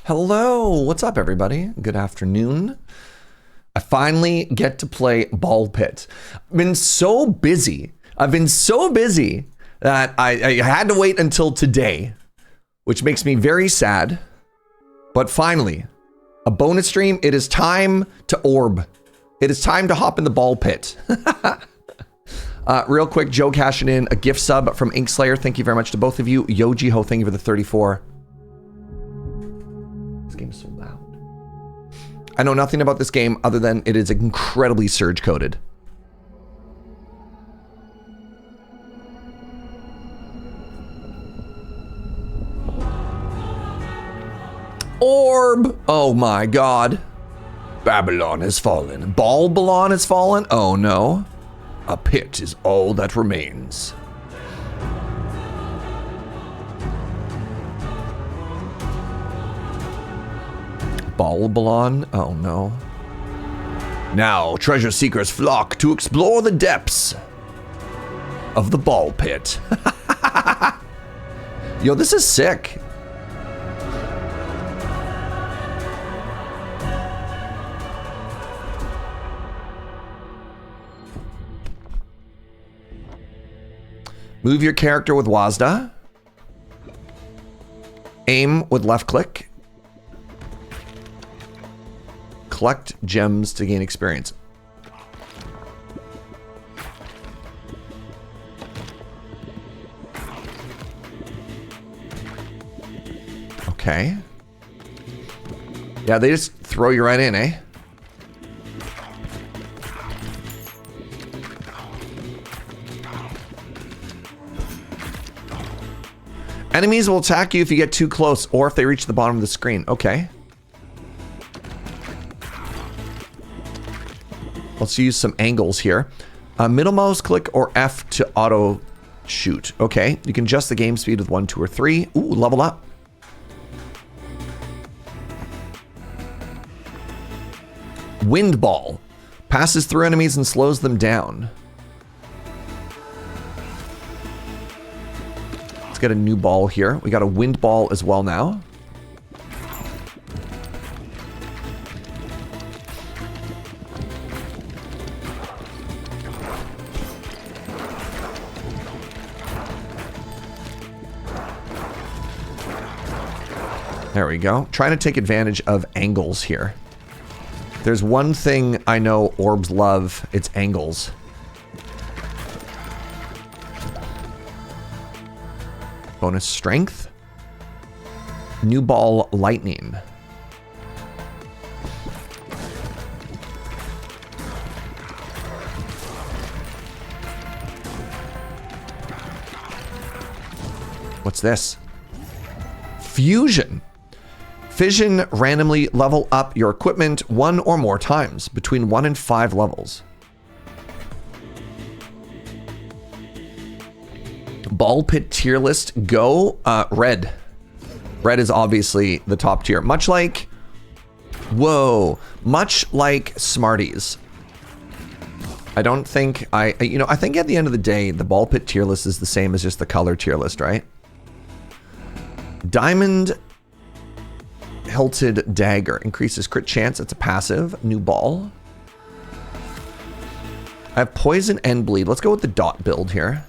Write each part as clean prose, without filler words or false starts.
Hello, what's up everybody? Good afternoon. I finally get to play Ball Pit. I've been so busy that I had to wait until today, which makes me very sad. But finally, a bonus stream. It is time to orb. It is time to hop in the Ball Pit. Real quick, Joe cashing in a gift sub from Inkslayer. Thank you very much to both of you. Yojiho, thank you for the 34. This game is so loud. I know nothing about this game other than it is incredibly Serge coded. Orb! Oh my god. Babylon has fallen. Balbalon has fallen? Oh no. A pit is all that remains. Balbalon? Oh no. Now, treasure seekers flock to explore the depths of the ball pit. Yo, this is sick. Move your character with WASD. Aim with left click. Collect gems to gain experience. Okay. Yeah, they just throw you right in, eh? Enemies will attack you if you get too close or if they reach the bottom of the screen. Okay. Let's use some angles here. Middle mouse click or F to auto shoot. Okay. You can adjust the game speed with 1, 2, or 3. Ooh, level up. Wind ball. Passes through enemies and slows them down. Let's get a new ball here. We got a wind ball as well now. There we go. Trying to take advantage of angles here. There's one thing I know orbs love, it's angles. Bonus strength. New ball lightning. What's this? Fusion. Fission randomly level up your equipment 1 or more times between 1 and 5 levels. Ball pit tier list go red. Red is obviously the top tier. Much like, whoa, much like Smarties. I don't think I think at the end of the day, the ball pit tier list is the same as just the color tier list, right? Diamond hilted dagger increases crit chance. It's a passive. New ball. I have poison and bleed. Let's go with the dot build here.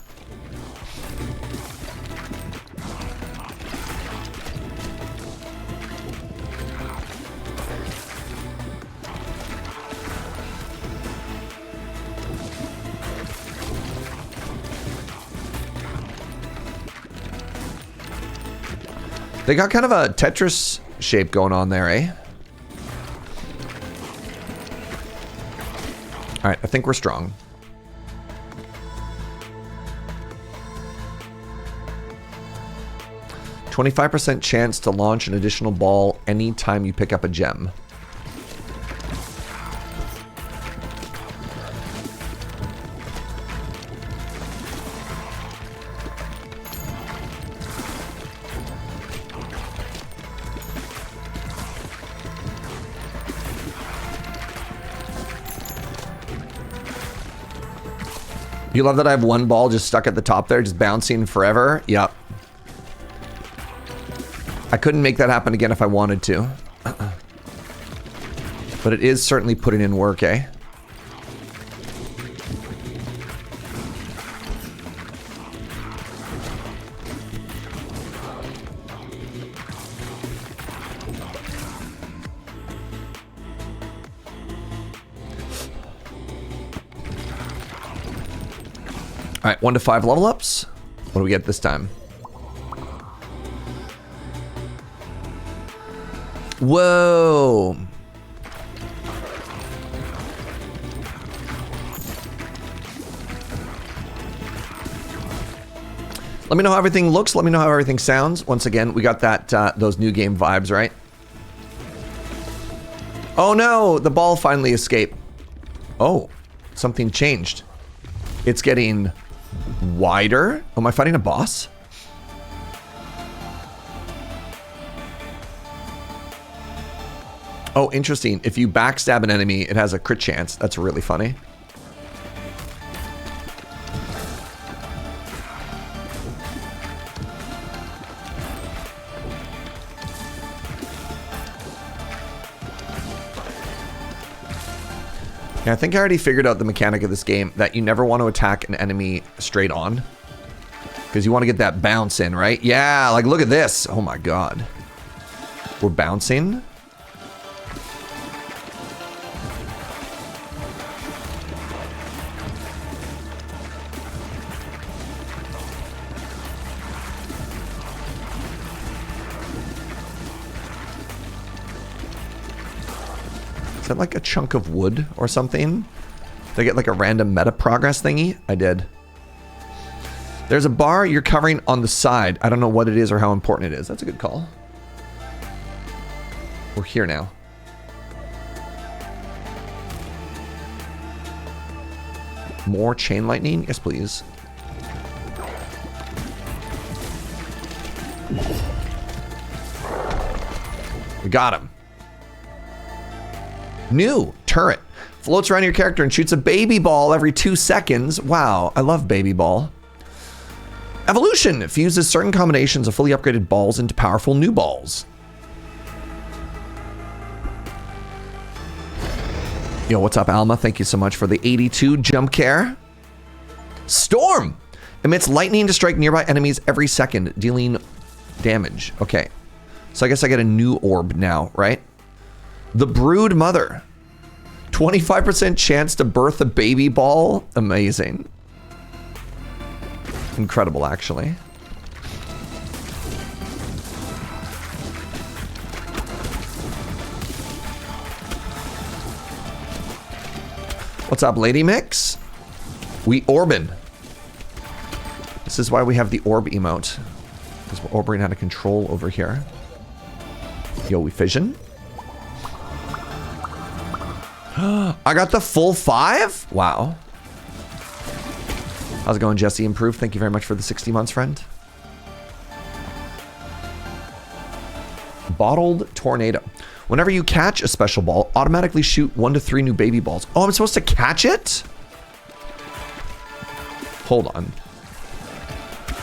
They got kind of a Tetris shape going on there, eh? All right, I think we're strong. %25% chance to launch an additional ball anytime you pick up a gem. You love that I have one ball just stuck at the top there, just bouncing forever? Yep. I couldn't make that happen again if I wanted to. But it is certainly putting in work, eh? All right, 1 to 5 level ups. What do we get this time? Whoa. Let me know how everything looks. Let me know how everything sounds. Once again, we got that those new game vibes, right? Oh no, the ball finally escaped. Oh, something changed. It's getting wider. Am I fighting a boss? Oh, interesting. If you backstab an enemy, it has a crit chance. That's really funny. Yeah, I think I already figured out the mechanic of this game, that you never want to attack an enemy straight on. Because you want to get that bounce in, right? Yeah, like look at this. Oh my god. We're bouncing. Is that like a chunk of wood or something? Did I get like a random meta progress thingy? I did. There's a bar you're covering on the side. I don't know what it is or how important it is. That's a good call. We're here now. More chain lightning? Yes, please. We got him. New turret. Floats around your character and shoots a baby ball every 2 seconds. Wow, I love baby ball. Evolution fuses certain combinations of fully upgraded balls into powerful new balls. Yo, what's up, Alma? Thank you so much for the 82 jump care. Storm emits lightning to strike nearby enemies every second, dealing damage. Okay, so I guess I get a new orb now, right? The Brood Mother. 25% chance to birth a baby ball. Amazing. Incredible, actually. What's up, Lady Mix? We orbin. This is why we have the orb emote. Because we're orbiting out of control over here. Yo, we fission. I got the full 5? Wow. How's it going, Jesse? Improved. Thank you very much for the 60 months, friend. Bottled Tornado. Whenever you catch a special ball, automatically shoot 1 to 3 new baby balls. Oh, I'm supposed to catch it? Hold on.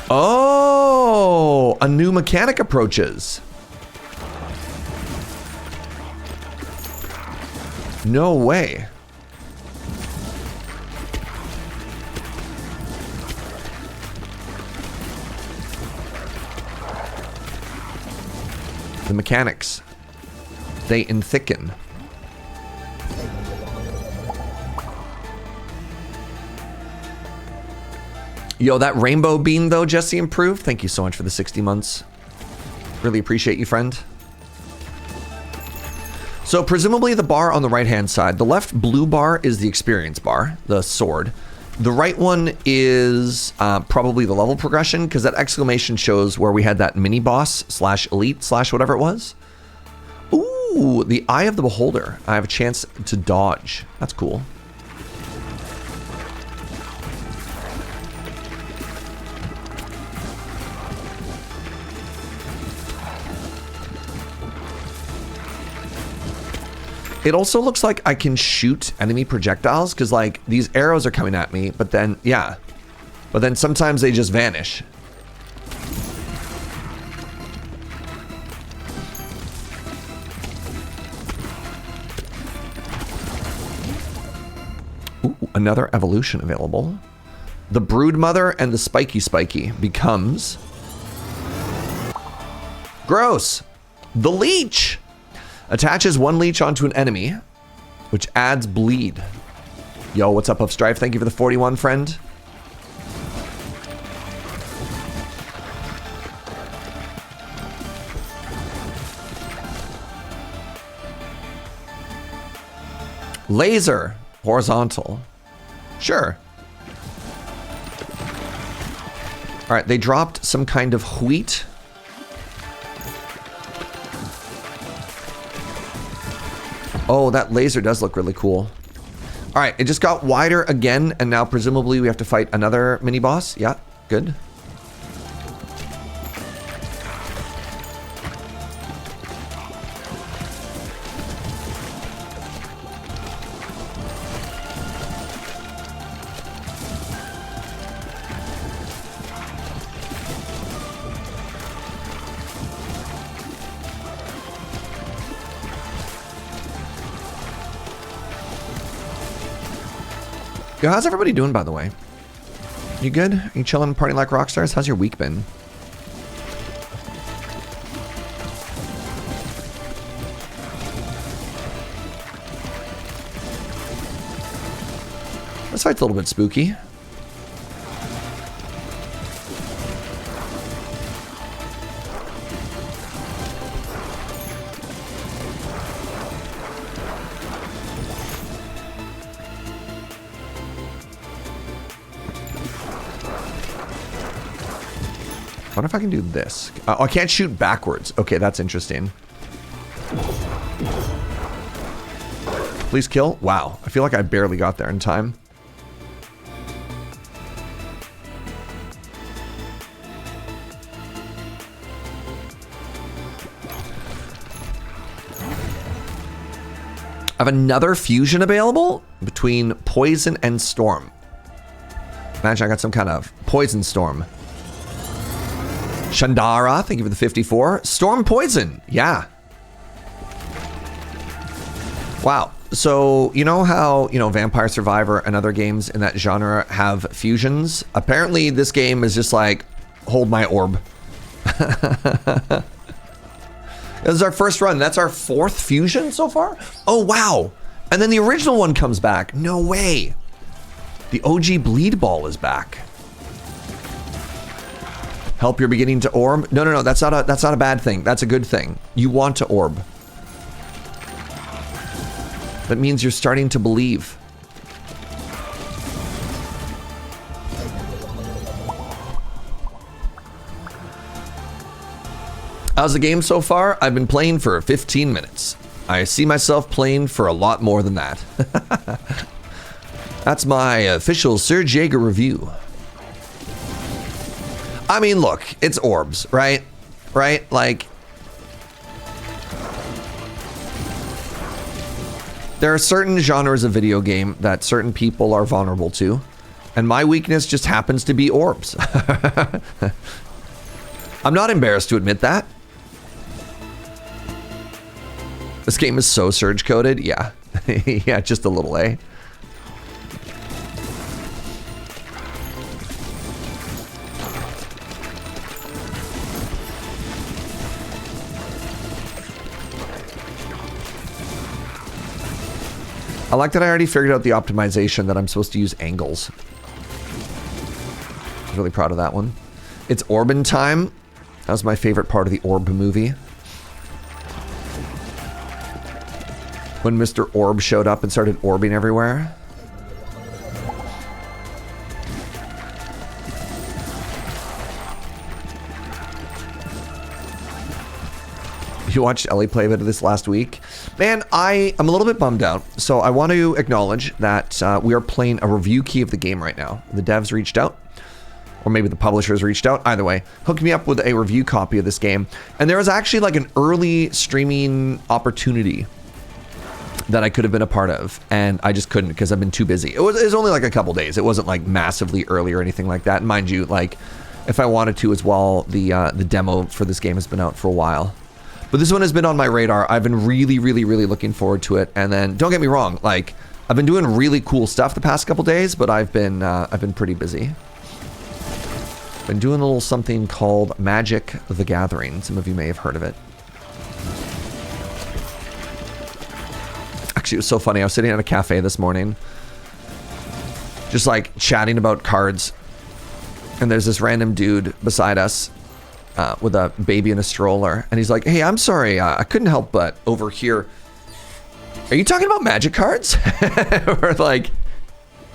Oh, a new mechanic approaches. No way. The mechanics. They thicken. Yo, that rainbow bean though, Jesse improved. Thank you so much for the 60 months. Really appreciate you, friend. So presumably the bar on the right-hand side, the left blue bar is the experience bar, the sword. The right one is probably the level progression, because that exclamation shows where we had that mini boss / elite / whatever it was. Ooh, the Eye of the Beholder. I have a chance to dodge. That's cool. It also looks like I can shoot enemy projectiles, because like these arrows are coming at me, but then, yeah. But then sometimes they just vanish. another evolution available. The Broodmother and the Spiky becomes... Gross! The Leech! Attaches one leech onto an enemy, which adds bleed. Yo, what's up, Of Strife? Thank you for the 41, friend. Laser. Horizontal. Sure. All right, they dropped some kind of wheat. Oh, that laser does look really cool. All right, it just got wider again, and now presumably we have to fight another mini boss. Yeah, good. Yo, how's everybody doing, by the way? You good? Are you chilling, partying like rock stars? How's your week been? This fight's a little bit spooky. I wonder if I can do this. Oh, I can't shoot backwards. Okay, that's interesting. Please kill. Wow, I feel like I barely got there in time. I have another fusion available between Poison and Storm. Imagine I got some kind of Poison Storm. Shandara, thank you for the 54. Storm Poison, yeah. Wow. So, you know how, Vampire Survivor and other games in that genre have fusions? Apparently, this game is just like, hold my orb. This is our first run. That's our 4th fusion so far? Oh, wow. And then the original one comes back. No way. The OG Bleed Ball is back. Help you're beginning to orb? No, that's not a bad thing. That's a good thing. You want to orb. That means you're starting to believe. How's the game so far? I've been playing for 15 minutes. I see myself playing for a lot more than that. That's my official Serge review. I mean, look, it's orbs, right? Right? Like, there are certain genres of video game that certain people are vulnerable to, and my weakness just happens to be orbs. I'm not embarrassed to admit that. This game is so Surge coded, yeah. Yeah, just a little, eh? I like that I already figured out the optimization that I'm supposed to use angles. I was really proud of that one. It's Orbin time. That was my favorite part of the Orb movie. When Mr. Orb showed up and started orbing everywhere. You watched Ellie play a bit of this last week. Man, I'm a little bit bummed out. So I want to acknowledge that we are playing a review key of the game right now. The devs reached out, or maybe the publishers reached out. Either way, hooked me up with a review copy of this game. And there was actually like an early streaming opportunity that I could have been a part of, and I just couldn't because I've been too busy. It was only like a couple days. It wasn't like massively early or anything like that. And mind you, like if I wanted to as well, the demo for this game has been out for a while. But this one has been on my radar. I've been really, really, really looking forward to it. And then, don't get me wrong, like, I've been doing really cool stuff the past couple days, but I've been pretty busy. Been doing a little something called Magic the Gathering. Some of you may have heard of it. Actually, it was so funny. I was sitting at a cafe this morning, just like chatting about cards. And there's this random dude beside us with a baby in a stroller. And he's like, hey, I'm sorry. I couldn't help but overhear. Are you talking about Magic cards? We're like,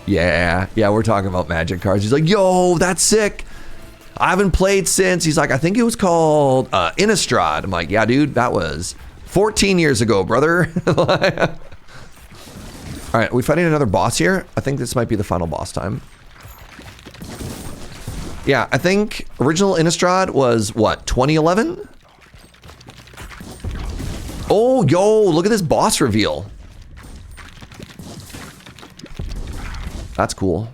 yeah, we're talking about Magic cards. He's like, yo, that's sick. I haven't played since. He's like, I think it was called Innistrad. I'm like, yeah, dude, that was 14 years ago, brother. All right, are we fighting another boss here? I think this might be the final boss time. Yeah, I think original Innistrad was what, 2011? Oh, yo, look at this boss reveal. That's cool.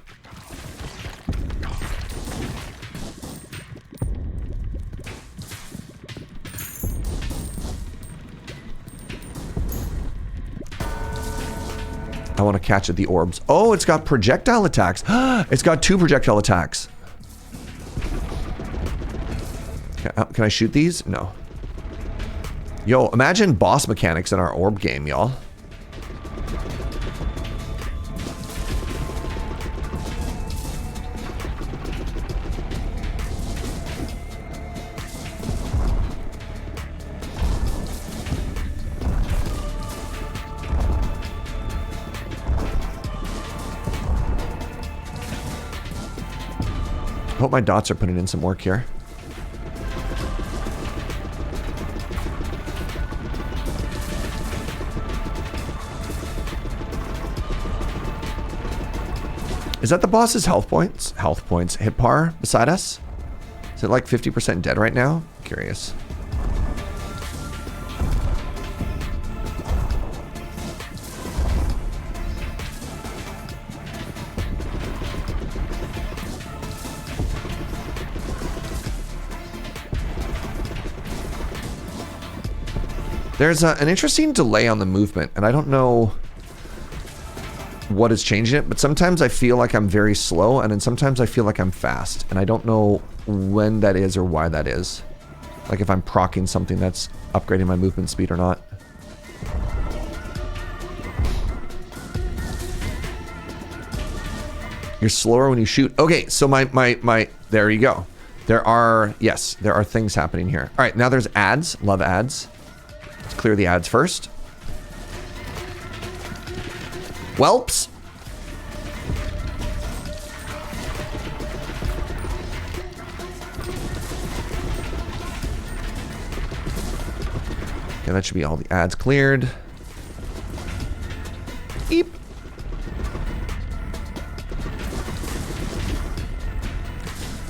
I want to catch at the orbs. Oh, it's got projectile attacks. It's got 2 projectile attacks. Can I shoot these? No. Yo, imagine boss mechanics in our orb game, y'all. I hope my dots are putting in some work here. Is that the boss's health points? Health points. Hit bar beside us? Is it like 50% dead right now? I'm curious. There's an interesting delay on the movement, and I don't know what is changing it, but sometimes I feel like I'm very slow, and then sometimes I feel like I'm fast, and I don't know when that is or why that is. Like if I'm proccing something that's upgrading my movement speed or not. You're slower when you shoot. Okay, so my there you go. There are things happening here. All right, now there's ads. Love ads. Let's clear the ads first. Whelps. Okay, that should be all the ads cleared. Eep.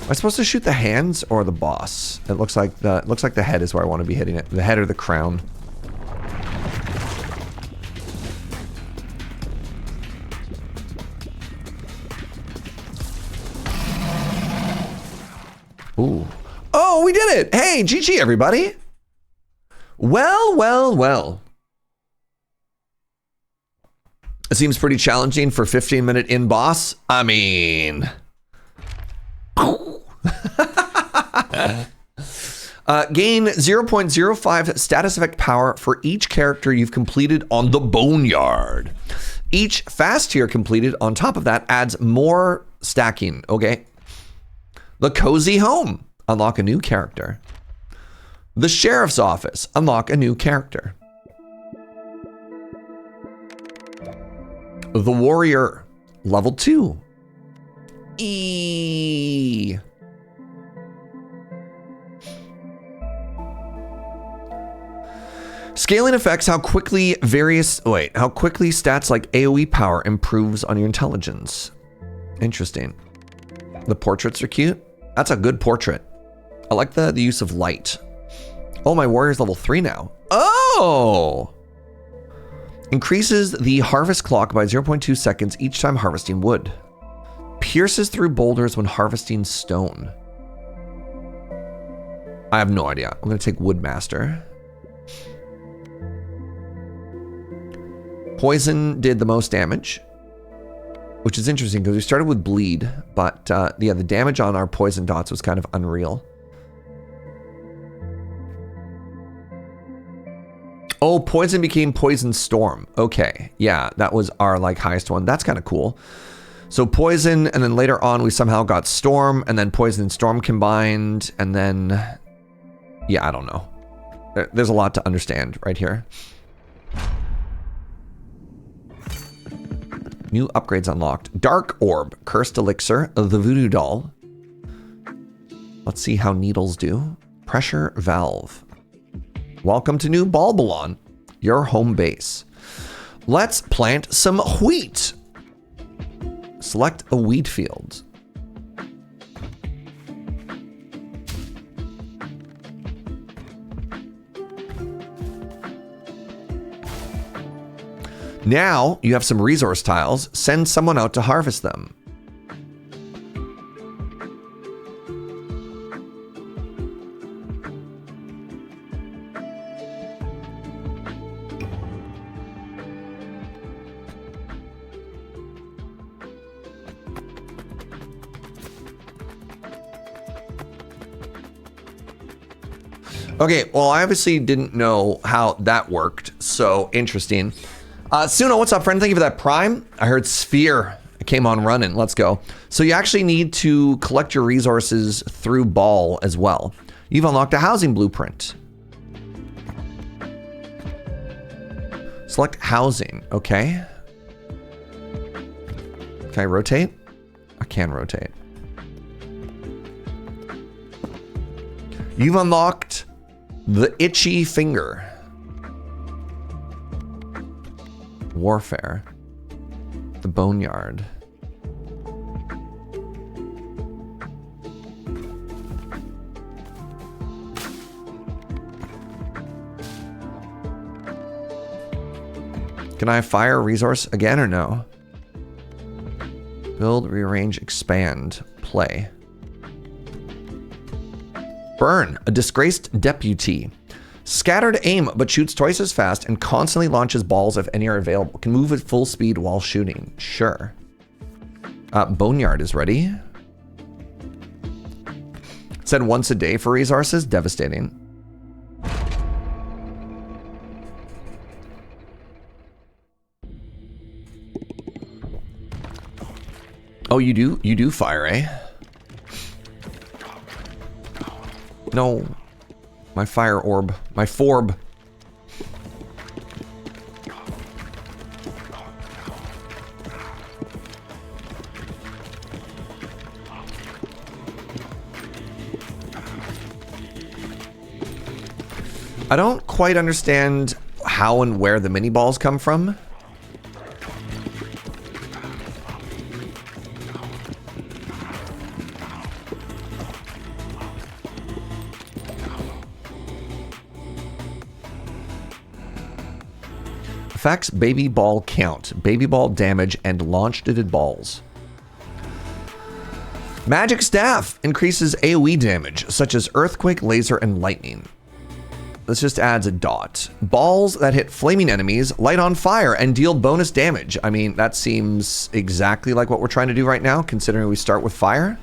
Am I supposed to shoot the hands or the boss? It looks like the head is where I want to be hitting it. The head or the crown. Ooh. Oh, we did it! Hey, GG everybody! Well. It seems pretty challenging for 15-minute in boss. I mean... gain 0.05 status effect power for each character you've completed on the Boneyard. Each fast tier completed on top of that adds more stacking, okay? The Cozy Home, unlock a new character. The Sheriff's Office, unlock a new character. The Warrior, level 2. E. Scaling affects how quickly stats like AoE power improves on your intelligence. Interesting. The portraits are cute. That's a good portrait. I like the use of light. Oh, my warrior's level 3 now. Oh! Increases the harvest clock by 0.2 seconds each time harvesting wood. Pierces through boulders when harvesting stone. I have no idea. I'm going to take Woodmaster. Poison did the most damage, which is interesting because we started with bleed, but yeah, the damage on our poison dots was kind of unreal. Oh, poison became poison storm. Okay, yeah, that was our like highest one. That's kind of cool. So poison, and then later on we somehow got storm, and then poison and storm combined, and then, yeah, I don't know. There's a lot to understand right here. New upgrades unlocked. Dark Orb, Cursed Elixir, the Voodoo Doll. Let's see how needles do. Pressure Valve. Welcome to New Balbalon, your home base. Let's plant some wheat. Select a wheat field. Now you have some resource tiles. Send someone out to harvest them. Okay, well, I obviously didn't know how that worked, so interesting. Suno, what's up, friend? Thank you for that prime. I heard Sphere. I came on running. Let's go. So you actually need to collect your resources through Ball as well. You've unlocked a housing blueprint. Select housing. Okay. Can I rotate? I can rotate. You've unlocked the itchy finger. Warfare. The boneyard. Can I fire a resource again or no? Build, rearrange, expand, play. Burn, a disgraced deputy. Scattered aim, but shoots twice as fast and constantly launches balls if any are available. Can move at full speed while shooting. Sure. Boneyard is ready. It said once a day for resources. Devastating. Oh, you do fire, eh? No. My fire orb. My forb. I don't quite understand how and where the mini balls come from. Effects, baby ball count, baby ball damage, and launched balls. Magic staff increases AoE damage, such as earthquake, laser, and lightning. This just adds a dot. Balls that hit flaming enemies light on fire and deal bonus damage. I mean, that seems exactly like what we're trying to do right now, considering we start with fire.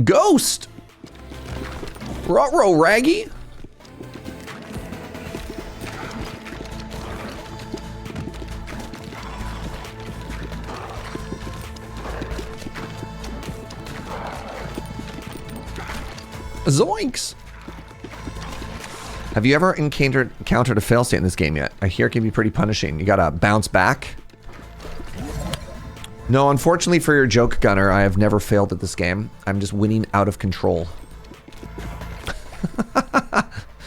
Ghost! Ruh-roh, Raggy! Zoinks! Have you ever encountered a failstate in this game yet? I hear it can be pretty punishing. You gotta bounce back. No, unfortunately for your joke, Gunner, I have never failed at this game. I'm just winning out of control.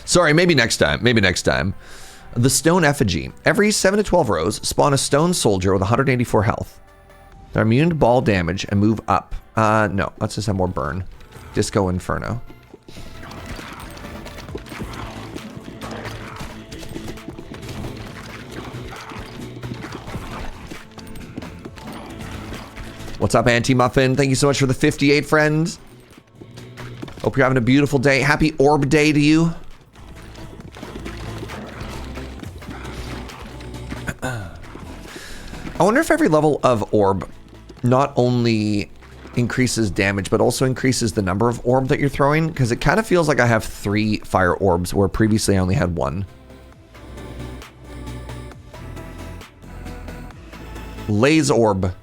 Sorry, maybe next time. Maybe next time. The Stone Effigy. Every 7 to 12 rows, spawn a stone soldier with 184 health. They're immune to ball damage and move up. No, let's just have more burn. Disco Inferno. What's up, Anti-Muffin? Thank you so much for the 58, friends. Hope you're having a beautiful day. Happy Orb Day to you. I wonder if every level of orb not only increases damage, but also increases the number of orb that you're throwing, because it kind of feels like I have 3 fire orbs where previously I only had 1. Laze orb.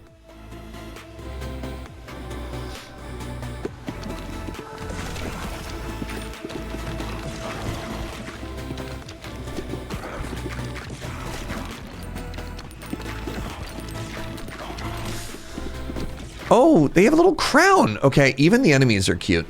Oh, they have a little crown. Okay, even the enemies are cute.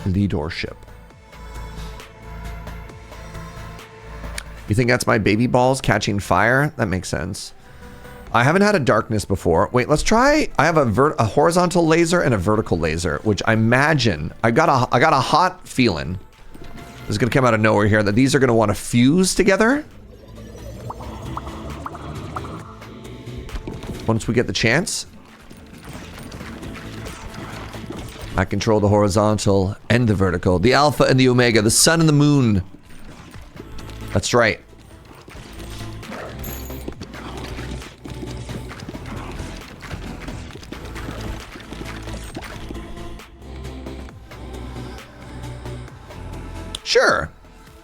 Leadership. You think that's my baby balls catching fire? That makes sense. I haven't had a darkness before. Wait, let's try. I have a horizontal laser and a vertical laser, which I imagine I got a hot feeling. This is gonna come out of nowhere here that these are gonna want to fuse together. Once we get the chance. I control the horizontal and the vertical, the alpha and the omega, the sun and the moon. That's right. Sure.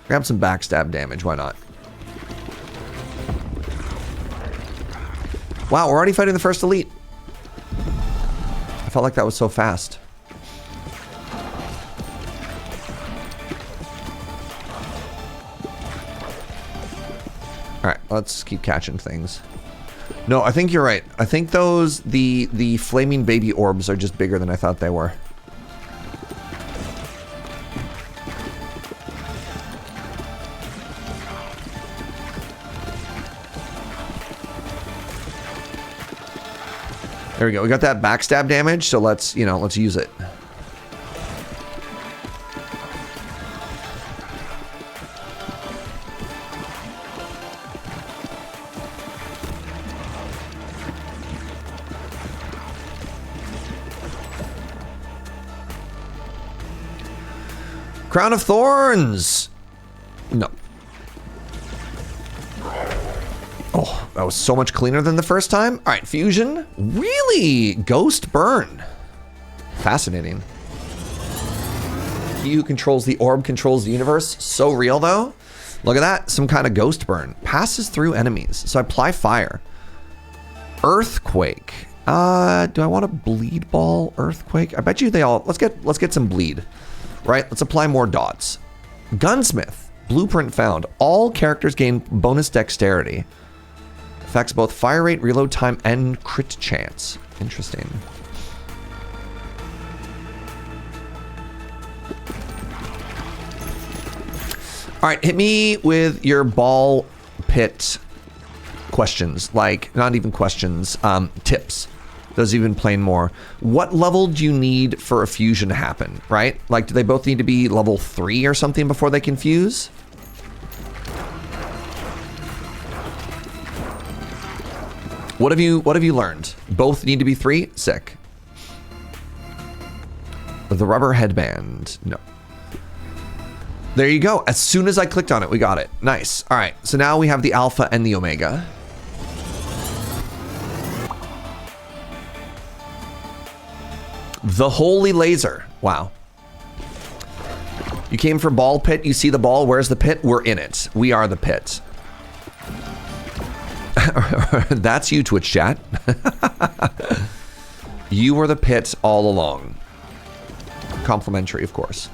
Grab some backstab damage, why not? Wow, we're already fighting the first elite. I felt like that was so fast. Alright, let's keep catching things. No, I think you're right. I think those, the flaming baby orbs are just bigger than I thought they were. There we go. We got that backstab damage, so let's, you know, let's use it. Crown of Thorns! No. Oh, that was so much cleaner than the first time. All right, fusion. Really? Ghost burn. Fascinating. He who controls the orb controls the universe. So real, though. Look at that. Some kind of ghost burn. Passes through enemies. So I apply fire. Earthquake. Do I want a bleed ball earthquake? I bet you they all... Let's get some bleed. Right, let's apply more dots. Gunsmith, blueprint found. All characters gain bonus dexterity. Affects both fire rate, reload time, and crit chance. Interesting. All right, hit me with your ball pit questions. Like, not even questions, tips. Those even plain more. What level do you need for a fusion to happen, right? Like, do they both need to be level 3 or something before they can fuse? What have you learned? Both need to be 3? Sick. The rubber headband. No. There you go. As soon as I clicked on it, we got it. Nice. All right. So now we have the alpha and the omega. The holy laser. Wow. You came for ball pit. You see the ball. Where's the pit? We're in it. We are the pit. That's you, Twitch chat. You were the pit all along. Complimentary, of course.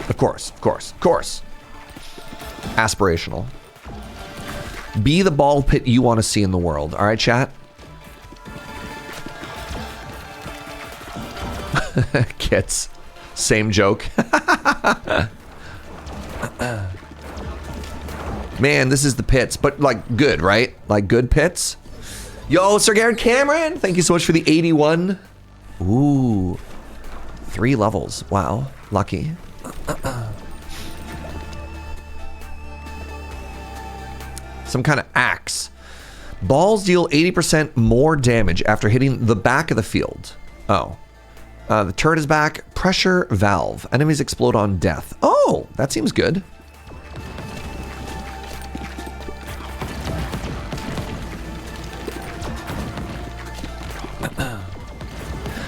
Of course, of course, of course. Aspirational. Be the ball pit you want to see in the world. All right, chat? Kits. Same joke. Man, this is the pits, but like good, right? Like good pits. Yo, Sir Garrett Cameron, thank you so much for the 81. Ooh, 3 levels. Wow, lucky. Some kind of axe. Balls deal 80% more damage after hitting the back of the field. Oh. The turret is back. Pressure valve. Enemies explode on death. Oh, that seems good.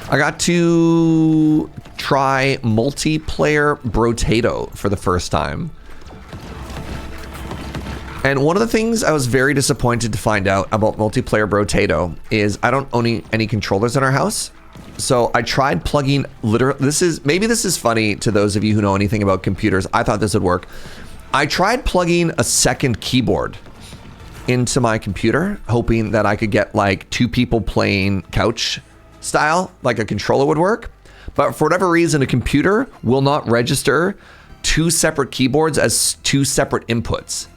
I got to try multiplayer Brotato for the first time. And one of the things I was very disappointed to find out about multiplayer Brotato is I don't own any controllers in our house. So I tried plugging maybe this is funny to those of you who know anything about computers. I thought this would work. I tried plugging a second keyboard into my computer, hoping that I could get like 2 people playing couch style, like a controller would work. But for whatever reason, a computer will not register 2 separate keyboards as 2 separate inputs,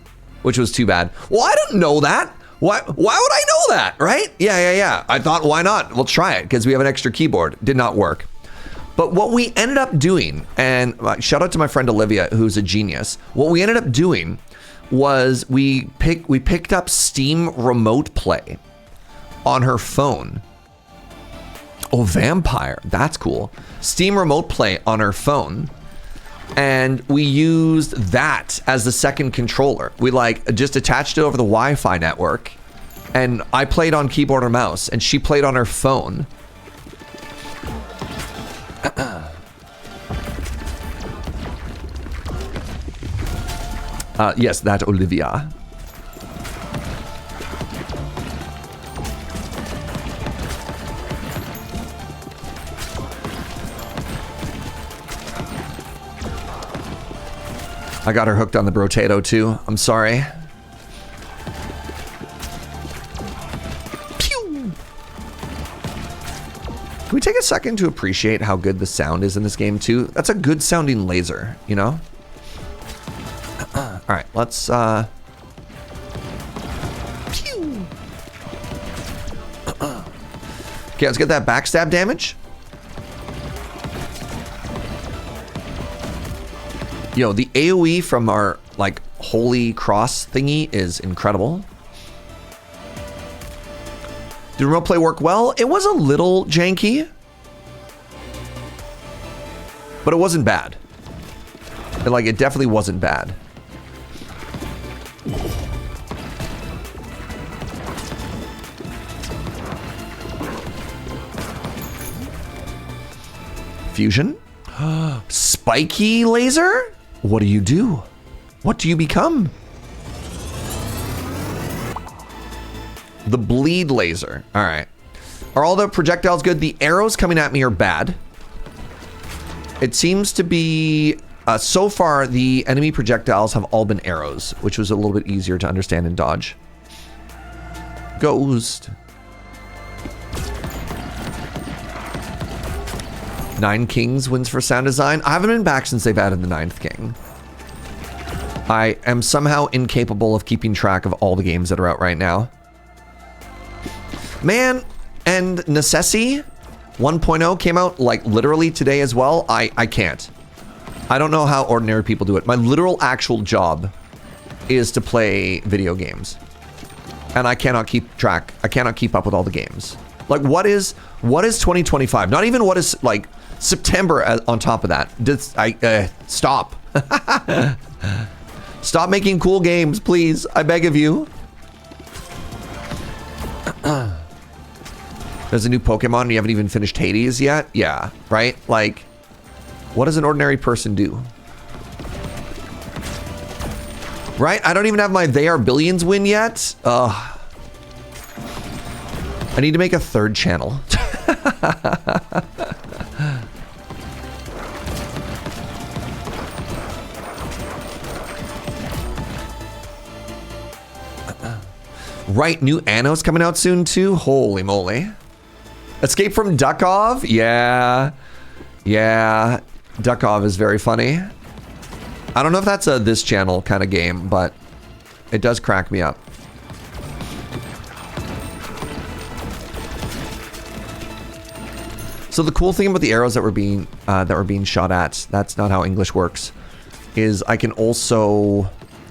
which was too bad. Well, I didn't know that. Why would I know that, right? Yeah. I thought, why not? We'll try it because we have an extra keyboard. Did not work. But what we ended up doing, and shout out to my friend Olivia, who's a genius. What we ended up doing was we picked up Steam Remote Play on her phone. Oh, Vampire. That's cool. Steam Remote Play on her phone. And we used that as the second controller. We like just attached it over the Wi-Fi network. And I played on keyboard or mouse, and she played on her phone. Yes, that Olivia. I got her hooked on the Brotato too. I'm sorry. Pew! Can we take a second to appreciate how good the sound is in this game too? That's a good sounding laser, you know? All right, let's pew! Okay, let's get that backstab damage. Yo, the AoE from our, like, holy cross thingy is incredible. Did remote play work well? It was a little janky, but it wasn't bad. It definitely wasn't bad. Fusion? Spiky laser? What do you do? What do you become? The bleed laser. All right. Are all the projectiles good? The arrows coming at me are bad. It seems to be, so far, the enemy projectiles have all been arrows, which was a little bit easier to understand and dodge. Ghost. 9 Kings wins for sound design. I haven't been back since they've added the 9th King. I am somehow incapable of keeping track of all the games that are out right now. Man, and Necessi 1.0 came out like literally today as well. I can't. I don't know how ordinary people do it. My literal actual job is to play video games. And I cannot keep track. I cannot keep up with all the games. Like what is 2025? Not even what is like September on top of that. Stop. Stop making cool games, please. I beg of you. There's a new Pokemon and you haven't even finished Hades yet? Yeah, right? Like, what does an ordinary person do? Right? I don't even have my They Are Billions win yet. I need to make a 3rd channel. Right, new Anno's coming out soon too. Holy moly. Escape from Duckov? Yeah. Yeah. Duckov is very funny. I don't know if that's a this channel kind of game, but It does crack me up. So the cool thing about the arrows that were being shot at, that's not how English works, is I can also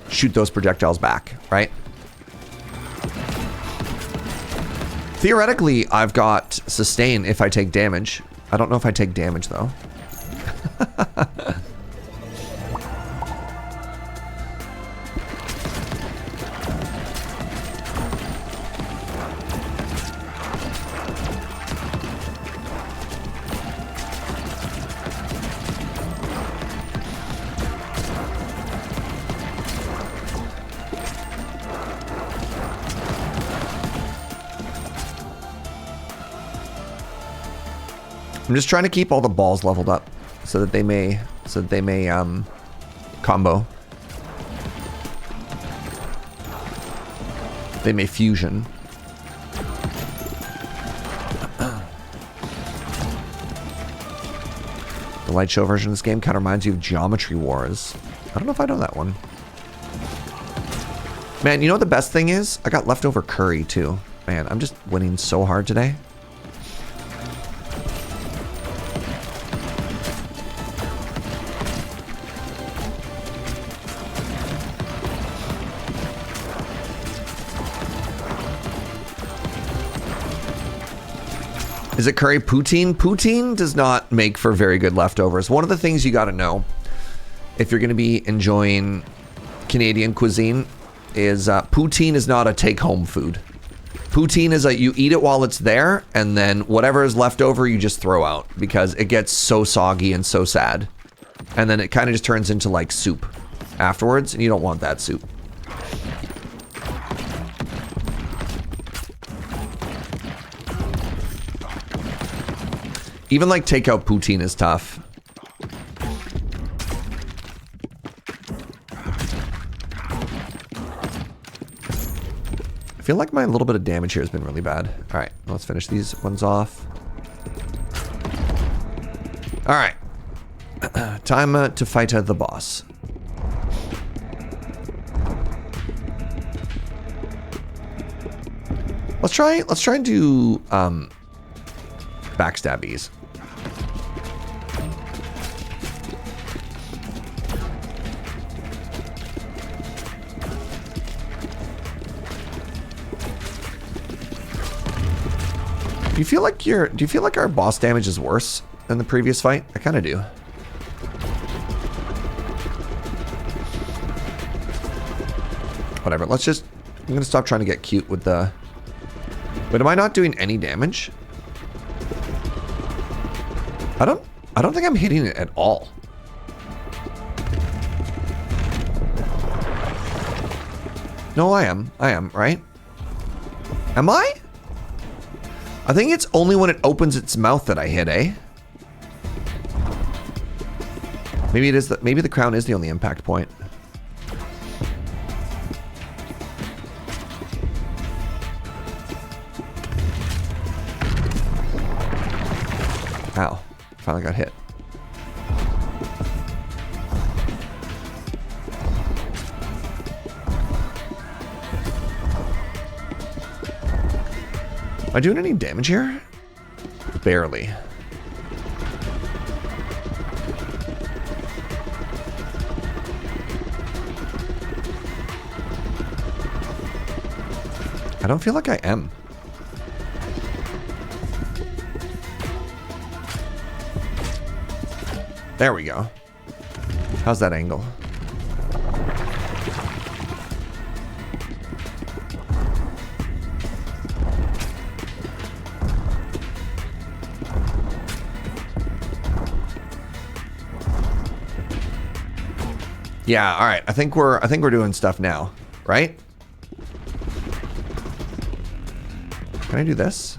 shoot those projectiles back, right? Theoretically, I've got sustain if I take damage. I don't know if I take damage, though. I'm just trying to keep all the balls leveled up so that they may combo. They may fusion. The light show version of this game kind of reminds you of Geometry Wars. I don't know if I know that one. Man, you know what the best thing is? I got leftover curry too. Man, I'm just winning so hard today. Is it curry poutine? Poutine does not make for very good leftovers. One of the things you got to know if you're going to be enjoying Canadian cuisine is poutine is not a take-home food. Poutine is you eat it while it's there, and then whatever is left over you just throw out because it gets so soggy and so sad. And then it kind of just turns into like soup afterwards, and you don't want that soup. Even like takeout poutine is tough. I feel like my little bit of damage here has been really bad. All right, let's finish these ones off. All right, time to fight the boss. Let's try and do backstabbies. Do you feel like our boss damage is worse than the previous fight? I kind of do. Whatever. I'm gonna stop trying to get cute with the. But am I not doing any damage? I don't think I'm hitting it at all. No, I am, right? Am I? I think it's only when it opens its mouth that I hit, eh? Maybe it is maybe the crown is the only impact point. Ow. Finally got hit. Am I doing any damage here? Barely. I don't feel like I am. There we go. How's that angle? Yeah, all right. I think we're doing stuff now, right? Can I do this?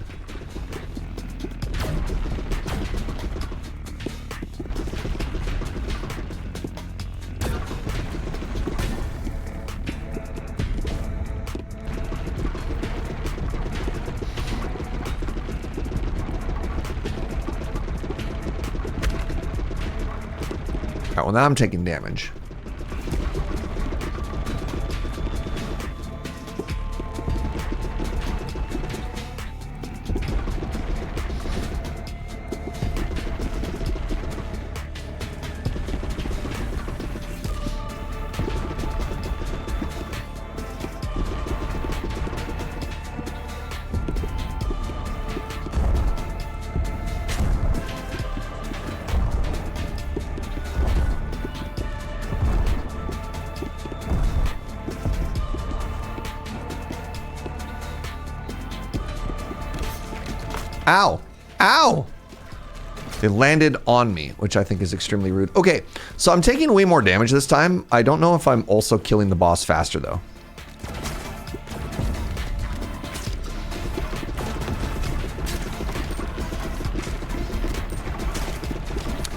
All right, well, now I'm taking damage. Ow. Ow. They landed on me, which I think is extremely rude. Okay, so I'm taking way more damage this time. I don't know if I'm also killing the boss faster, though.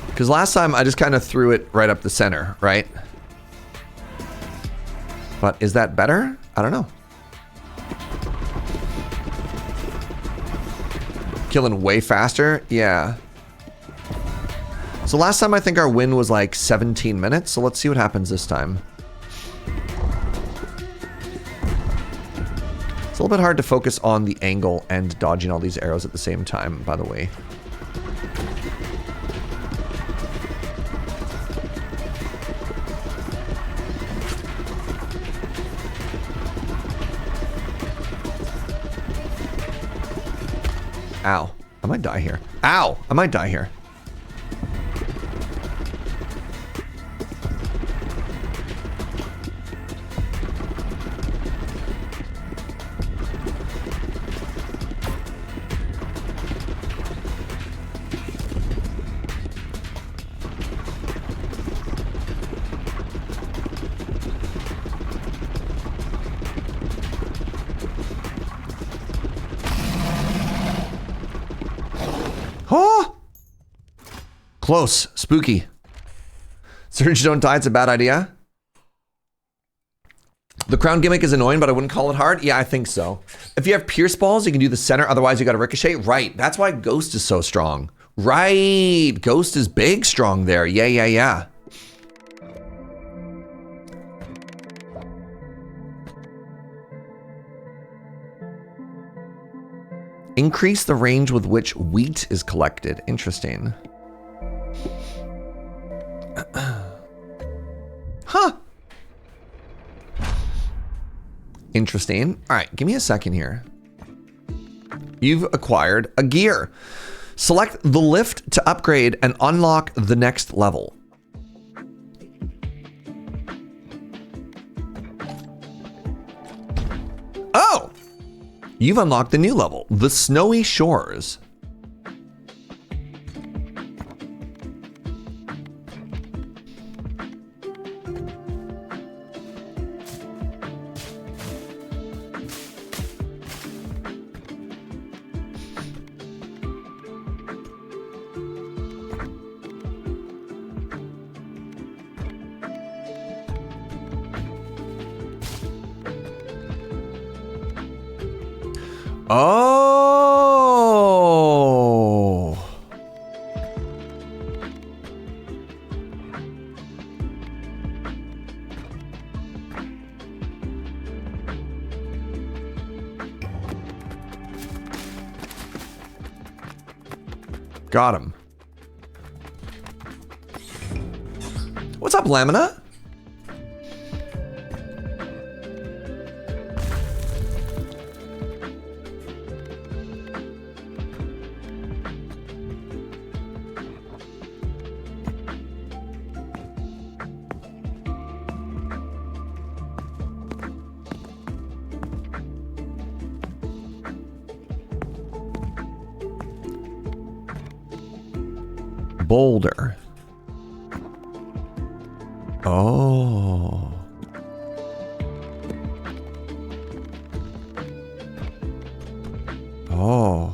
Because last time I just kind of threw it right up the center, right? But is that better? I don't know. Killing way faster? Yeah. So last time I think our win was like 17 minutes. So let's see what happens this time. It's a little bit hard to focus on the angle and dodging all these arrows at the same time, by the way. Ow. I might die here. Ow! I might die here. Oh! Close. Spooky. Serge, don't die. It's a bad idea. The crown gimmick is annoying, but I wouldn't call it hard. Yeah, I think so. If you have pierce balls, you can do the center. Otherwise, you got to ricochet. Right. That's why Ghost is so strong. Right. Ghost is big strong there. Yeah, yeah, yeah. Increase the range with which wheat is collected. Interesting. Huh. Interesting. All right, give me a second here. You've acquired a gear. Select the lift to upgrade and unlock the next level. Oh! You've unlocked the new level, the Snowy Shores. Oh. Got him. What's up, Lamina? Boulder. Oh. Oh.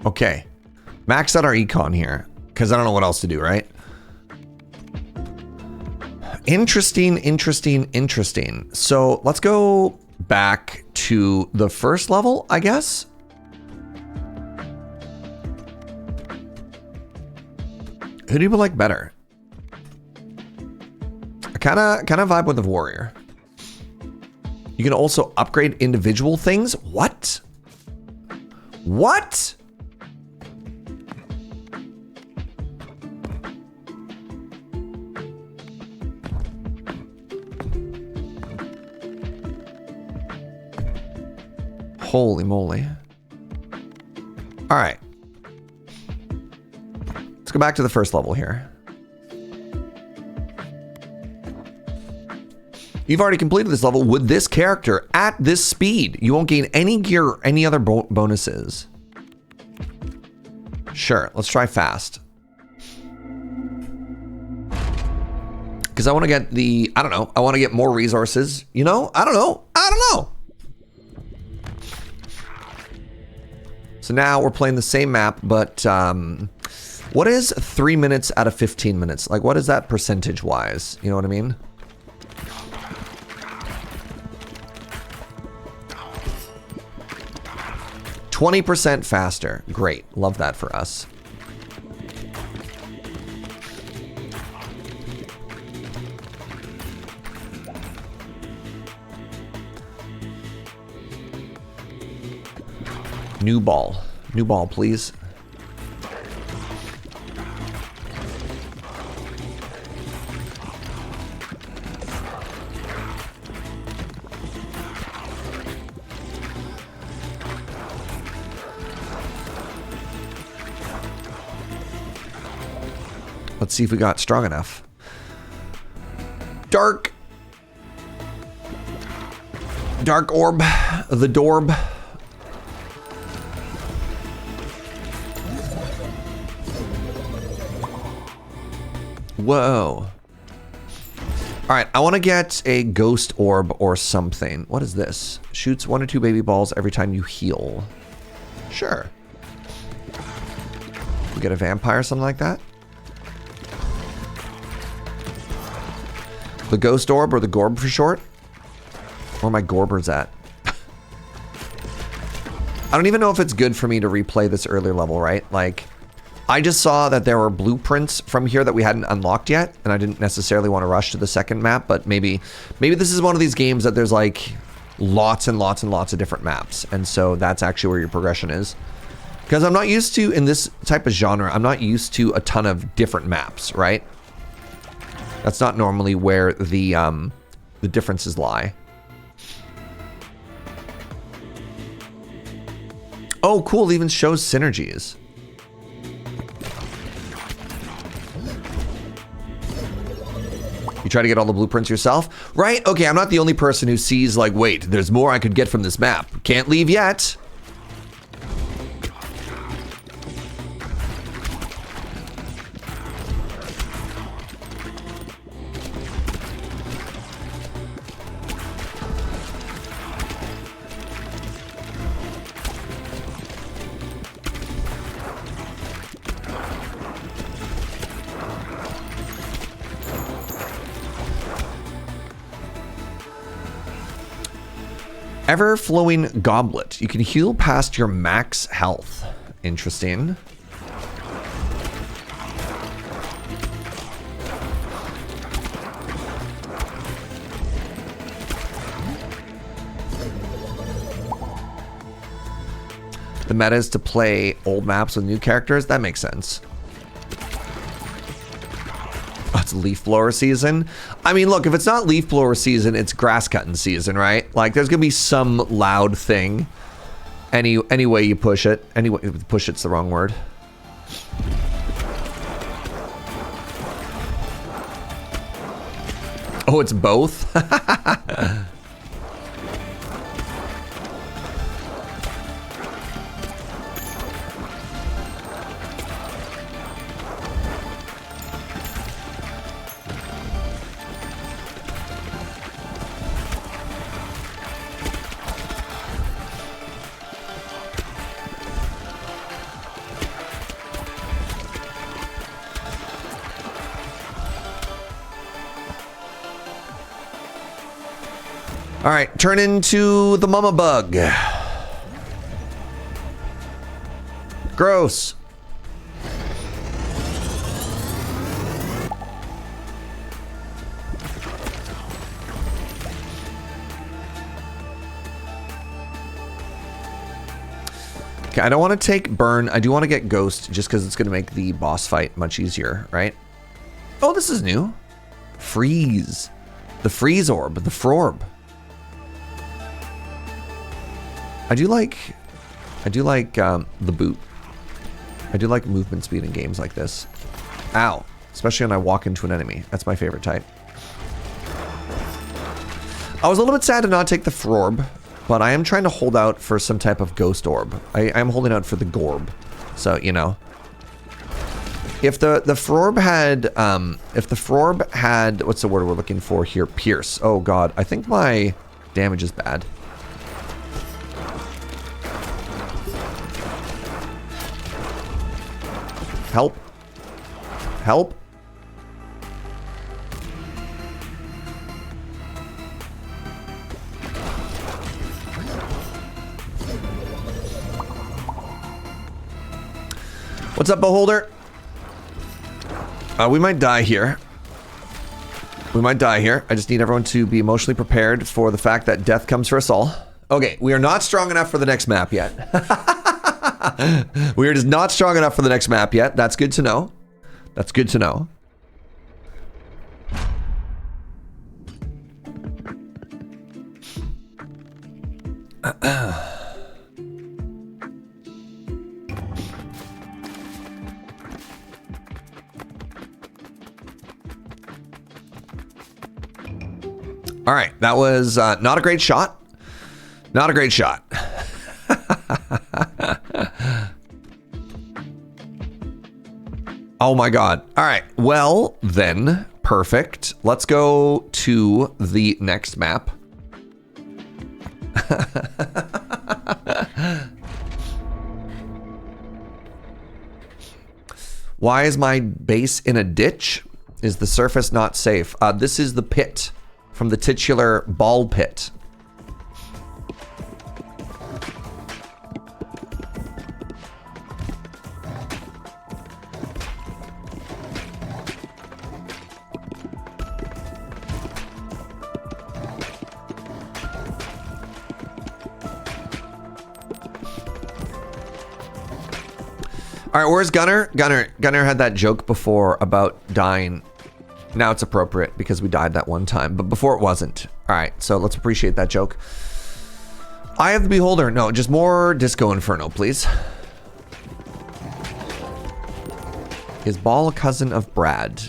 Okay. Max out our econ here, because I don't know what else to do, right? Interesting, interesting, interesting. So let's go back to the first level, I guess. Who do you like better? I kind of vibe with the warrior. You can also upgrade individual things. What? What? Holy moly. All right. go back to the first level here. You've already completed this level with this character at this speed. You won't gain any gear or any other bonuses. Sure, let's try fast. Because I want to get the, I don't know, I want to get more resources. You know, I don't know. So now we're playing the same map, but what is 3 minutes out of 15 minutes? Like, what is that percentage-wise? You know what I mean? %20 faster. Great. Love that for us. New ball. New ball, please. Let's see if we got strong enough. Dark orb. The Dorb. Whoa. All right, I want to get a ghost orb or something. What is this? Shoots 1 or 2 baby balls every time you heal. Sure. We get a vampire or something like that? The ghost orb, or the Gorb for short? Where are my Gorbers at? I don't even know if it's good for me to replay this earlier level, right? Like, I just saw that there were blueprints from here that we hadn't unlocked yet, and I didn't necessarily want to rush to the second map, but maybe this is one of these games that there's like lots and lots and lots of different maps, and so that's actually where your progression is. Because I'm not used to, in this type of genre, I'm not used to a ton of different maps, right? That's not normally where the differences lie. Oh, cool, it even shows synergies. You try to get all the blueprints yourself? Right? Okay, I'm not the only person who sees, like, wait, there's more I could get from this map. Can't leave yet. Ever-flowing goblet. You can heal past your max health. Interesting. The meta is to play old maps with new characters. That makes sense. Oh, it's leaf blower season. I mean, look, if it's not leaf blower season, it's grass cutting season, right? Like, there's gonna be some loud thing. Any way you push it. Anyway, push it's the wrong word. Oh, it's both? All right, turn into the mama bug. Gross. Okay, I don't want to take burn. I do want to get ghost just because it's going to make the boss fight much easier, right? Oh, this is new. Freeze. The freeze orb, the frorb. I do like the boot. I do like movement speed in games like this. Ow. Especially when I walk into an enemy. That's my favorite type. I was a little bit sad to not take the Frorb, but I am trying to hold out for some type of Ghost Orb. I am holding out for the Gorb. So, you know. If the Frorb had, what's the word we're looking for here? Pierce. Oh god, I think my damage is bad. Help. Help. What's up, Beholder? We might die here. We might die here. I just need everyone to be emotionally prepared for the fact that death comes for us all. Okay, we are not strong enough for the next map yet. We are just not strong enough for the next map yet. That's good to know. That's good to know. All right, that was not a great shot. Not a great shot. Oh my god. All right, well then, perfect. Let's go to the next map. Why is my base in a ditch? Is the surface not safe? This is the pit from the titular ball pit. All right, where's Gunner? Gunner had that joke before about dying. Now it's appropriate because we died that one time, but before it wasn't. All right, so let's appreciate that joke. Eye of the Beholder. No, just more Disco Inferno, please. Is Ball a cousin of Brad?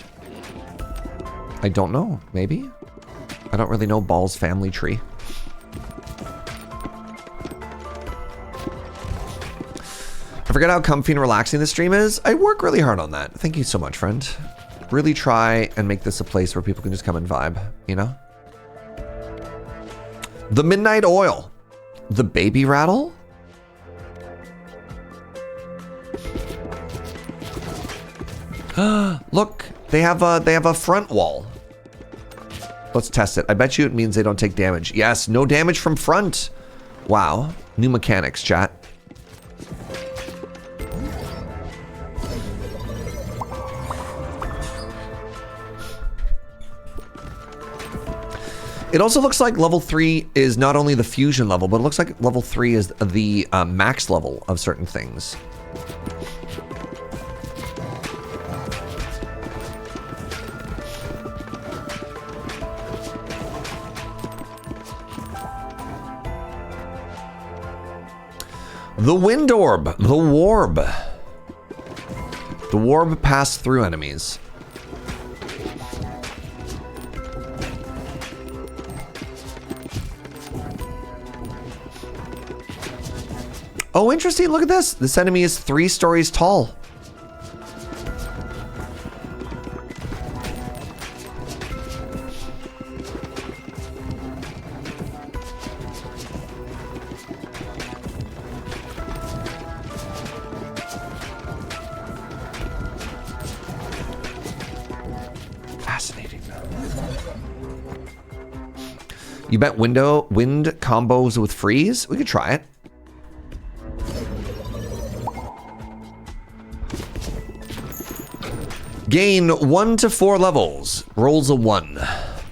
I don't know. Maybe? I don't really know Ball's family tree. I forget how comfy and relaxing this stream is. I work really hard on that. Thank you so much, friend. Really try and make this a place where people can just come and vibe, you know? The Midnight Oil. The Baby Rattle? Look, they have a front wall. Let's test it. I bet you it means they don't take damage. Yes, no damage from front. Wow. New mechanics, chat. It also looks like level 3 is not only the fusion level, but it looks like level 3 is the max level of certain things. The Wind Orb, the Warb. The Warb passed through enemies. Oh, interesting. Look at this. This enemy is 3 stories tall. Fascinating. You bet wind combos with freeze? We could try it. Gain 1 to 4 levels. Rolls a 1.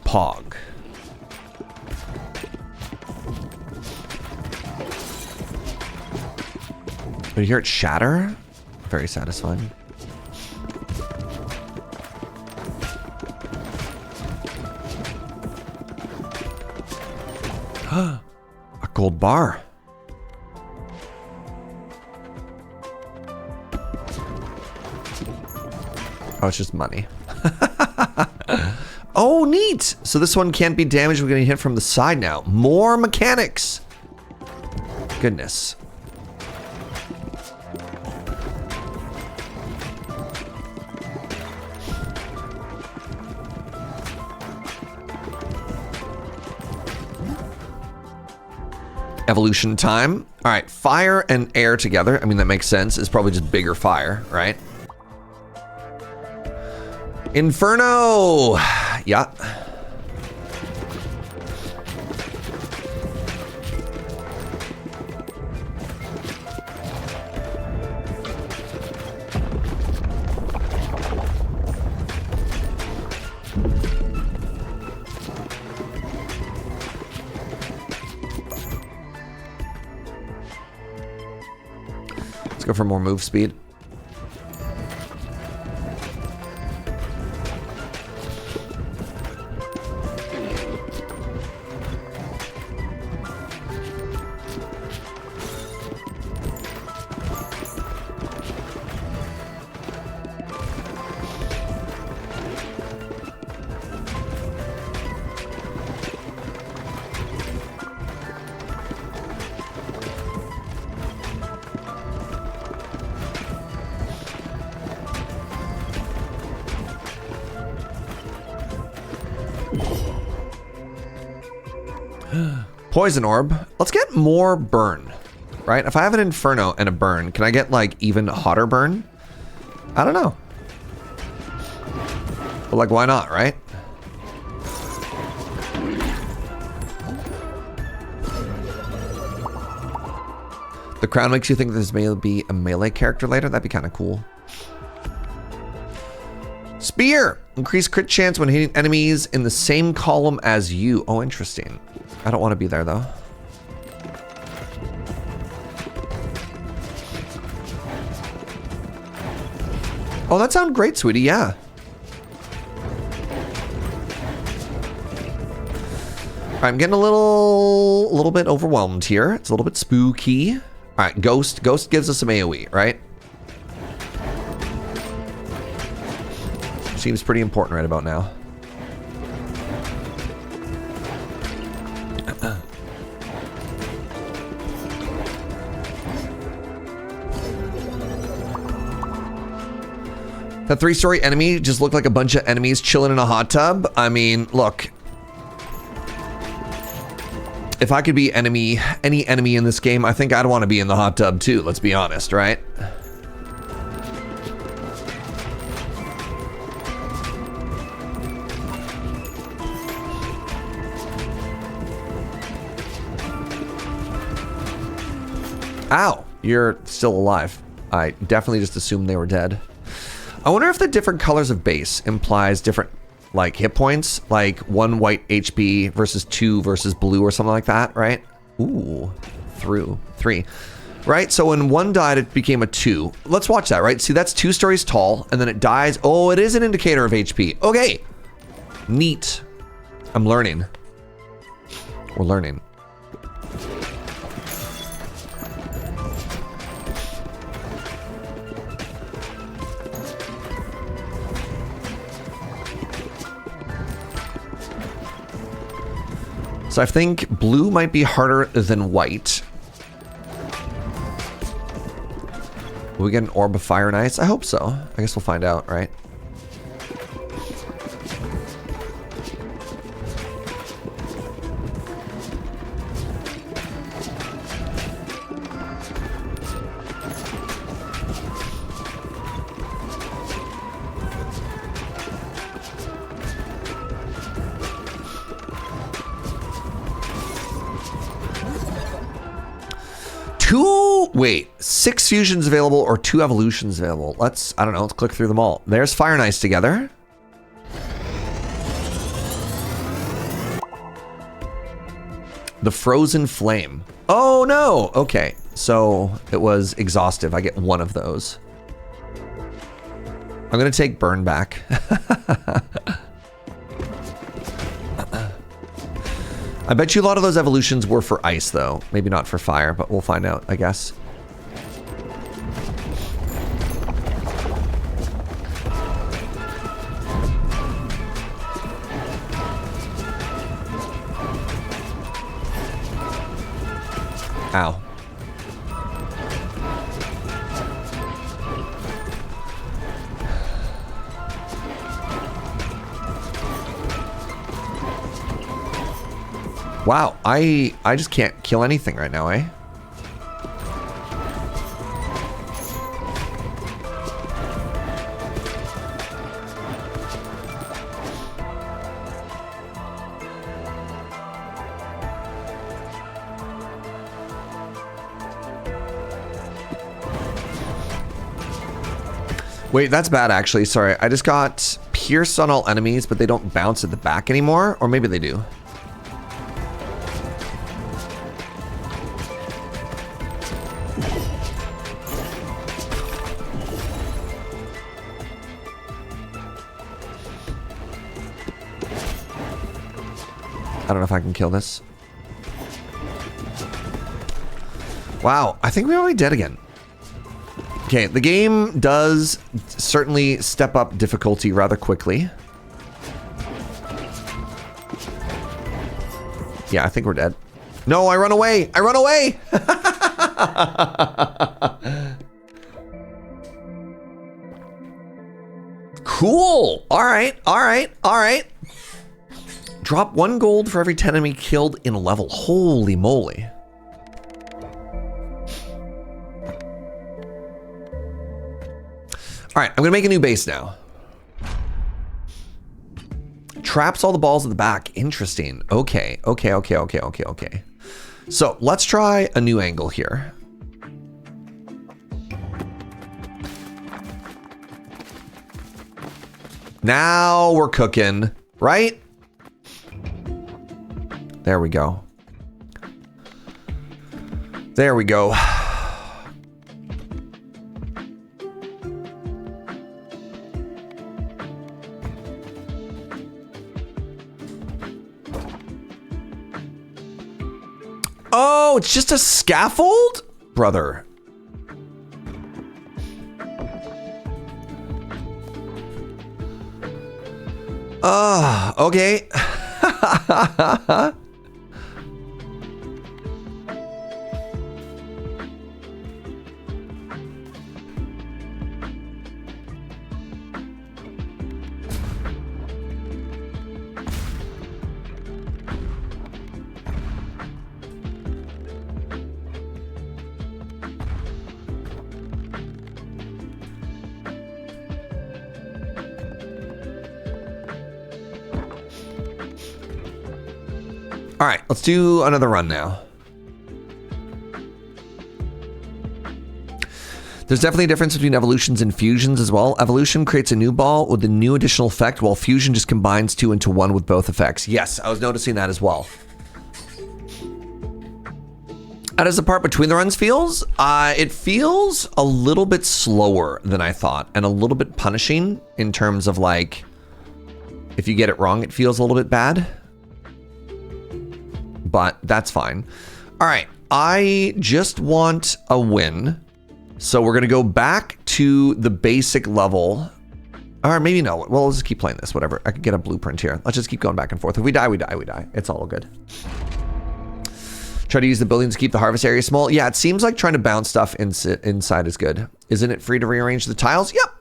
Pog. Did you hear it shatter? Very satisfying. A gold bar. Oh, it's just money. Oh, neat. So this one can't be damaged. We're getting hit from the side now. More mechanics. Goodness. Evolution time. All right, fire and air together. I mean, that makes sense. It's probably just bigger fire, right? Inferno. Yeah. Let's go for more move speed. Poison orb. Let's get more burn, right? If I have an inferno and a burn, can I get like even hotter burn? I don't know. But like, why not, right? The crown makes you think this may be a melee character later. That'd be kind of cool. Spear. Increase crit chance when hitting enemies in the same column as you. Oh, interesting. I don't want to be there, though. Oh, that sounds great, sweetie. Yeah. I'm getting a little bit overwhelmed here. It's a little bit spooky. All right, Ghost. Ghost gives us some AoE, right? Seems pretty important right about now. That 3-story enemy just looked like a bunch of enemies chilling in a hot tub. I mean, look. If I could be any enemy in this game, I think I'd want to be in the hot tub too, let's be honest, right? Ow, you're still alive. I definitely just assumed they were dead. I wonder if the different colors of base implies different, like, hit points, like 1 white HP versus 2 versus blue or something like that, right? Ooh, through 3. Right, so when 1 died, it became a 2. Let's watch that, right? See, that's 2 stories tall, and then it dies. Oh, it is an indicator of HP. Okay, neat. I'm learning. We're learning. So I think blue might be harder than white. Will we get an orb of fire and ice? I hope so. I guess we'll find out, right? Wait, 6 fusions available or 2 evolutions available. I don't know, let's click through them all. There's fire and ice together. The frozen flame. Oh no, okay. So it was exhaustive. I get 1 of those. I'm gonna take burn back. I bet you a lot of those evolutions were for ice, though. Maybe not for fire, but we'll find out, I guess. Ow. Wow, I just can't kill anything right now, eh? Wait, that's bad actually. Sorry, I just got pierced on all enemies, but they don't bounce at the back anymore. Or maybe they do. I don't know if I can kill this. Wow, I think we might be dead again. Okay, the game does certainly step up difficulty rather quickly. Yeah, I think we're dead. No, I run away! I run away! Cool! Alright, alright, alright. Drop 1 gold for every 10 enemy killed in a level. Holy moly. All right, I'm gonna make a new base now. Traps all the balls at the back. Interesting. Okay. So let's try a new angle here. Now we're cooking, right? There we go. There we go. Oh, it's just a scaffold? Brother. Okay. All right, let's do another run now. There's definitely a difference between evolutions and fusions as well. Evolution creates a new ball with a new additional effect, while fusion just combines 2 into 1 with both effects. Yes, I was noticing that as well. How does the part between the runs feels? It feels a little bit slower than I thought, and a little bit punishing in terms of like, if you get it wrong, it feels a little bit bad. But that's fine. All right, I just want a win. So we're gonna go back to the basic level. Or maybe no, well, let's just keep playing this, whatever. I could get a blueprint here. Let's just keep going back and forth. If we die, we die, we die. It's all good. Try to use the buildings to keep the harvest area small. Yeah, it seems like trying to bounce stuff inside is good. Isn't it free to rearrange the tiles? Yep.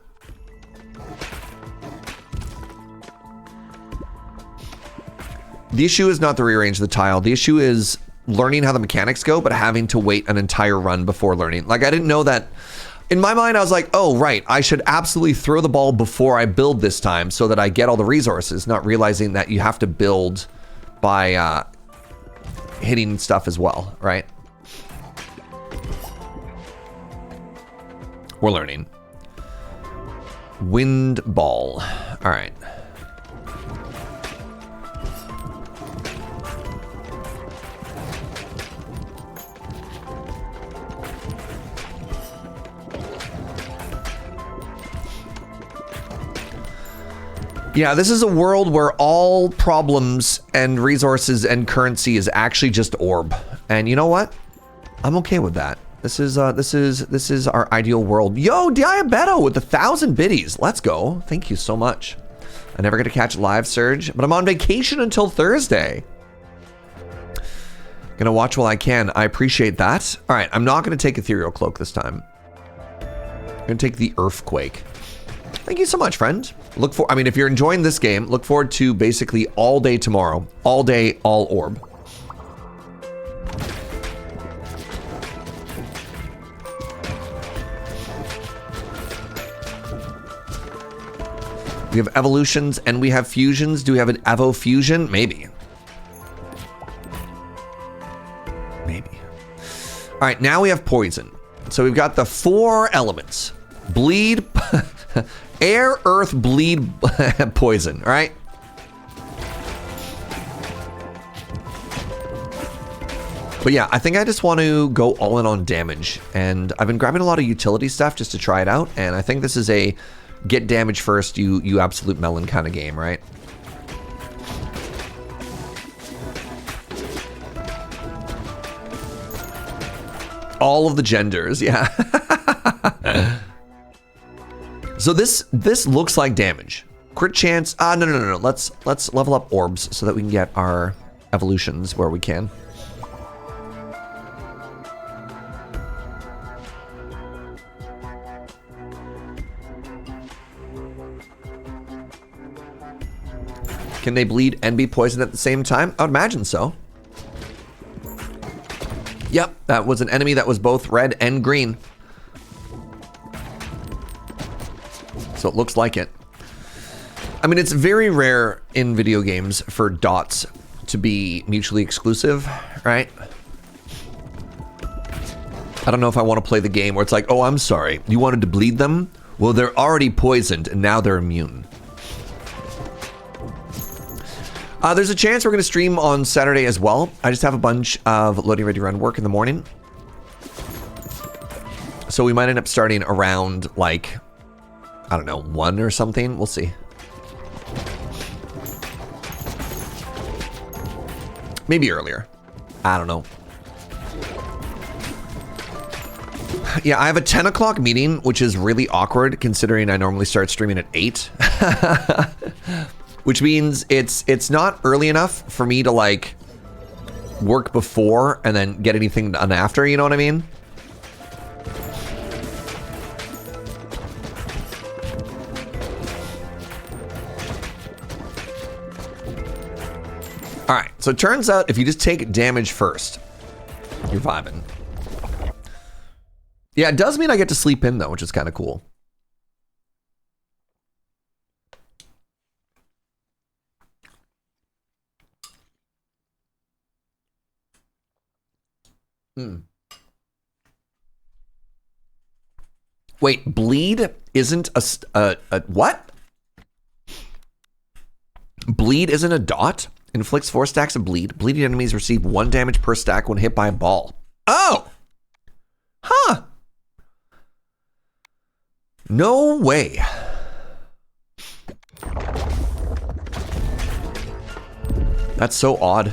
The issue is not the rearrange the tile. The issue is learning how the mechanics go, but having to wait an entire run before learning. Like, I didn't know that. In my mind, I was like, oh, right, I should absolutely throw the ball before I build this time so that I get all the resources, not realizing that you have to build by hitting stuff as well, right? We're learning. Wind ball. All right. Yeah, this is a world where all problems and resources and currency is actually just orb. And you know what? I'm okay with that. This is our ideal world. Yo, Diabeto with 1,000 biddies. Let's go. Thank you so much. I never get to catch live, Serge, but I'm on vacation until Thursday. Gonna watch while I can. I appreciate that. All right, I'm not gonna take Ethereal Cloak this time. I'm gonna take the Earthquake. Thank you so much, friend. I mean, if you're enjoying this game, look forward to basically all day tomorrow. All day, all orb. We have evolutions and we have fusions. Do we have an Evo fusion? Maybe. Maybe. All right, now we have poison. So we've got the 4 elements. Bleed, air, earth, bleed, poison, all right? But yeah, I think I just want to go all in on damage. And I've been grabbing a lot of utility stuff just to try it out. And I think this is a get damage first, you absolute melon kind of game, right? All of the genders, yeah. So this looks like damage. Crit chance. No. Let's level up orbs so that we can get our evolutions where we can. Can they bleed and be poisoned at the same time? I would imagine so. Yep, that was an enemy that was both red and green. So it looks like it. I mean, it's very rare in video games for dots to be mutually exclusive, right? I don't know if I want to play the game where it's like, oh, I'm sorry, you wanted to bleed them? Well, they're already poisoned and now they're immune. There's a chance we're going to stream on Saturday as well. I just have a bunch of loading ready run work in the morning. So we might end up starting around like, I don't know, 1 or something. We'll see. Maybe earlier. I don't know. Yeah, I have a 10 o'clock meeting, which is really awkward considering I normally start streaming at 8. Which means it's not early enough for me to like work before and then get anything done after, you know what I mean? All right, so it turns out if you just take damage first, you're vibing. Yeah, it does mean I get to sleep in though, which is kind of cool. Wait, bleed isn't a what? Bleed isn't a dot? Inflicts 4 stacks of bleed. Bleeding enemies receive 1 damage per stack when hit by a ball. Oh! Huh. No way. That's so odd.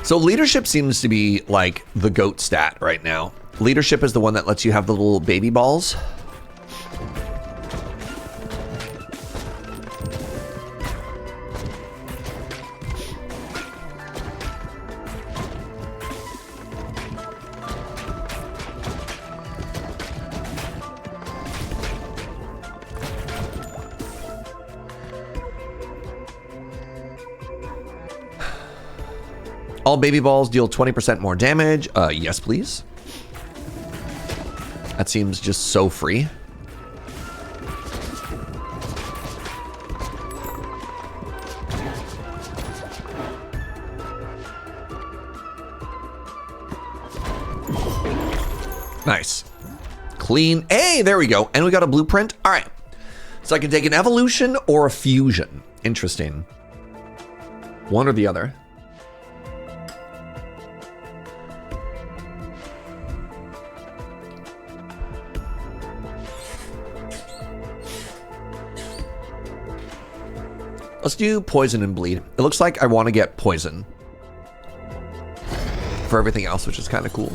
So leadership seems to be like the GOAT stat right now. Leadership is the one that lets you have the little baby balls. All baby balls deal 20% more damage. Yes, please. That seems just so free. Nice. Clean. Hey, there we go. And we got a blueprint. All right. So I can take an evolution or a fusion. Interesting. One or the other. Let's do poison and bleed. It looks like I want to get poison for everything else, which is kind of cool.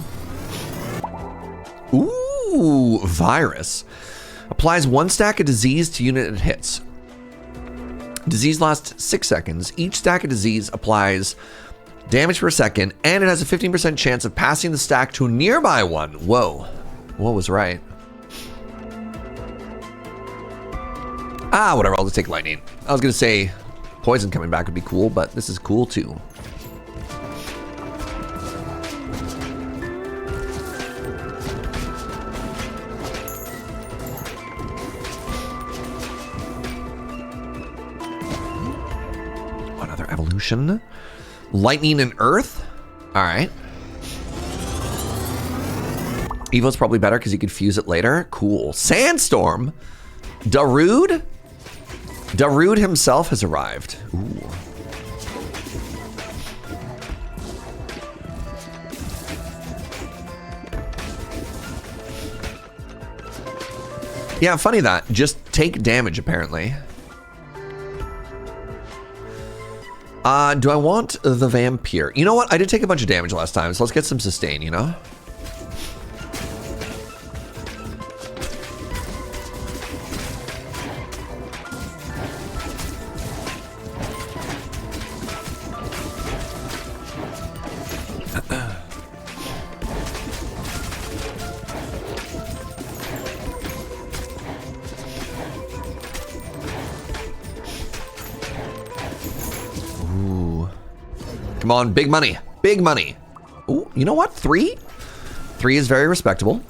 Ooh, virus. Applies 1 stack of disease to unit it hits. Disease lasts 6 seconds. Each stack of disease applies damage per second, and it has a 15% chance of passing the stack to a nearby one. Whoa. What was right? Ah, whatever. I'll just take lightning. I was going to say poison coming back would be cool, but this is cool too. Another evolution. Lightning and earth. All right. Evo's probably better because you could fuse it later. Cool. Sandstorm. Darude? Darude himself has arrived. Ooh. Yeah, funny that. Just take damage, apparently. Do I want the vampire? You know what? I did take a bunch of damage last time, so let's get some sustain, you know? Come on, big money. Big money. Ooh, you know what? 3? 3 is very respectable.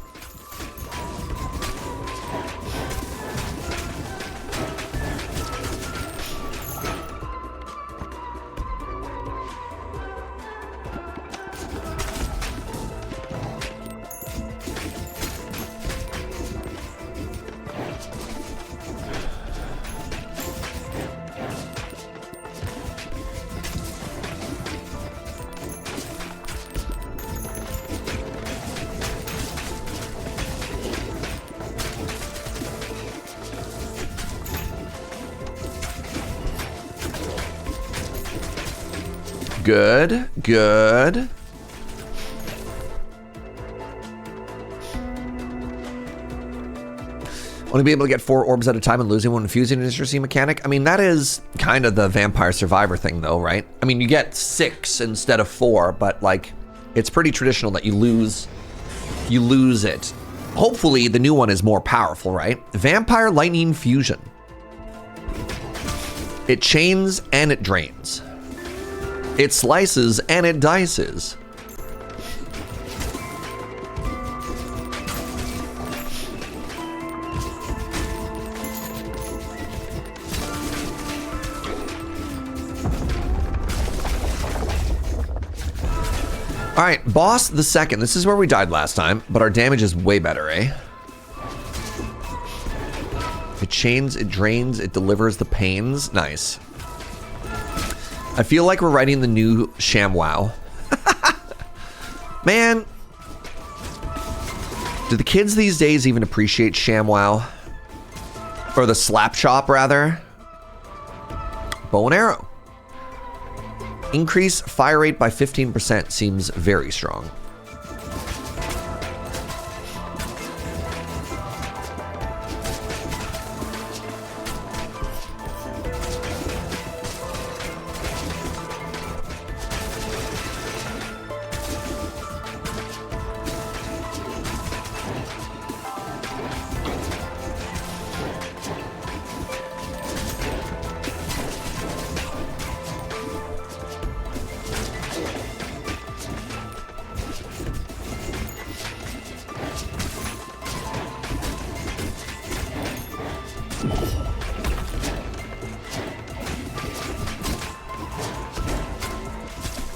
Good, good. Only be able to get 4 orbs at a time and losing one infusing an interesting mechanic. I mean, that is kind of the Vampire Survivor thing though, right? I mean, you get 6 instead of 4, but like, it's pretty traditional that you lose it. Hopefully the new one is more powerful, right? Vampire Lightning Fusion. It chains and it drains. It slices and it dices. All right, boss the second. This is where we died last time, but our damage is way better, eh? It chains, it drains, it delivers the pains. Nice. I feel like we're writing the new ShamWow. Man. Do the kids these days even appreciate ShamWow? Or the Slap Shop, rather? Bow and arrow. Increase fire rate by 15% seems very strong.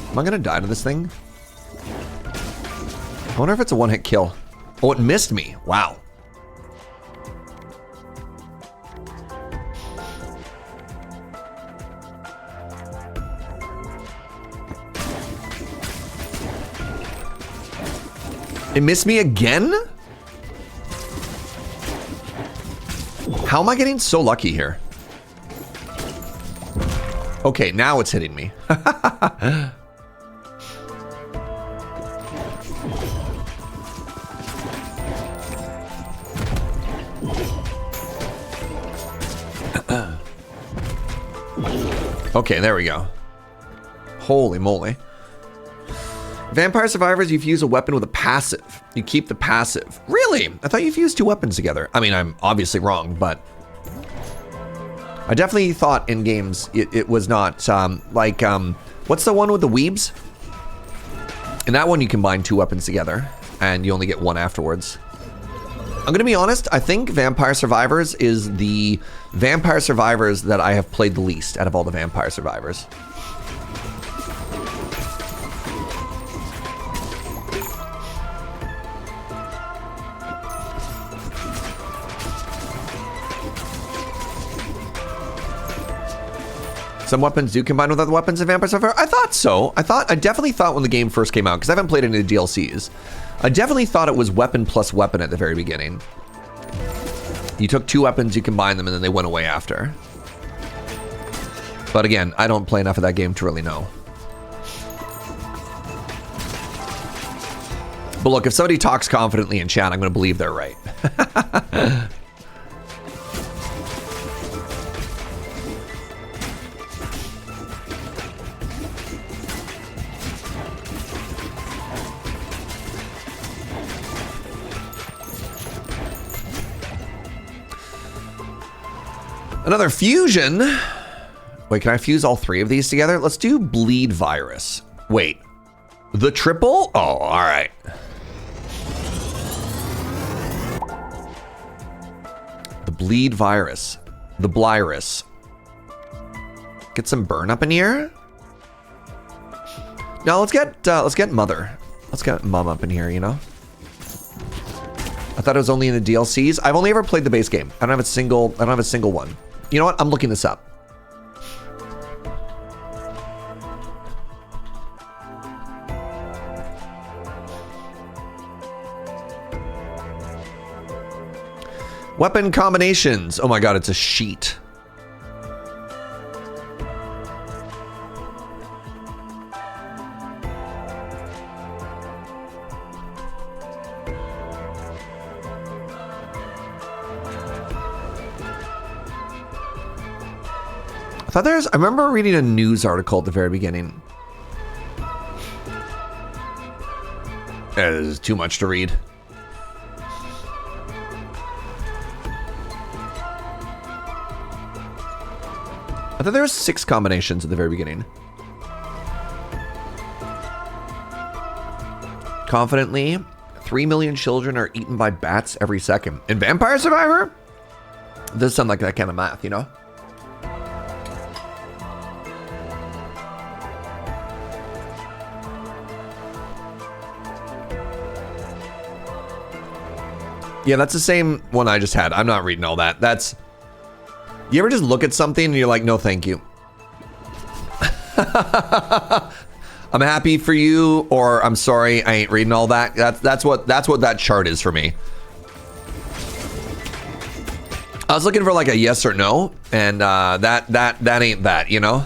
Am I gonna die to this thing? I wonder if it's a one-hit kill. Oh, it missed me. Wow. It missed me again? How am I getting so lucky here? Okay, now it's hitting me. Okay, there we go. Holy moly. Vampire Survivors, you fuse a weapon with a passive. You keep the passive. Really? I thought you fused two weapons together. I mean, I'm obviously wrong, but I definitely thought in games it was not what's the one with the weebs? In that one, you combine two weapons together and you only get one afterwards. I'm gonna be honest, I think Vampire Survivors is the Vampire Survivors that I have played the least out of all the Vampire Survivors. Some weapons do combine with other weapons in Vampire Survivor? I thought so. I definitely thought when the game first came out, because I haven't played any of the DLCs, I definitely thought it was weapon plus weapon at the very beginning. You took two weapons, you combined them, and then they went away after. But again, I don't play enough of that game to really know. But look, if somebody talks confidently in chat, I'm going to believe they're right. Another fusion. Wait, can I fuse all three of these together? Let's do bleed virus. Wait, the triple? Oh, all right. The bleed virus, the blirus. Get some burn up in here. Now let's get mother. Let's get mom up in here, you know? I thought it was only in the DLCs. I've only ever played the base game. I don't have a single one. You know what? I'm looking this up. Weapon combinations. Oh my god, it's a sheet. I remember reading a news article at the very beginning. This is too much to read. I thought there was 6 combinations at the very beginning. Confidently, 3 million children are eaten by bats every second. In Vampire Survivor? It does sound like that kind of math, you know? Yeah, that's the same one I just had. I'm not reading all that. That's... You ever just look at something and you're like, no, thank you. I'm happy for you, or I'm sorry, I ain't reading all that. That's what that chart is for me. I was looking for like a yes or no, and that ain't that, you know?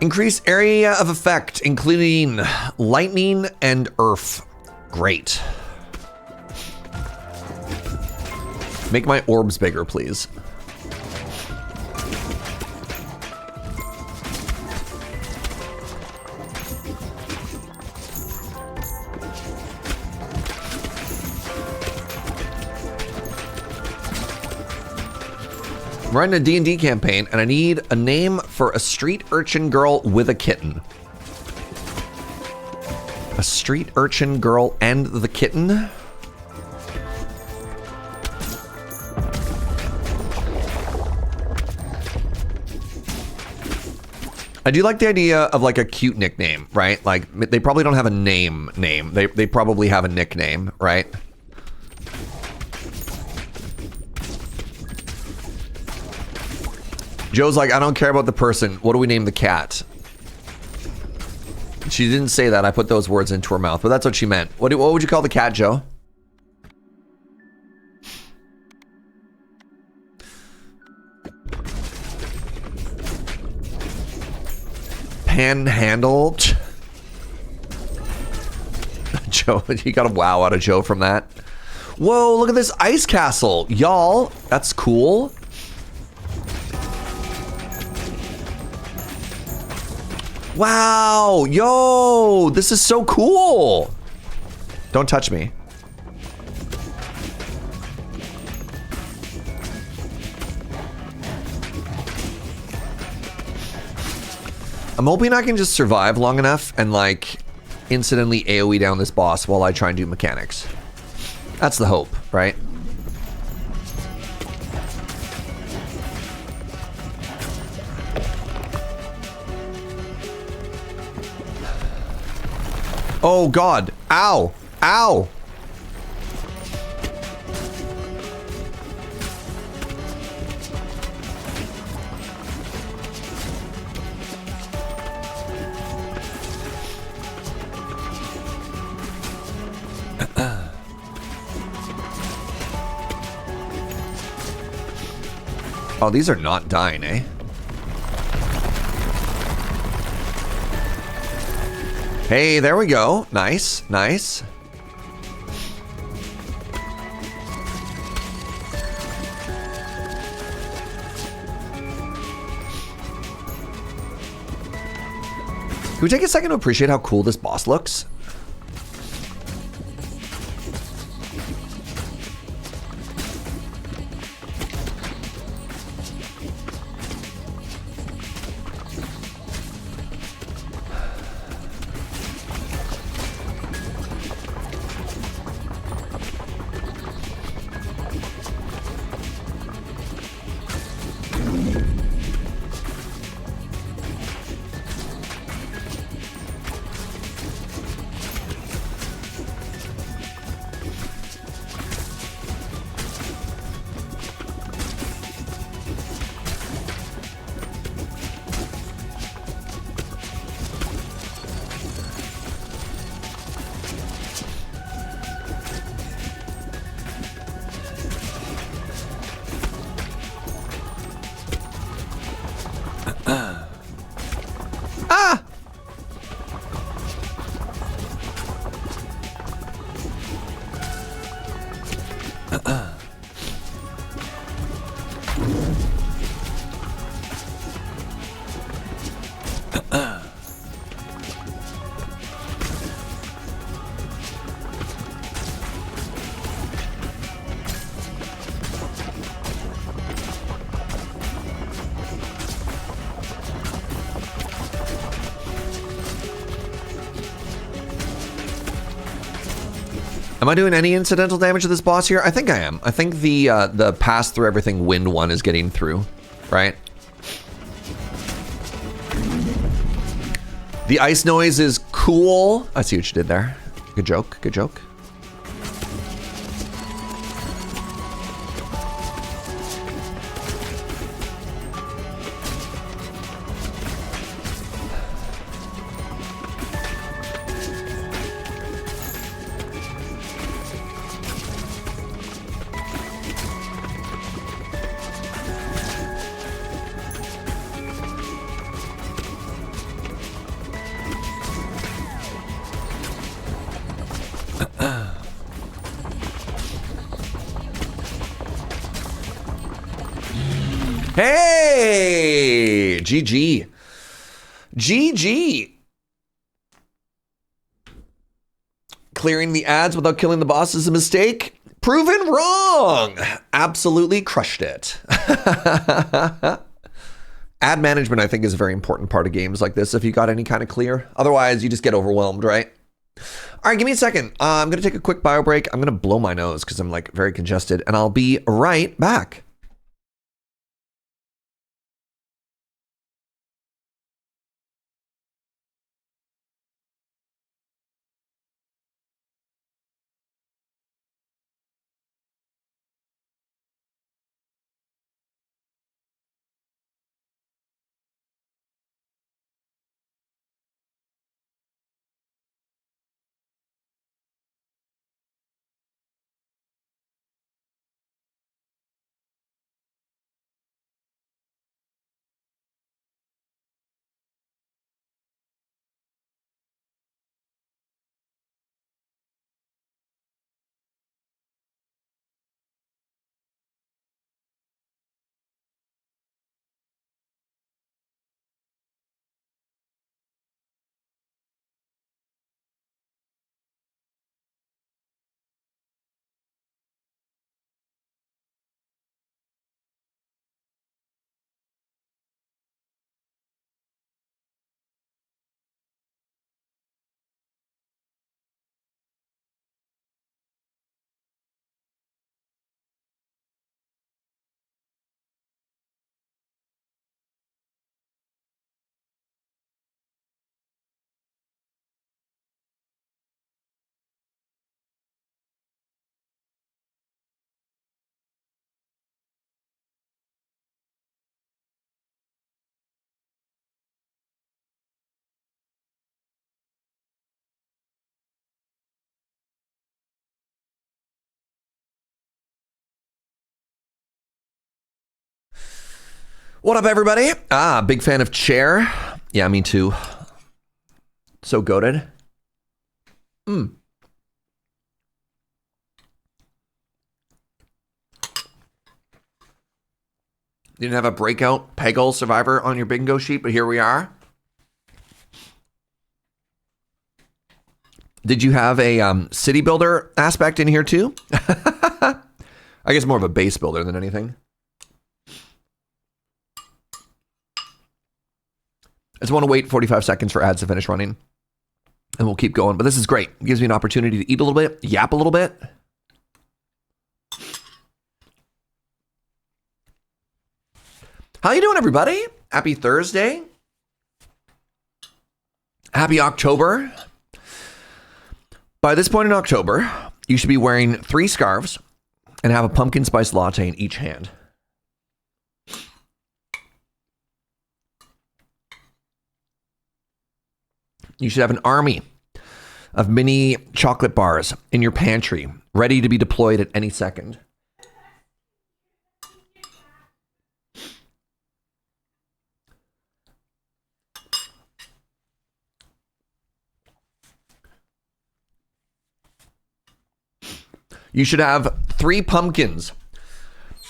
Increase area of effect, including lightning and earth. Great. Make my orbs bigger, please. I'm running a D&D campaign, and I need a name for a street urchin girl with a kitten. A street urchin girl and the kitten? I do like the idea of like a cute nickname, right? Like they probably don't have a name. They probably have a nickname, right? Joe's like, I don't care about the person. What do we name the cat? She didn't say that. I put those words into her mouth, but that's what she meant. What would you call the cat, Joe? Panhandle. Joe, you got a wow out of Joe from that. Whoa, look at this ice castle. Y'all, that's cool. Wow, yo, this is so cool. Don't touch me. I'm hoping I can just survive long enough and like incidentally AoE down this boss while I try and do mechanics. That's the hope, right? Oh God, ow, ow. Oh, these are not dying, eh? Hey, there we go. Nice, nice. Can we take a second to appreciate how cool this boss looks? Am I doing any incidental damage to this boss here? I think I am. I think the pass through everything wind one is getting through, right? The ice noise is cool. I see what you did there. Good joke, good joke. Hey! GG. GG. Clearing the ads without killing the boss is a mistake. Proven wrong. Absolutely crushed it. Ad management, I think, is a very important part of games like this if you got any kind of clear. Otherwise, you just get overwhelmed, right? All right, give me a second. I'm going to take a quick bio break. I'm going to blow my nose because I'm like very congested, and I'll be right back. What up, everybody? Big fan of Chair. Yeah, me too. So goated. Didn't have a breakout Peggle Survivor on your bingo sheet, but here we are. Did you have a city builder aspect in here too? I guess more of a base builder than anything. I just want to wait 45 seconds for ads to finish running. And we'll keep going. But this is great. It gives me an opportunity to eat a little bit, yap a little bit. How you doing, everybody? Happy Thursday. Happy October. By this point in October, you should be wearing 3 scarves and have a pumpkin spice latte in each hand. You should have an army of mini chocolate bars in your pantry, ready to be deployed at any second. You should have 3 pumpkins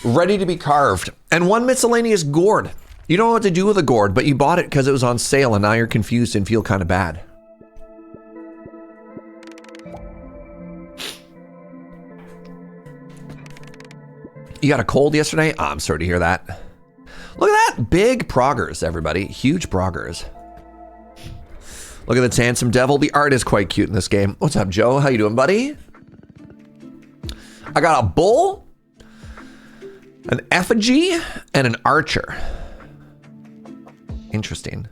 ready to be carved and 1 miscellaneous gourd. You don't know what to do with a gourd, but you bought it because it was on sale and now you're confused and feel kind of bad. You got a cold yesterday? Oh, I'm sorry to hear that. Look at that. Big proggers, everybody. Huge proggers. Look at this handsome devil. The art is quite cute in this game. What's up, Joe? How you doing, buddy? I got a bull, an effigy, and an archer. Interesting.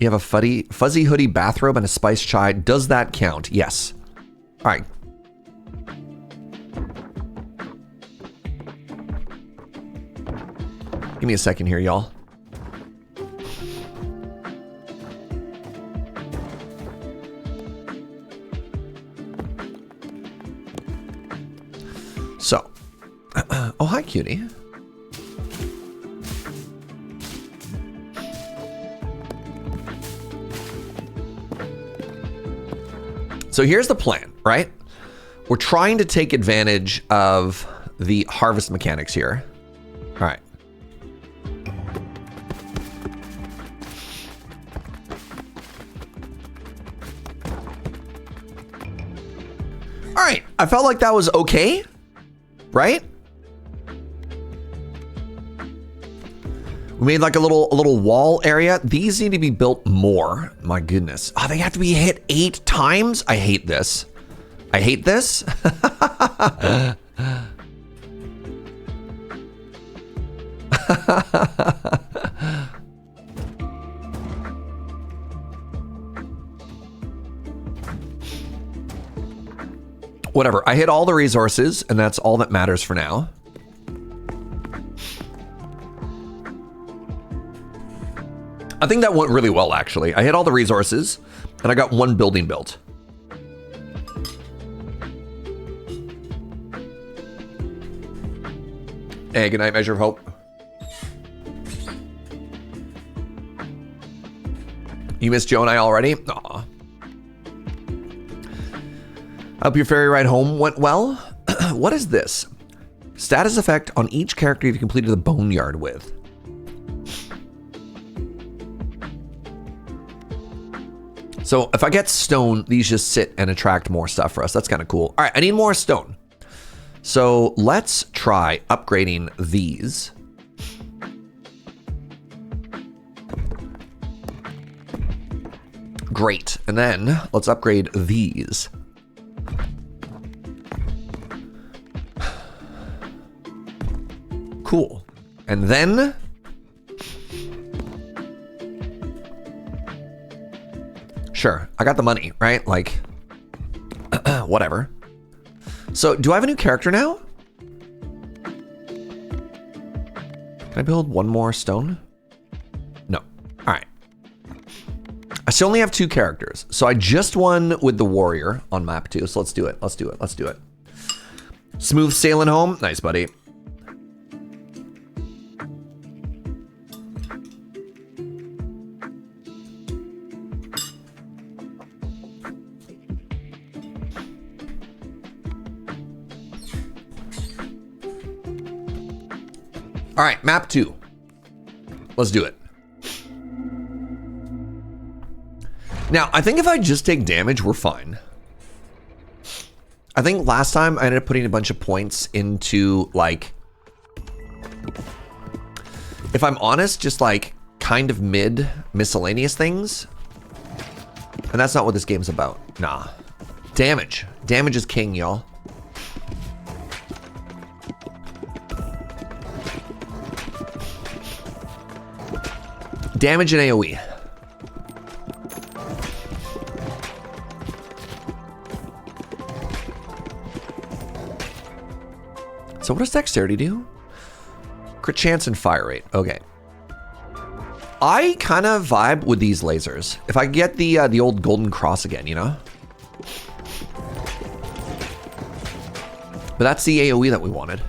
You have a fuzzy hoodie bathrobe and a spice chai. Does that count? Yes. All right. Give me a second here, y'all. So, oh, hi, cutie. So here's the plan, right? We're trying to take advantage of the harvest mechanics here. All right. All right, I felt like that was okay. Right? We made like a little wall area. These need to be built more. My goodness. Oh, they have to be hit 8 times? I hate this. I hate this. Whatever, I hit all the resources, and that's all that matters for now. I think that went really well, actually. I hit all the resources, and I got 1 building built. Hey, good night, Measure of Hope. You missed Joe and I already? Aw. I hope your ferry ride home went well. What is this? Status effect on each character you've completed the boneyard with. So if I get stone, these just sit and attract more stuff for us. That's kind of cool. All right, I need more stone. So let's try upgrading these. Great. And then let's upgrade these. Cool. And then sure, I got the money, right? Like whatever. So do I have a new character now? Can I build 1 more stone? No. All right. I still only have 2 characters. So I just won with the warrior on map 2. So let's do it. Let's do it. Let's do it. Smooth sailing home. Nice, buddy. All right, map 2. Let's do it. Now, I think if I just take damage, we're fine. I think last time I ended up putting a bunch of points into, like, if I'm honest, just like kind of mid miscellaneous things. And that's not what this game's about. Nah. Damage. Damage is king, y'all. Damage and AoE. So what does dexterity do? Crit chance and fire rate. Okay. I kind of vibe with these lasers. If I get the old golden cross again, you know? But that's the AoE that we wanted.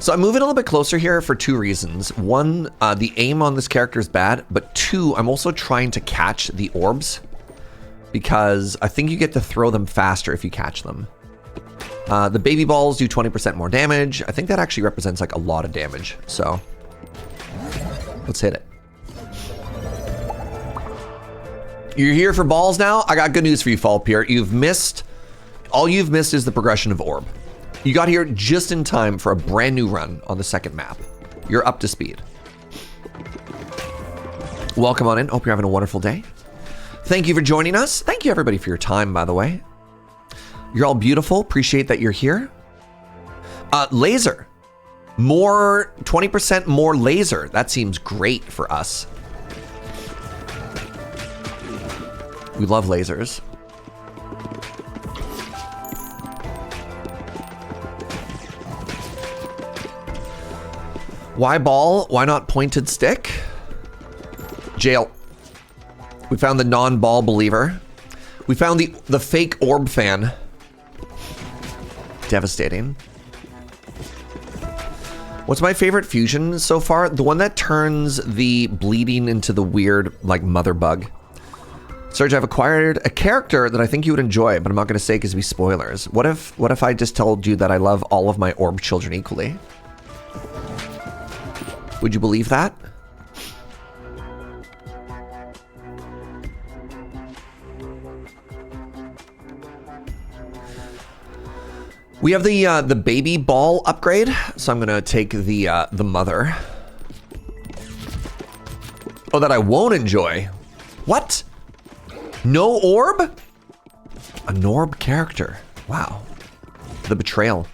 So I'm moving a little bit closer here for 2 reasons. One, the aim on this character is bad, but 2, I'm also trying to catch the orbs because I think you get to throw them faster if you catch them. The baby balls do 20% more damage. I think that actually represents like a lot of damage. So let's hit it. You're here for balls now? I got good news for you, Falpier. All you've missed is the progression of orb. You got here just in time for a brand new run on the second map. You're up to speed. Welcome on in. Hope you're having a wonderful day. Thank you for joining us. Thank you everybody for your time, by the way. You're all beautiful. Appreciate that you're here. Laser. 20% more laser. That seems great for us. We love lasers. Why ball? Why not pointed stick? Jail. We found the non-ball believer. We found the fake orb fan. Devastating. What's my favorite fusion so far? The one that turns the bleeding into the weird, like, mother bug. Serge, I've acquired a character that I think you would enjoy, but I'm not going to say because it'd be spoilers. What if I just told you that I love all of my orb children equally? Would you believe that? We have the baby ball upgrade, so I'm gonna take the mother. Oh, that I won't enjoy. What? No orb? A Norb character. Wow. The betrayal.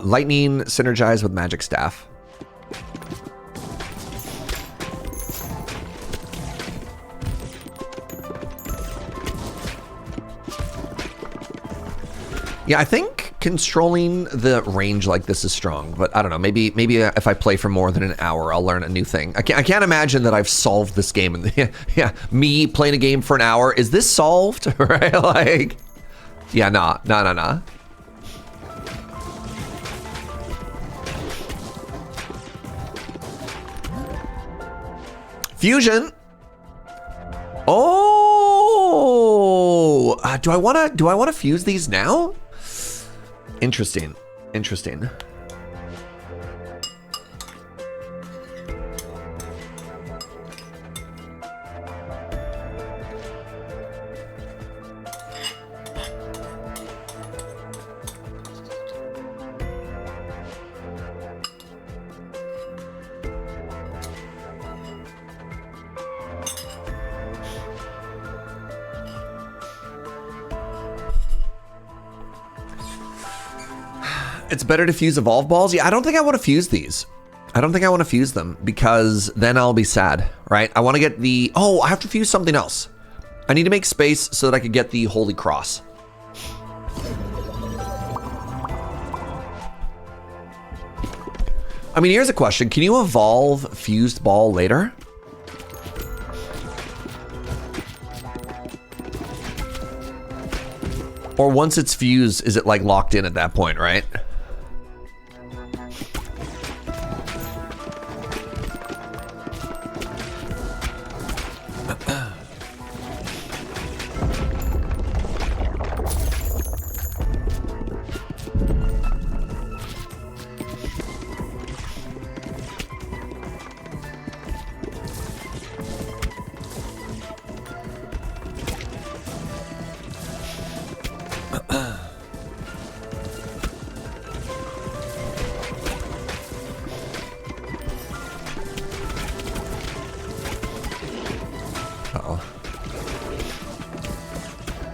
Lightning synergized with magic staff. Yeah, I think controlling the range like this is strong, but I don't know. Maybe if I play for more than an hour, I'll learn a new thing. I can't imagine that I've solved this game. Yeah, me playing a game for an hour. Is this solved? Right? Like, yeah, nah. Fusion. Oh, do I want to fuse these now? Interesting. It's better to fuse evolve balls. Yeah, I don't think I want to fuse these. I don't think I want to fuse them because then I'll be sad, right? I want to get the, oh, I have to fuse something else. I need to make space so that I could get the Holy Cross. I mean, here's a question. Can you evolve fused ball later? Or once it's fused, is it like locked in at that point, right?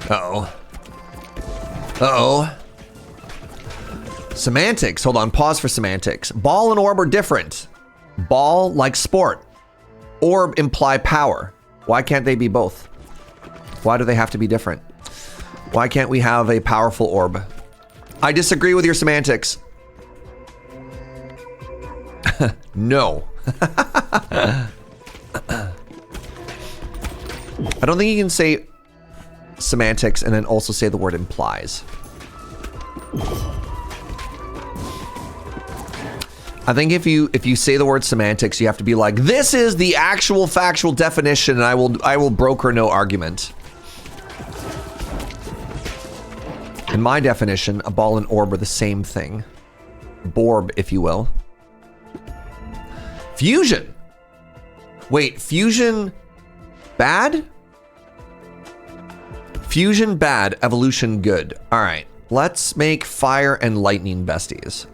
Uh-oh. Uh-oh. Semantics. Hold on. Pause for semantics. Ball and orb are different. Ball, like sport. Orb imply power. Why can't they be both? Why do they have to be different? Why can't we have a powerful orb? I disagree with your semantics. No. I don't think you can say semantics and then also say the word implies. I think if you say the word semantics, you have to be like, this is the actual factual definition, and I will broker no argument. In my definition, a ball and orb are the same thing. Borb, if you will. Fusion. Wait, fusion bad? Fusion bad, evolution good. All right, let's make fire and lightning besties.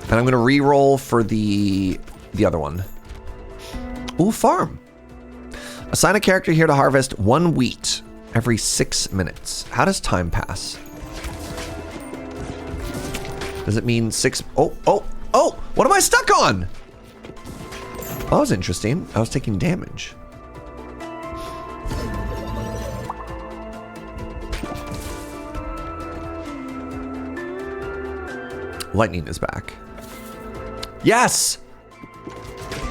And I'm gonna re-roll for the other one. Ooh, farm. Assign a character here to harvest 1 wheat every 6 minutes. How does time pass? Does it mean 6? Oh, what am I stuck on? Oh, that was interesting. I was taking damage. Lightning is back. Yes!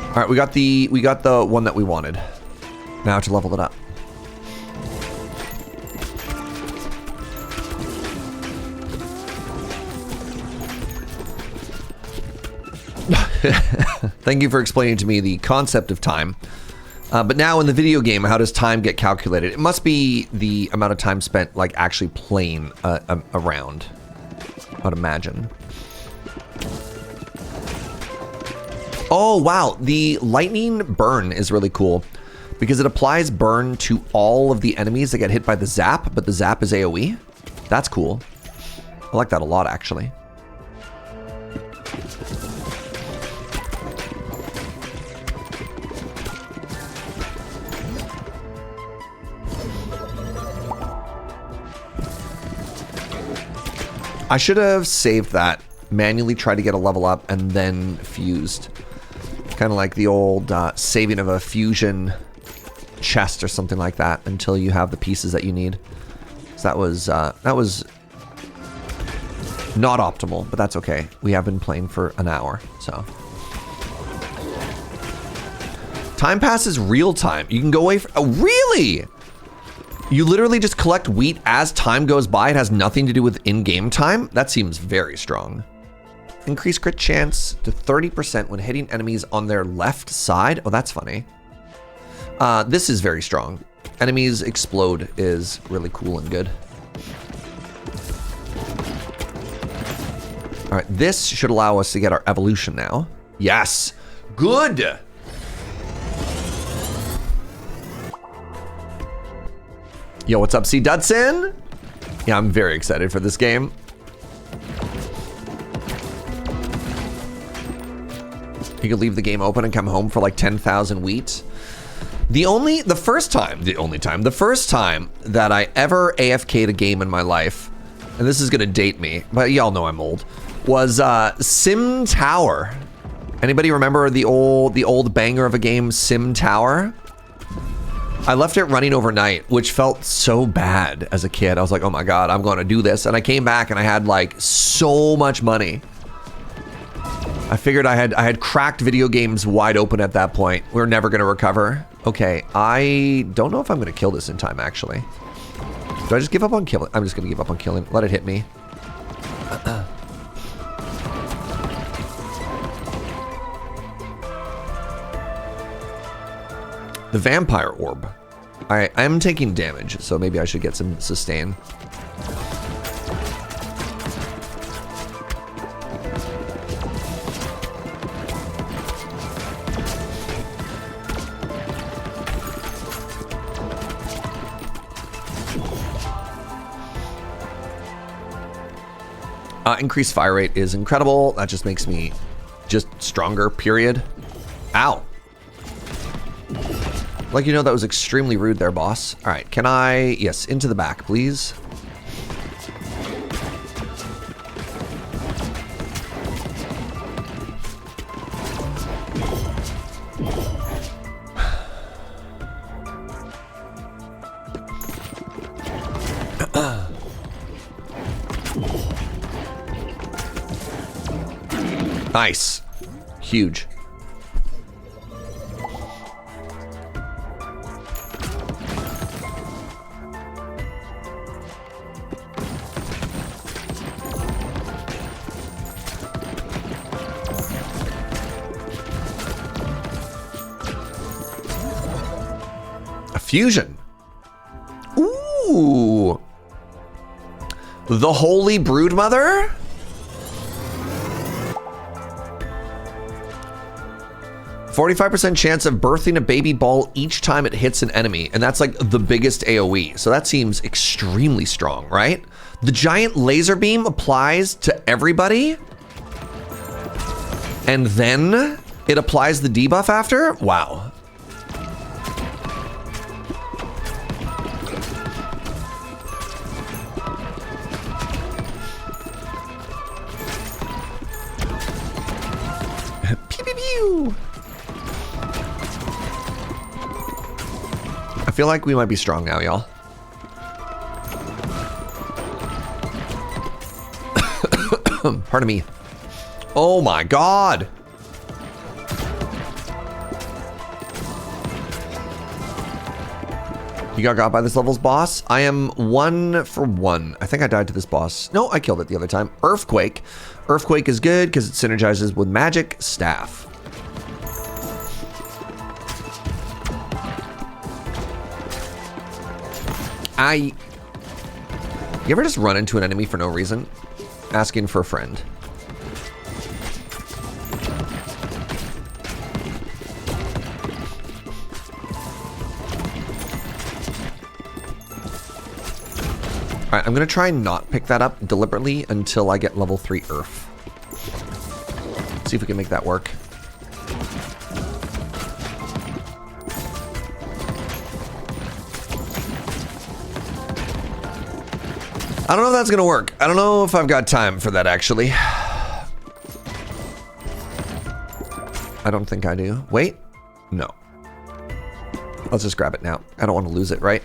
All right, we got the one that we wanted. Now to level it up. Thank you for explaining to me the concept of time. But now in the video game, how does time get calculated? It must be the amount of time spent like actually playing a round, I'd imagine. Oh, wow. The lightning burn is really cool because it applies burn to all of the enemies that get hit by the zap, but the zap is AoE. That's cool. I like that a lot, actually. I should have saved that, manually tried to get a level up, and then fused. Kind of like the old saving of a fusion chest or something like that until you have the pieces that you need. So that was not optimal, but that's okay. We have been playing for an hour, so. Time passes real time. You can go away oh, really? You literally just collect wheat as time goes by. It has nothing to do with in-game time. That seems very strong. Increase crit chance to 30% when hitting enemies on their left side. Oh, that's funny. This is very strong. Enemies explode is really cool and good. All right, this should allow us to get our evolution now. Yes, good. Yo, what's up, C. Dudson? Yeah, I'm very excited for this game. You could leave the game open and come home for like 10,000 wheat. The first time that I ever AFK'd a game in my life, and this is gonna date me, but y'all know I'm old, was Sim Tower. Anybody remember the old banger of a game, Sim Tower? I left it running overnight, which felt so bad as a kid. I was like, oh my God, I'm gonna do this. And I came back and I had like so much money. I figured I had cracked video games wide open at that point. We're never gonna recover. Okay, I don't know if I'm gonna kill this in time, actually. Do I just give up on killing? I'm just gonna give up on killing. Let it hit me. The vampire orb. I am taking damage, so maybe I should get some sustain. Increased fire rate is incredible. That just makes me just stronger, period. Ow. Like, you know, that was extremely rude there, boss. All right, can I... Yes, into the back, please. Nice. Huge. A fusion. Ooh. The Holy Broodmother? 45% chance of birthing a baby ball each time it hits an enemy, and that's like the biggest AoE, so that seems extremely strong, right? The giant laser beam applies to everybody, and then it applies the debuff after? Wow. Pew pew pew. I feel like we might be strong now, y'all. Pardon me. Oh my god. You got by this level's boss? I am 1 for 1. I think I died to this boss. No, I killed it the other time. Earthquake. Earthquake is good because it synergizes with magic staff. You ever just run into an enemy for no reason? Asking for a friend. All right, I'm gonna try and not pick that up deliberately until I get level 3 Earth. See if we can make that work. I don't know if that's gonna work. I don't know if I've got time for that, actually. I don't think I do. Wait, no. Let's just grab it now. I don't want to lose it, right?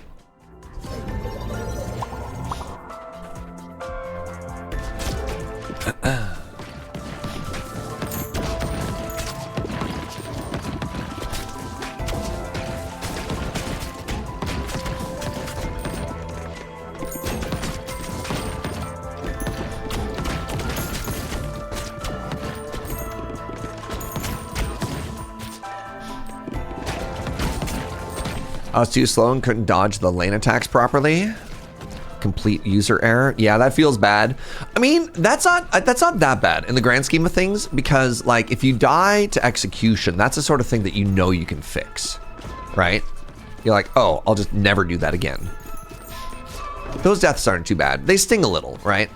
I was too slow and couldn't dodge the lane attacks properly. Complete user error. Yeah, that feels bad. I mean, that's not that bad in the grand scheme of things, because like if you die to execution, that's the sort of thing that you know you can fix, right? You're like, oh, I'll just never do that again. Those deaths aren't too bad. They sting a little, right?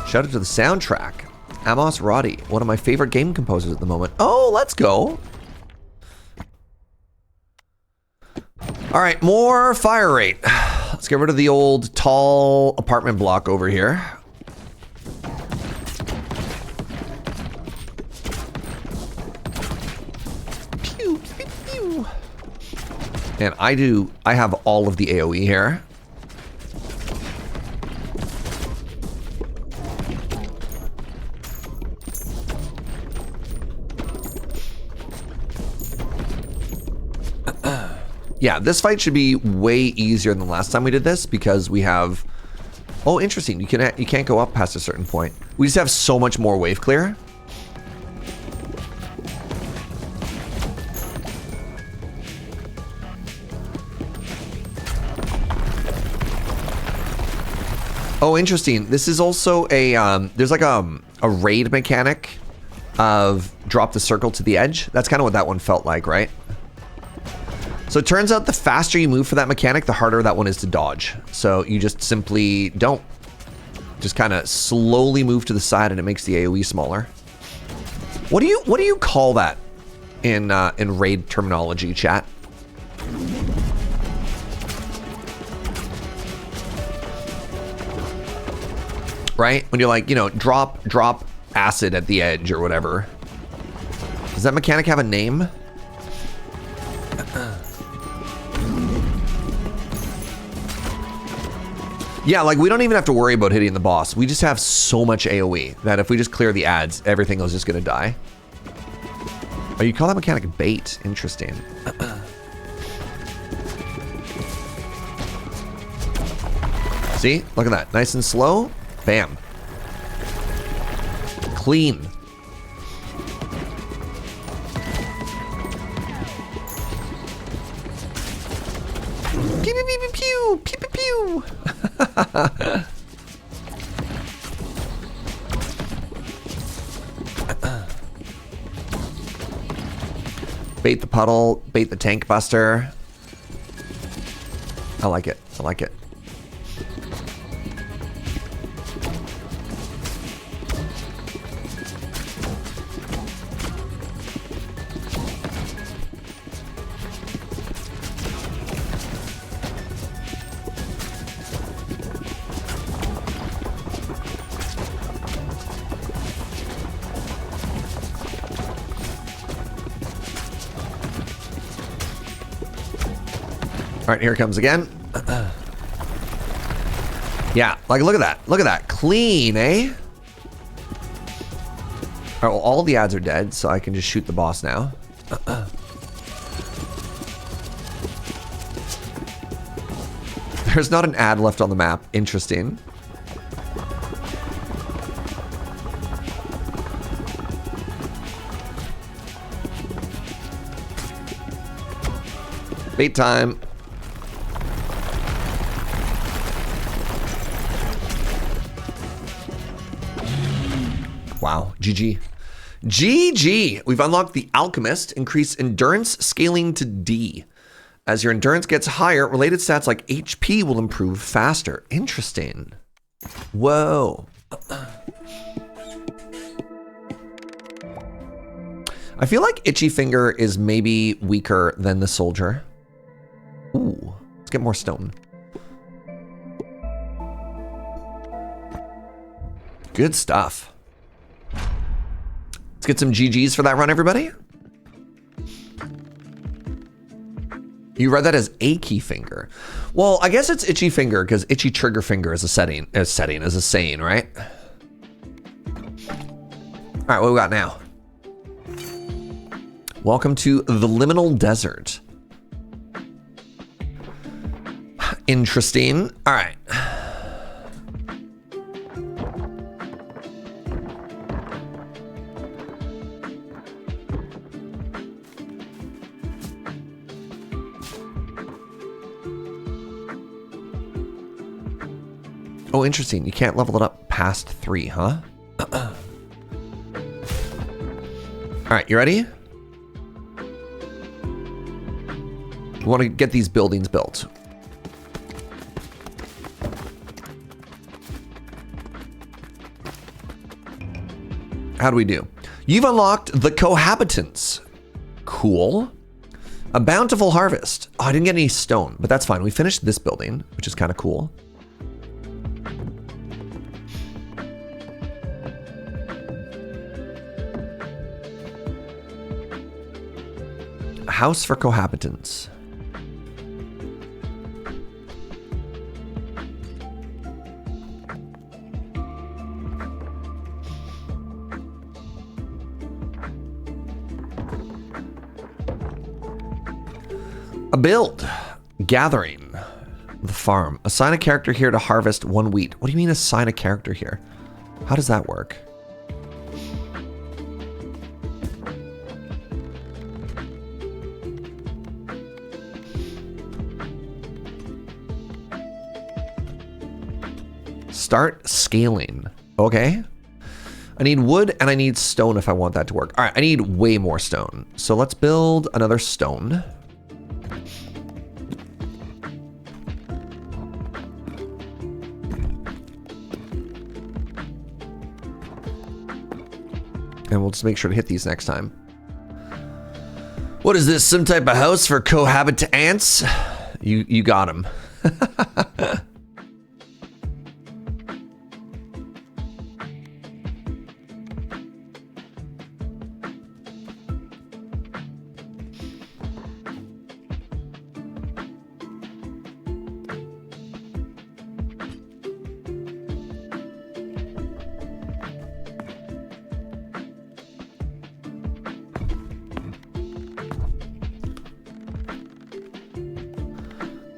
Shout out to the soundtrack. Amos Roddy, one of my favorite game composers at the moment. Oh, let's go. All right, more fire rate. Let's get rid of the old tall apartment block over here. Pew, pew, pew. And I have all of the AoE here. Yeah, this fight should be way easier than the last time we did this because we have Oh, interesting. You can't go up past a certain point. We just have so much more wave clear. Oh, interesting. This is also a, there's like a raid mechanic of drop the circle to the edge. That's kind of what that one felt like, right? So it turns out the faster you move for that mechanic, the harder that one is to dodge. So you just simply don't. Just kind of slowly move to the side and it makes the AoE smaller. What do you call that in raid terminology, chat? Right? When you're like, you know, drop acid at the edge or whatever. Does that mechanic have a name? Yeah, like we don't even have to worry about hitting the boss. We just have so much AoE that if we just clear the ads, everything is just gonna die. Oh, you call that mechanic bait? Interesting. See? Look at that. Nice and slow. Bam. Clean. Pew, pew, pew, pew, pew, pew, pew. Bait the puddle, bait the tank buster. I like it. I like it. All right, here it comes again. Yeah, like look at that. Look at that. Clean, eh? All right, well, all the ads are dead, so I can just shoot the boss now. There's not an ad left on the map. Interesting. Bait time. Wow, GG. GG! We've unlocked the Alchemist, increased endurance scaling to D. As your endurance gets higher, related stats like HP will improve faster. Interesting. Whoa. I feel like Itchy Finger is maybe weaker than the Soldier. Ooh, let's get more stone. Good stuff. Let's get some GGs for that run, everybody. You read that as Achy Finger. Well, I guess it's Itchy Finger because Itchy Trigger Finger is a saying, right? All right, what we got now? Welcome to the Liminal Desert. Interesting. All right. Oh, interesting. You can't level it up past 3, huh? All right, you ready? We want to get these buildings built. How do we do? You've unlocked the Cohabitants. Cool. A bountiful harvest. Oh, I didn't get any stone, but that's fine. We finished this building, which is kind of cool. House for Cohabitants. A build. Gathering. The farm. Assign a character here to harvest 1 wheat. What do you mean assign a character here? How does that work? Start scaling. Okay. I need wood and I need stone if I want that to work. All right, I need way more stone. So let's build another stone. And we'll just make sure to hit these next time. What is this? Some type of house for cohabitants? You got him.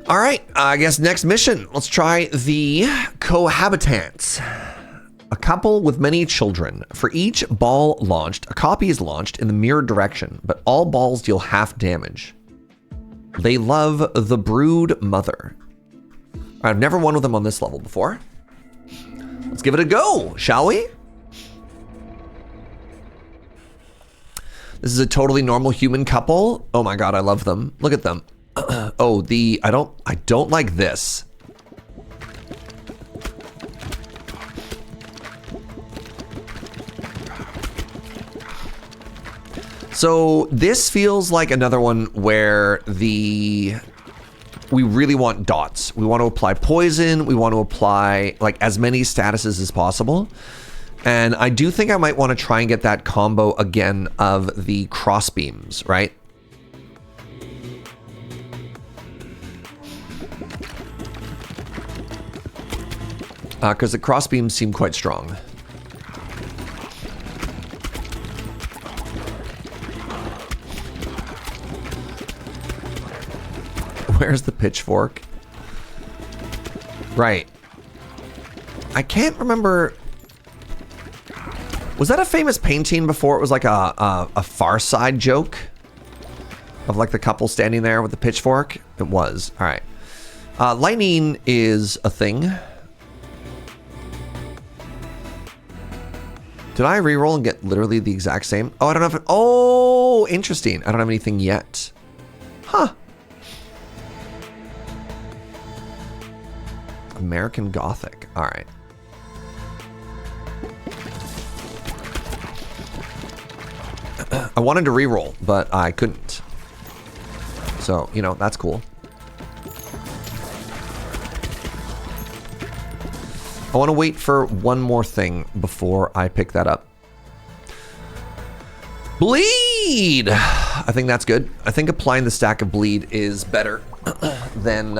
All right, I guess next mission. Let's try the cohabitants. A couple with many children. For each ball launched, a copy is launched in the mirror direction, but all balls deal half damage. They love the brood mother. I've never won with them on this level before. Let's give it a go, shall we? This is a totally normal human couple. Oh my God, I love them. Look at them. Oh, I don't like this. So this feels like another one where we really want dots. We want to apply poison. We want to apply like as many statuses as possible. And I do think I might want to try and get that combo again of the crossbeams, right? Because the crossbeams seem quite strong. Where's the pitchfork? Right. I can't remember. Was that a famous painting before it was like a Far Side joke? Of like the couple standing there with the pitchfork? It was. All right. Lightning is a thing. Did I reroll and get literally the exact same? Oh, I don't know if it... Oh, interesting. I don't have anything yet. Huh. American Gothic. All right. I wanted to reroll, but I couldn't. So, you know, that's cool. I want to wait for one more thing before I pick that up. Bleed! I think that's good. I think applying the stack of bleed is better than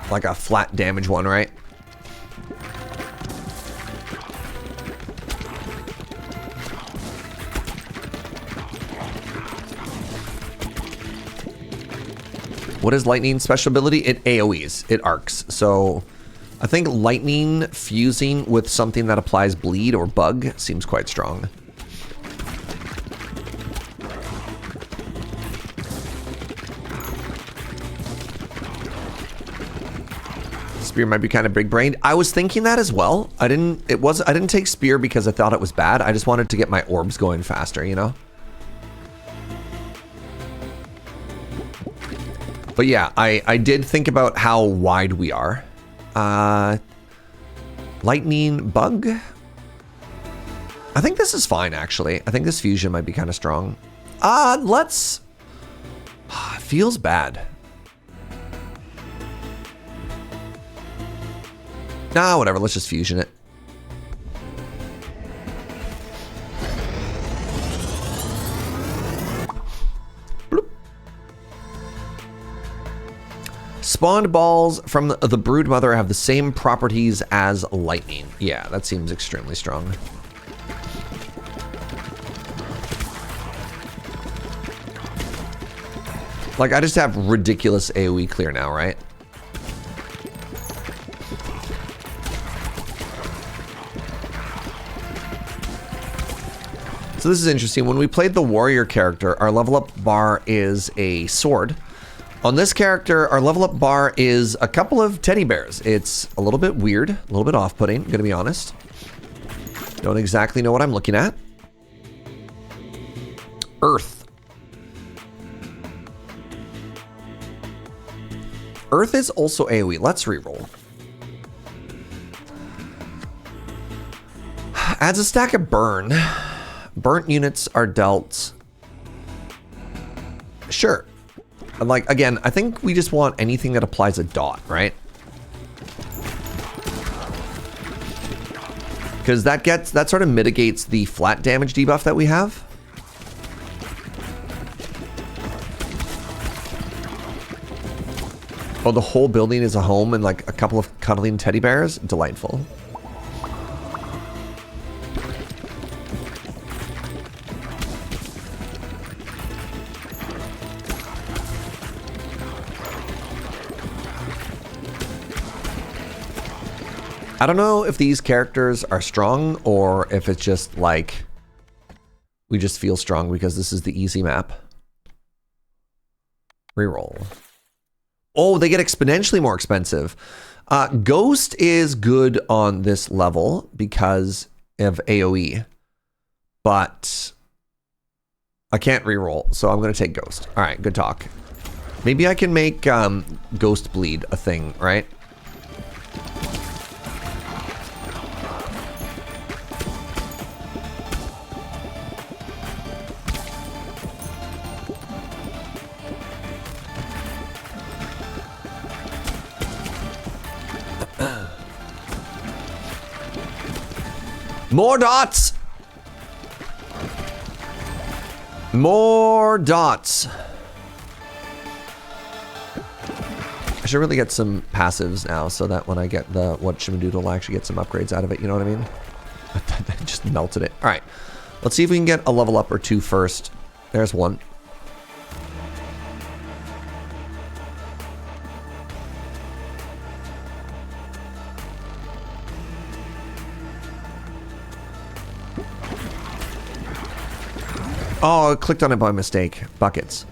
like a flat damage one, right? What is lightning special ability? It AoEs, it arcs. So I think lightning fusing with something that applies bleed or bug seems quite strong. Spear might be kind of big brained. I was thinking that as well. I didn't take spear because I thought it was bad. I just wanted to get my orbs going faster, you know? But yeah, I did think about how wide we are. Lightning bug. I think this is fine, actually. I think this fusion might be kind of strong. Let's... feels bad. Nah, whatever. Let's just fusion it. Spawned balls from the brood mother have the same properties as lightning. Yeah, that seems extremely strong. Like, I just have ridiculous AoE clear now, right? So this is interesting. When we played the warrior character, our level up bar is a sword. On this character, our level up bar is a couple of teddy bears. It's a little bit weird, a little bit off-putting, gonna be honest. Don't exactly know what I'm looking at. Earth. Earth is also AoE. Let's reroll. Adds a stack of burn. Burnt units are dealt. Sure. Like, again, I think we just want anything that applies a dot, right? Because that sort of mitigates the flat damage debuff that we have. Oh, the whole building is a home and like a couple of cuddling teddy bears? Delightful. I don't know if these characters are strong or if it's just like we just feel strong because this is the easy map. Reroll. Oh, they get exponentially more expensive. Ghost is good on this level because of AoE, but I can't reroll, so I'm going to take Ghost. All right, good talk. Maybe I can make Ghost Bleed a thing, right? More dots! More dots. I should really get some passives now so that when I get the whatchamadoodle, I'll actually get some upgrades out of it, you know what I mean? I just melted it. Alright, let's see if we can get a level up or two first. There's one. Oh, I clicked on it by mistake. Buckets.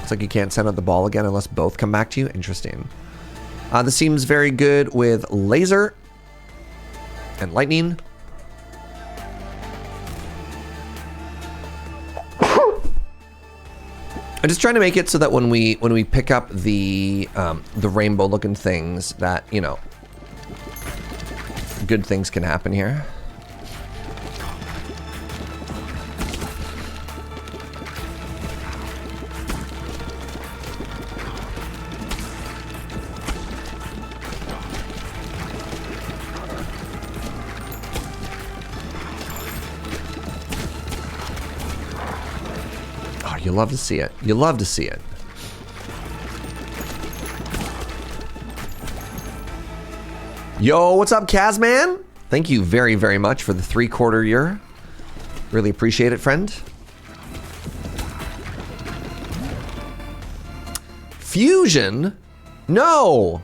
It's like you can't send out the ball again unless both come back to you. Interesting. This seems very good with laser and lightning. I'm just trying to make it so that when we pick up the rainbow looking things, that, you know, good things can happen here. You love to see it. You love to see it. Yo, what's up, Kazman? Thank you very, very much for the 3/4 year. Really appreciate it, friend. Fusion? No!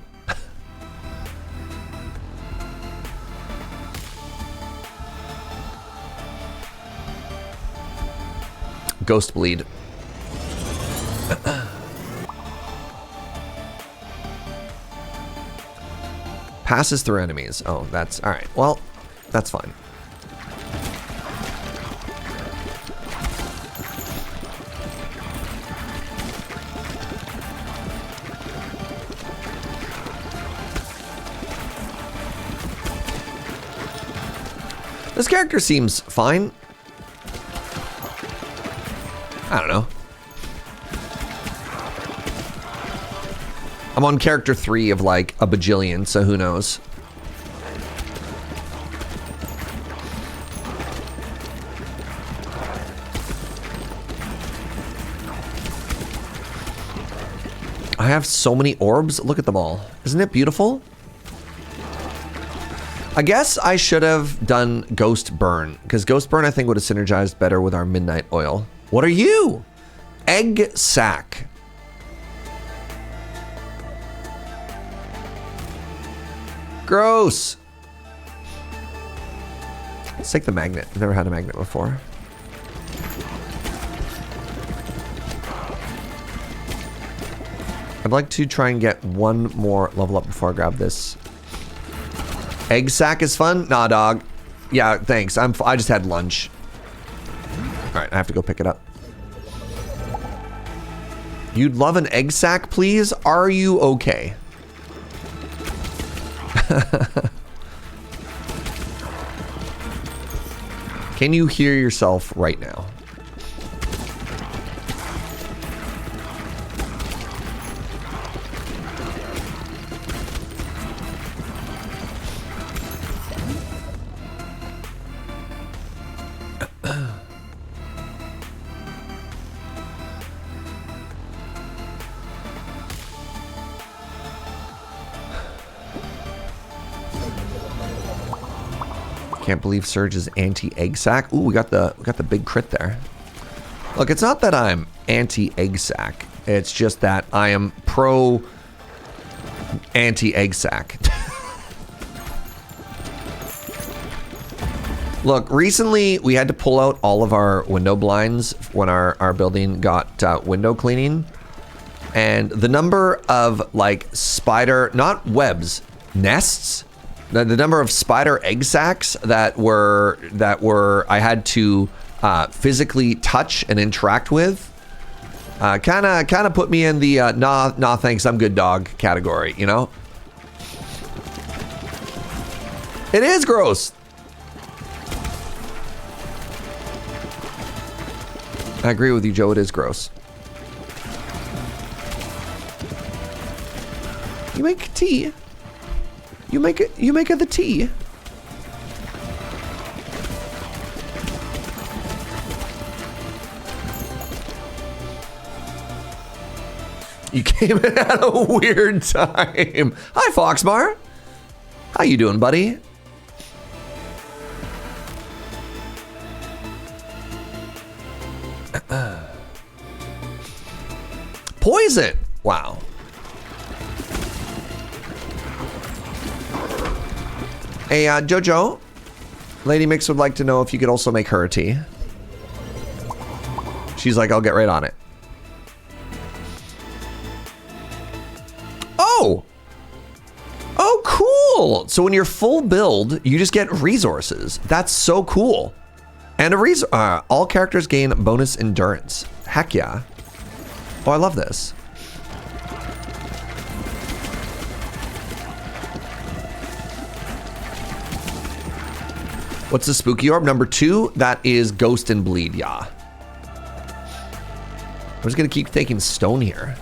Ghost Bleed. Passes through enemies. Oh, that's all right. Well, that's fine. This character seems fine. I don't know. I'm on character 3 of like a bajillion, so who knows? I have so many orbs. Look at them all. Isn't it beautiful? I guess I should have done Ghost Burn, because Ghost Burn I think would have synergized better with our Midnight Oil. What are you? Egg sack. Gross. Let's take the magnet. I've never had a magnet before. I'd like to try and get one more level up before I grab this. Egg sack is fun? Nah, dog. Yeah, thanks. I just had lunch. All right, I have to go pick it up. You'd love an egg sack, please? Are you okay? Can you hear yourself right now? Can't believe Serge is anti-egg sack. Ooh, we got the big crit there. Look, it's not that I'm anti-egg sack. It's just that I am pro anti-egg sack. Look, recently we had to pull out all of our window blinds when our building got window cleaning. And the number of like spider, not webs, nests, the number of spider egg sacs that were I had to physically touch and interact with, kind of put me in the nah thanks, I'm good dog category, you know? It is gross. I agree with you, Joe, it is gross. You make tea. You make it the tea. You came in at a weird time. Hi, Foxmar. How you doing, buddy? Poison. Wow. Hey, Jojo. Lady Mix would like to know if you could also make her a tea. She's like, I'll get right on it. Oh! Oh, cool! So when you're full build, you just get resources. That's so cool. And all characters gain bonus endurance. Heck yeah. Oh, I love this. What's the spooky orb? Number 2, that is Ghost and Bleed, yeah. I'm just gonna keep taking stone here.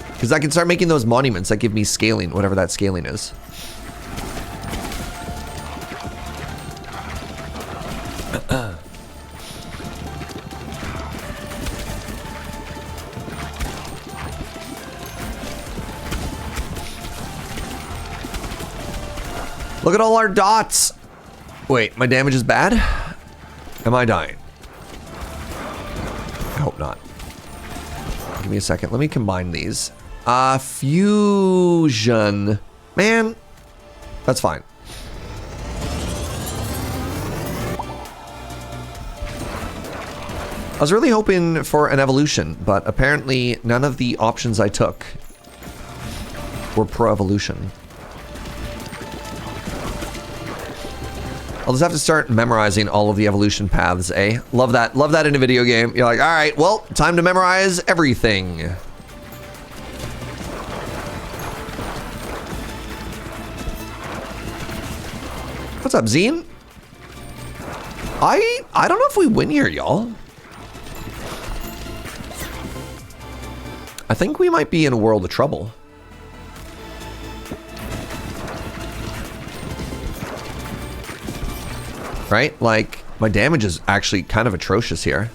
Because I can start making those monuments that give me scaling, whatever that scaling is. Look at all our dots. Wait, my damage is bad? Am I dying? I hope not. Give me a second. Let me combine these. Fusion. Man, that's fine. I was really hoping for an evolution, but apparently none of the options I took were pro-evolution. I'll just have to start memorizing all of the evolution paths, eh? Love that. Love that in a video game. You're like, all right, well, time to memorize everything. What's up, Zine? I don't know if we win here, y'all. I think we might be in a world of trouble. Right? Like, my damage is actually kind of atrocious here.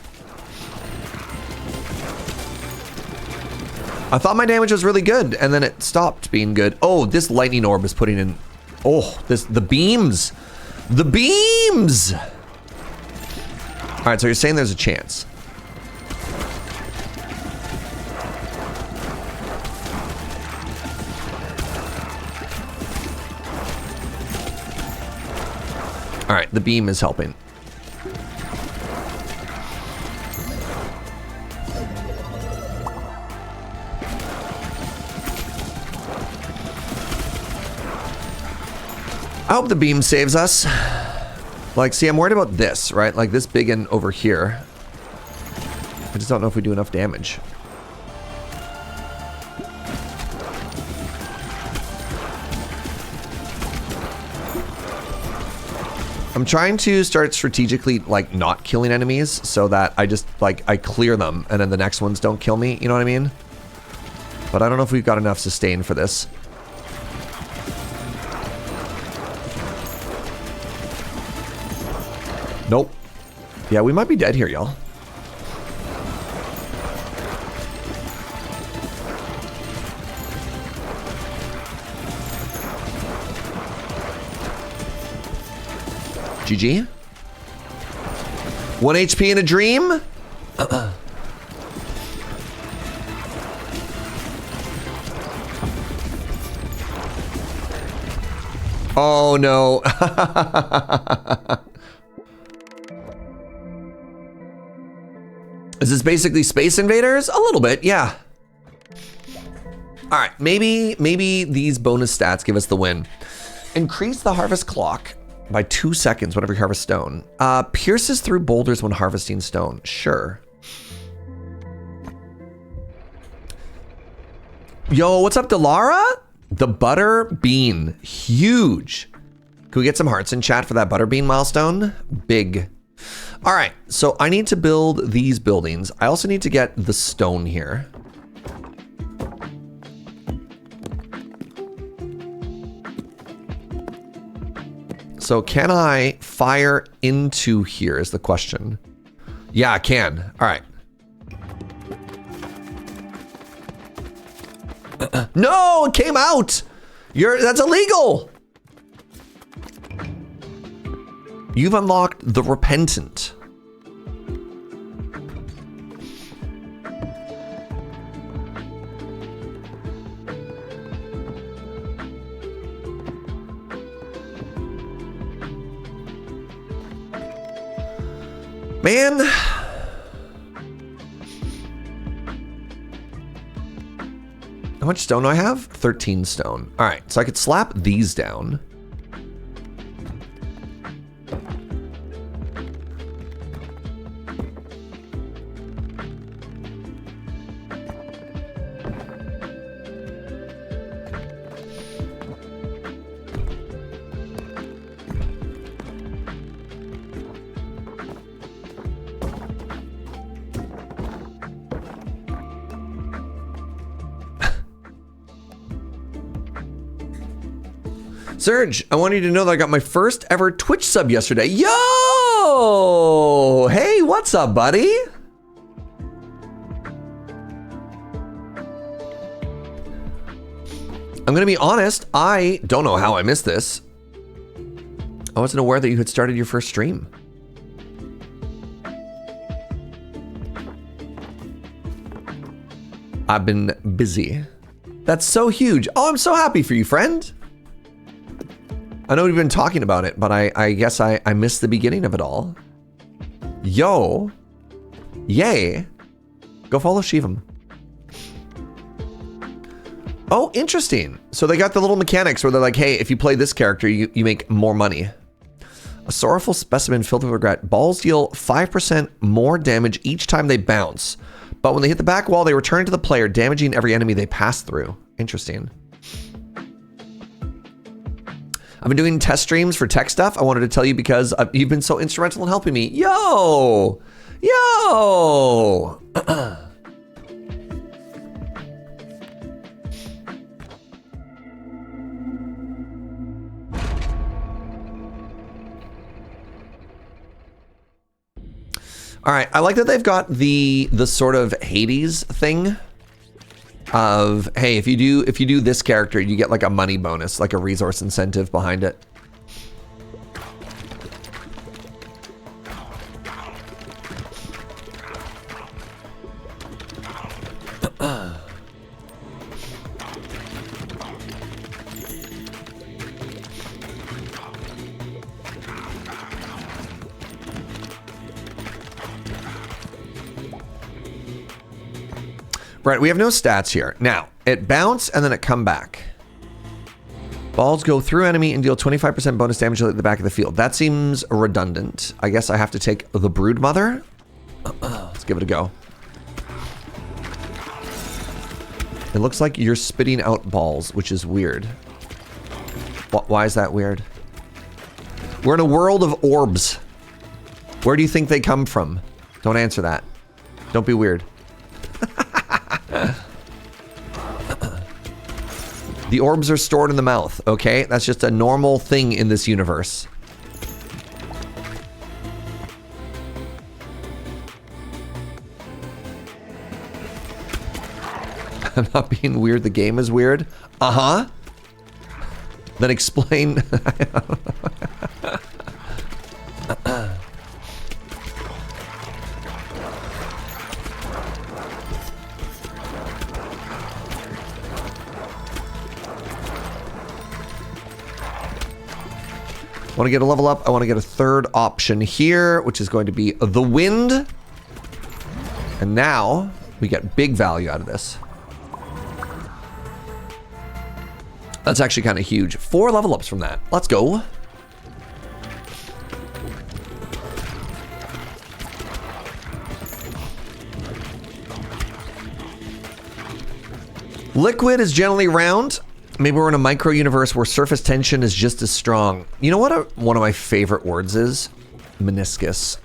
I thought my damage was really good, and then it stopped being good. Oh, this lightning orb is putting in... Oh, the beams! The beams! Alright, so you're saying there's a chance. All right, the beam is helping. I hope the beam saves us. Like, see, I'm worried about this, right? Like this big one over here. I just don't know if we do enough damage. I'm trying to start strategically, like, not killing enemies so that I just, like, I clear them and then the next ones don't kill me. You know what I mean? But I don't know if we've got enough sustain for this. Nope. Yeah, we might be dead here, y'all. GG. 1 HP in a dream? Oh no. Is this basically Space Invaders? A little bit, yeah. All right, maybe these bonus stats give us the win. Increase the harvest clock by 2 seconds whenever you harvest stone. Pierces through boulders when harvesting stone. Sure. Yo, what's up, Delara? The butter bean, huge. Can we get some hearts in chat for that butter bean milestone? Big. All right, so I need to build these buildings. I also need to get the stone here. So can I fire into here is the question. Yeah, I can. All right. No, it came out. That's illegal. You've unlocked the Repentant. Man. How much stone do I have? 13 stone. All right, so I could slap these down. Serge, I want you to know that I got my first ever Twitch sub yesterday. Yo! Hey, what's up, buddy? I'm gonna be honest, I don't know how I missed this. I wasn't aware that you had started your first stream. I've been busy. That's so huge. Oh, I'm so happy for you, friend. I know we've been talking about it, but I guess I missed the beginning of it all. Yo. Yay. Go follow Shivam. Oh, interesting. So they got the little mechanics where they're like, hey, if you play this character, you make more money. A sorrowful specimen filled with regret. Balls deal 5% more damage each time they bounce. But when they hit the back wall, they return to the player, damaging every enemy they pass through. Interesting. I've been doing test streams for tech stuff. I wanted to tell you because you've been so instrumental in helping me. Yo! Yo! All right, I like that they've got the sort of Hades thing of, hey, if you do this character, you get like a money bonus, like a resource incentive behind it. Right, we have no stats here. Now, it bounce and then it come back. Balls go through enemy and deal 25% bonus damage at the back of the field. That seems redundant. I guess I have to take the Broodmother. Let's give it a go. It looks like you're spitting out balls, which is weird. Why is that weird? We're in a world of orbs. Where do you think they come from? Don't answer that. Don't be weird. The orbs are stored in the mouth, okay? That's just a normal thing in this universe. I'm not being weird, the game is weird. Uh-huh. Then explain. Want to get a level up? I want to get a third option here, which is going to be the wind. And now we get big value out of this. That's actually kind of huge. 4 level ups from that. Let's go. Liquid is generally round. Maybe we're in a micro universe where surface tension is just as strong. You know what one of my favorite words is? Meniscus.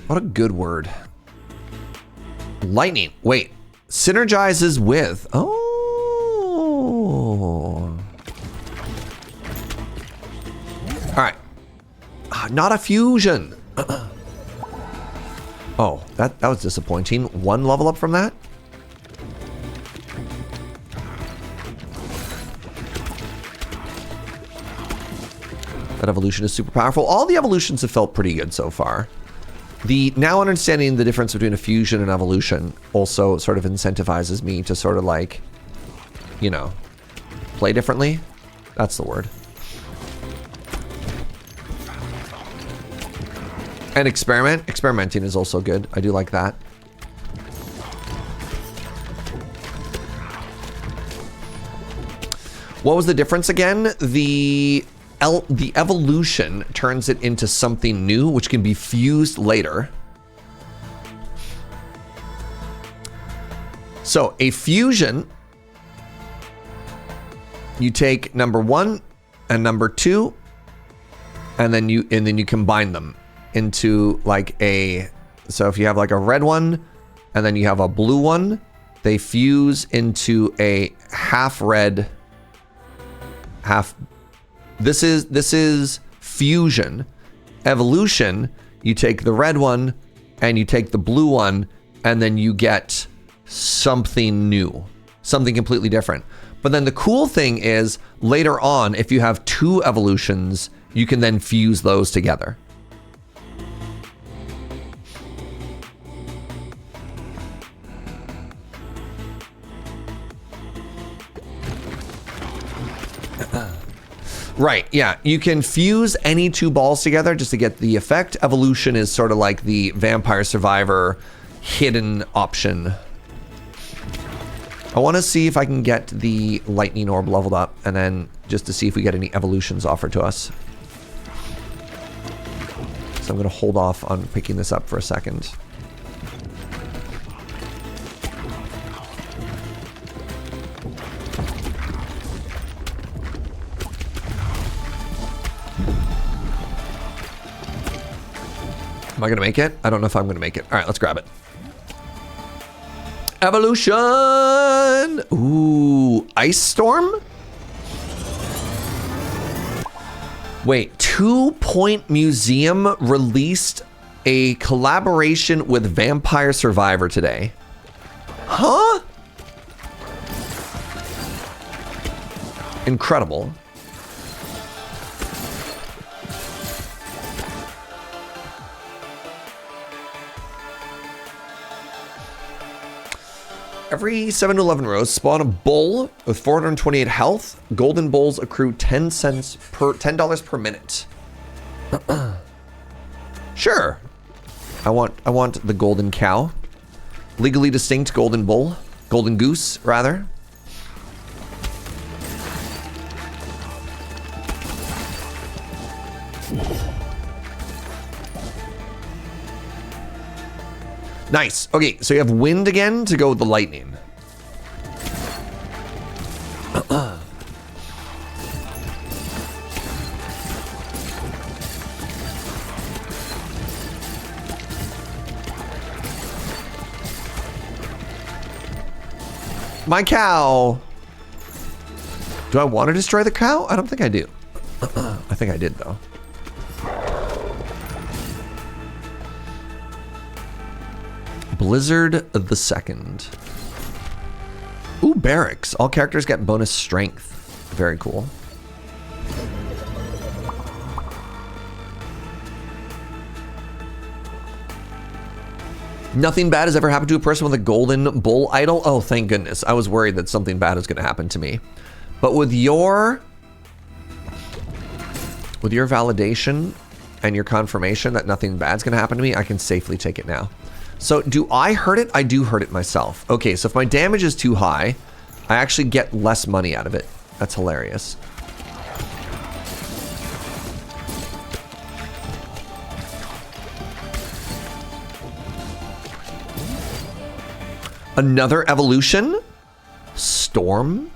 What a good word. Lightning. Wait. Synergizes with. Oh. All right. Not a fusion. Oh, that was disappointing. 1 level up from that? That evolution is super powerful. All the evolutions have felt pretty good so far. The now understanding the difference between a fusion and evolution also sort of incentivizes me to sort of like, you know, play differently. That's the word. And experiment. Experimenting is also good. I do like that. What was the difference again? The evolution turns it into something new, which can be fused later. So a fusion, you take number 1 and number 2, and then you combine them into like a. So if you have like a red one, and then you have a blue one, they fuse into a half red, half. This is fusion. Evolution, you take the red one and you take the blue one and then you get something new, something completely different. But then the cool thing is later on, if you have 2 evolutions, you can then fuse those together. Right, yeah. You can fuse any 2 balls together just to get the effect. Evolution is sort of like the Vampire Survivor hidden option. I want to see if I can get the Lightning Orb leveled up, and then just to see if we get any evolutions offered to us. So I'm going to hold off on picking this up for a second. Am I going to make it? I don't know if I'm going to make it. All right, let's grab it. Evolution! Ooh, Ice Storm? Wait, 2 Point Museum released a collaboration with Vampire Survivor today. Huh? Incredible. Every 7 to 11 rows, spawn a bull with 428 health. Golden bulls accrue $10 per minute. Sure. I want the golden cow. Legally distinct golden bull. Golden goose, rather. Nice. Okay, so you have wind again to go with the lightning. My cow. Do I want to destroy the cow? I don't think I do. I think I did, though. Blizzard the Second. Ooh, barracks. All characters get bonus strength. Very cool. Nothing bad has ever happened to a person with a golden bull idol. Oh, thank goodness. I was worried that something bad was going to happen to me. But with your validation and your confirmation that nothing bad's going to happen to me, I can safely take it now. So do I hurt it? I do hurt it myself. Okay, so if my damage is too high, I actually get less money out of it. That's hilarious. Another evolution? Storm?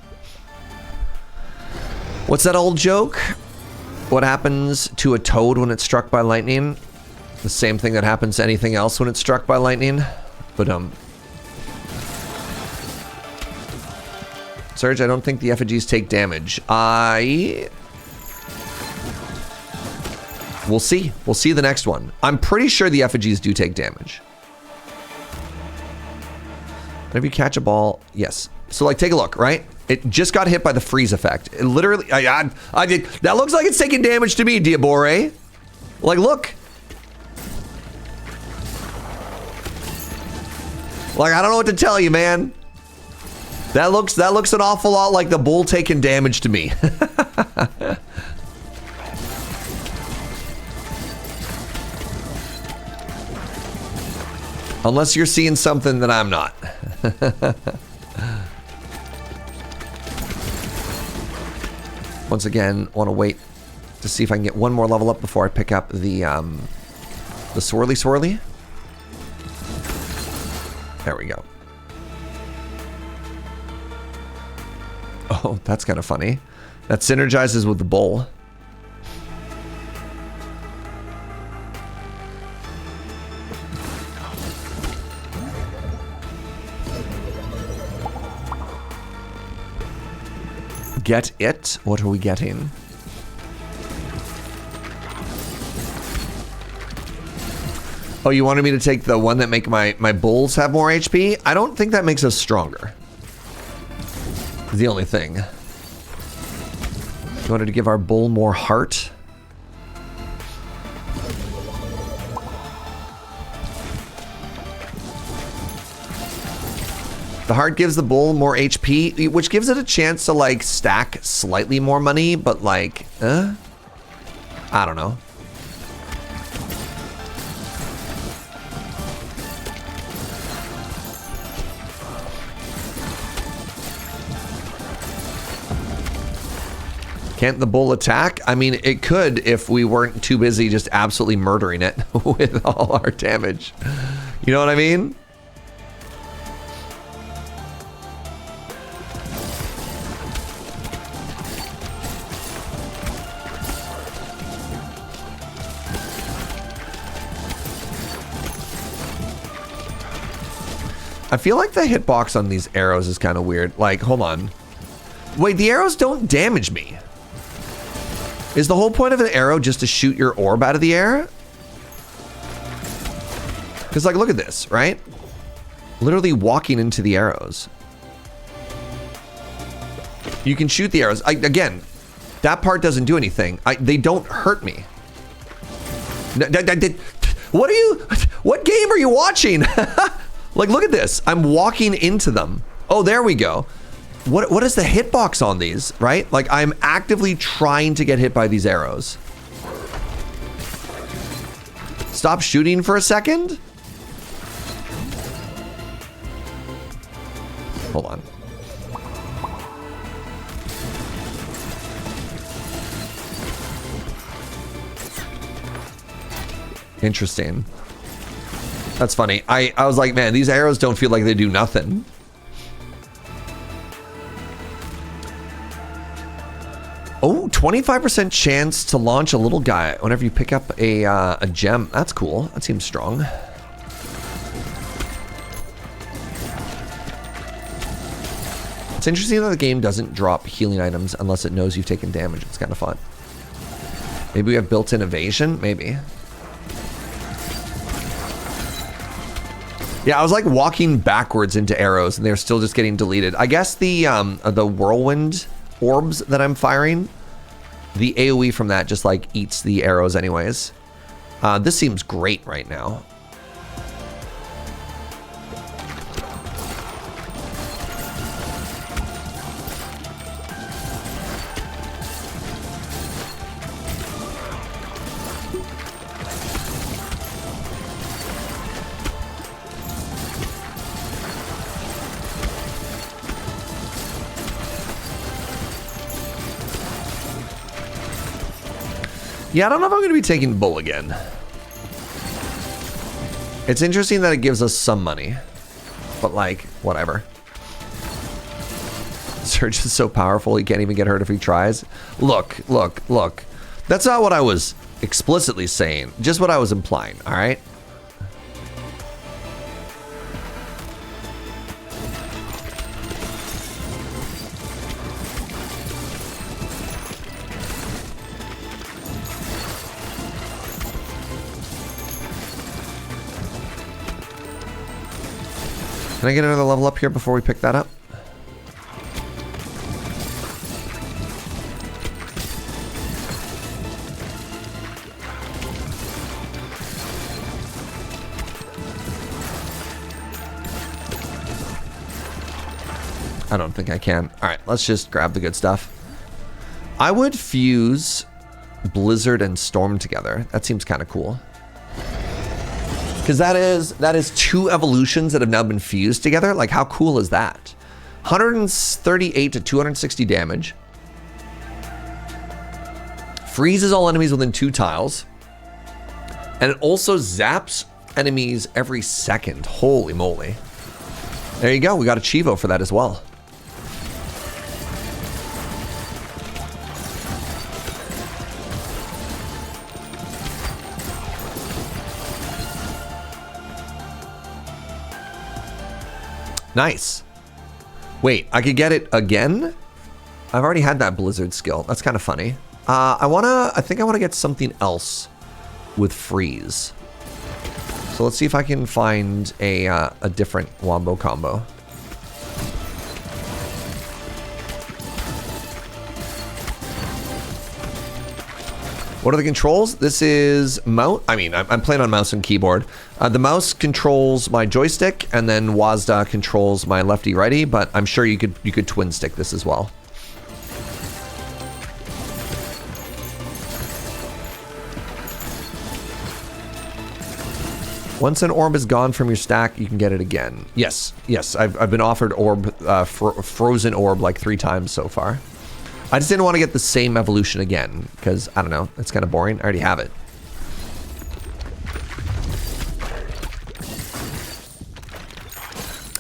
What's that old joke? What happens to a toad when it's struck by lightning? The same thing that happens to anything else when it's struck by lightning. But Serge, I don't think the effigies take damage. We'll see. We'll see the next one. I'm pretty sure the effigies do take damage. Whenever you catch a ball, yes. So like, take a look, right? It just got hit by the freeze effect. It literally, I did. That looks like it's taking damage to me, Diabore. Like, look. Like, I don't know what to tell you, man. That looks an awful lot like the bull taking damage to me. Unless you're seeing something that I'm not. Once again, want to wait to see if I can get one more level up before I pick up the swirly swirly. There we go. Oh, that's kind of funny. That synergizes with the bull. Get it? What are we getting? Oh, you wanted me to take the one that make my bulls have more HP? I don't think that makes us stronger. The only thing. You wanted to give our bull more heart? The heart gives the bull more HP, which gives it a chance to like stack slightly more money, but like, I don't know. Can't the bull attack? I mean, it could if we weren't too busy just absolutely murdering it with all our damage. You know what I mean? I feel like the hitbox on these arrows is kind of weird. Like, hold on. Wait, the arrows don't damage me. Is the whole point of an arrow just to shoot your orb out of the air? Because, like, look at this, right? Literally walking into the arrows. You can shoot the arrows. Again, that part doesn't do anything. They don't hurt me. What game are you watching? Like, look at this. I'm walking into them. Oh, there we go. What is the hitbox on these, right? Like, I'm actively trying to get hit by these arrows. Stop shooting for a second. Hold on. Interesting. That's funny. I was like, man, these arrows don't feel like they do nothing. Oh, 25% chance to launch a little guy whenever you pick up a gem. That's cool. That seems strong. It's interesting that the game doesn't drop healing items unless it knows you've taken damage. It's kind of fun. Maybe we have built-in evasion? Maybe. Yeah, I was like walking backwards into arrows and they're still just getting deleted. I guess the whirlwind orbs that I'm firing, the AoE from that just like eats the arrows anyways. This seems great right now. Yeah, I don't know if I'm going to be taking bull again. It's interesting that it gives us some money, but like, whatever. Serge is so powerful, he can't even get hurt if he tries. Look, look, look. That's not what I was explicitly saying, just what I was implying, all right? Can I get another level up here before we pick that up? I don't think I can. All right, let's just grab the good stuff. I would fuse Blizzard and Storm together. That seems kind of cool. Because that is two evolutions that have now been fused together. Like, how cool is that? 138 to 260 damage. Freezes all enemies within 2 tiles. And it also zaps enemies every second. Holy moly. There you go. We got a Chivo for that as well. Nice. Wait, I could get it again? I've already had that Blizzard skill. That's kind of funny. I think I want to get something else with freeze. So let's see if I can find a different wombo combo. What are the controls? This is mouse. I mean, I'm playing on mouse and keyboard. The mouse controls my joystick, and then WASD controls my lefty righty. But I'm sure you could twin stick this as well. Once an orb is gone from your stack, you can get it again. Yes, yes. I've been offered orb, frozen orb like 3 times so far. I just didn't want to get the same evolution again, because, I don't know, it's kind of boring. I already have it.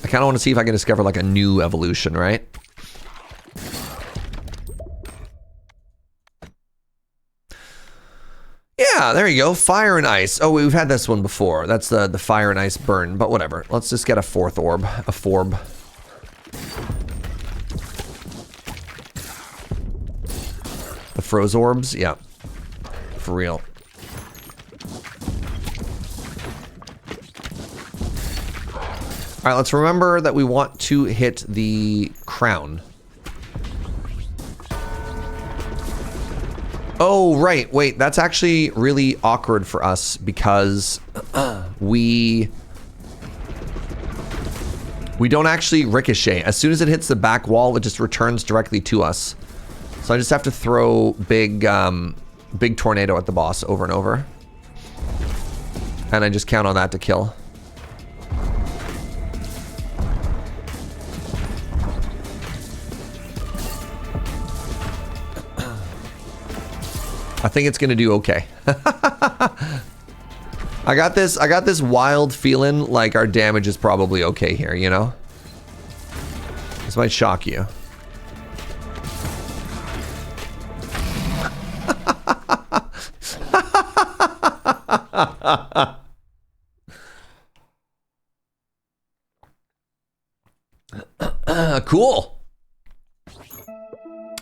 I kind of want to see if I can discover, like, a new evolution, right? Yeah, there you go. Fire and ice. Oh, we've had this one before. That's the fire and ice burn, but whatever. Let's just get a 4th orb. A forb. The froze orbs? Yeah. For real. Alright, let's remember that we want to hit the crown. Oh, right. Wait, that's actually really awkward for us because we don't actually ricochet. As soon as it hits the back wall, it just returns directly to us. So I just have to throw big tornado at the boss over and over. And I just count on that to kill. I think it's gonna do okay. I got this wild feeling like our damage is probably okay here, you know? This might shock you. Cool.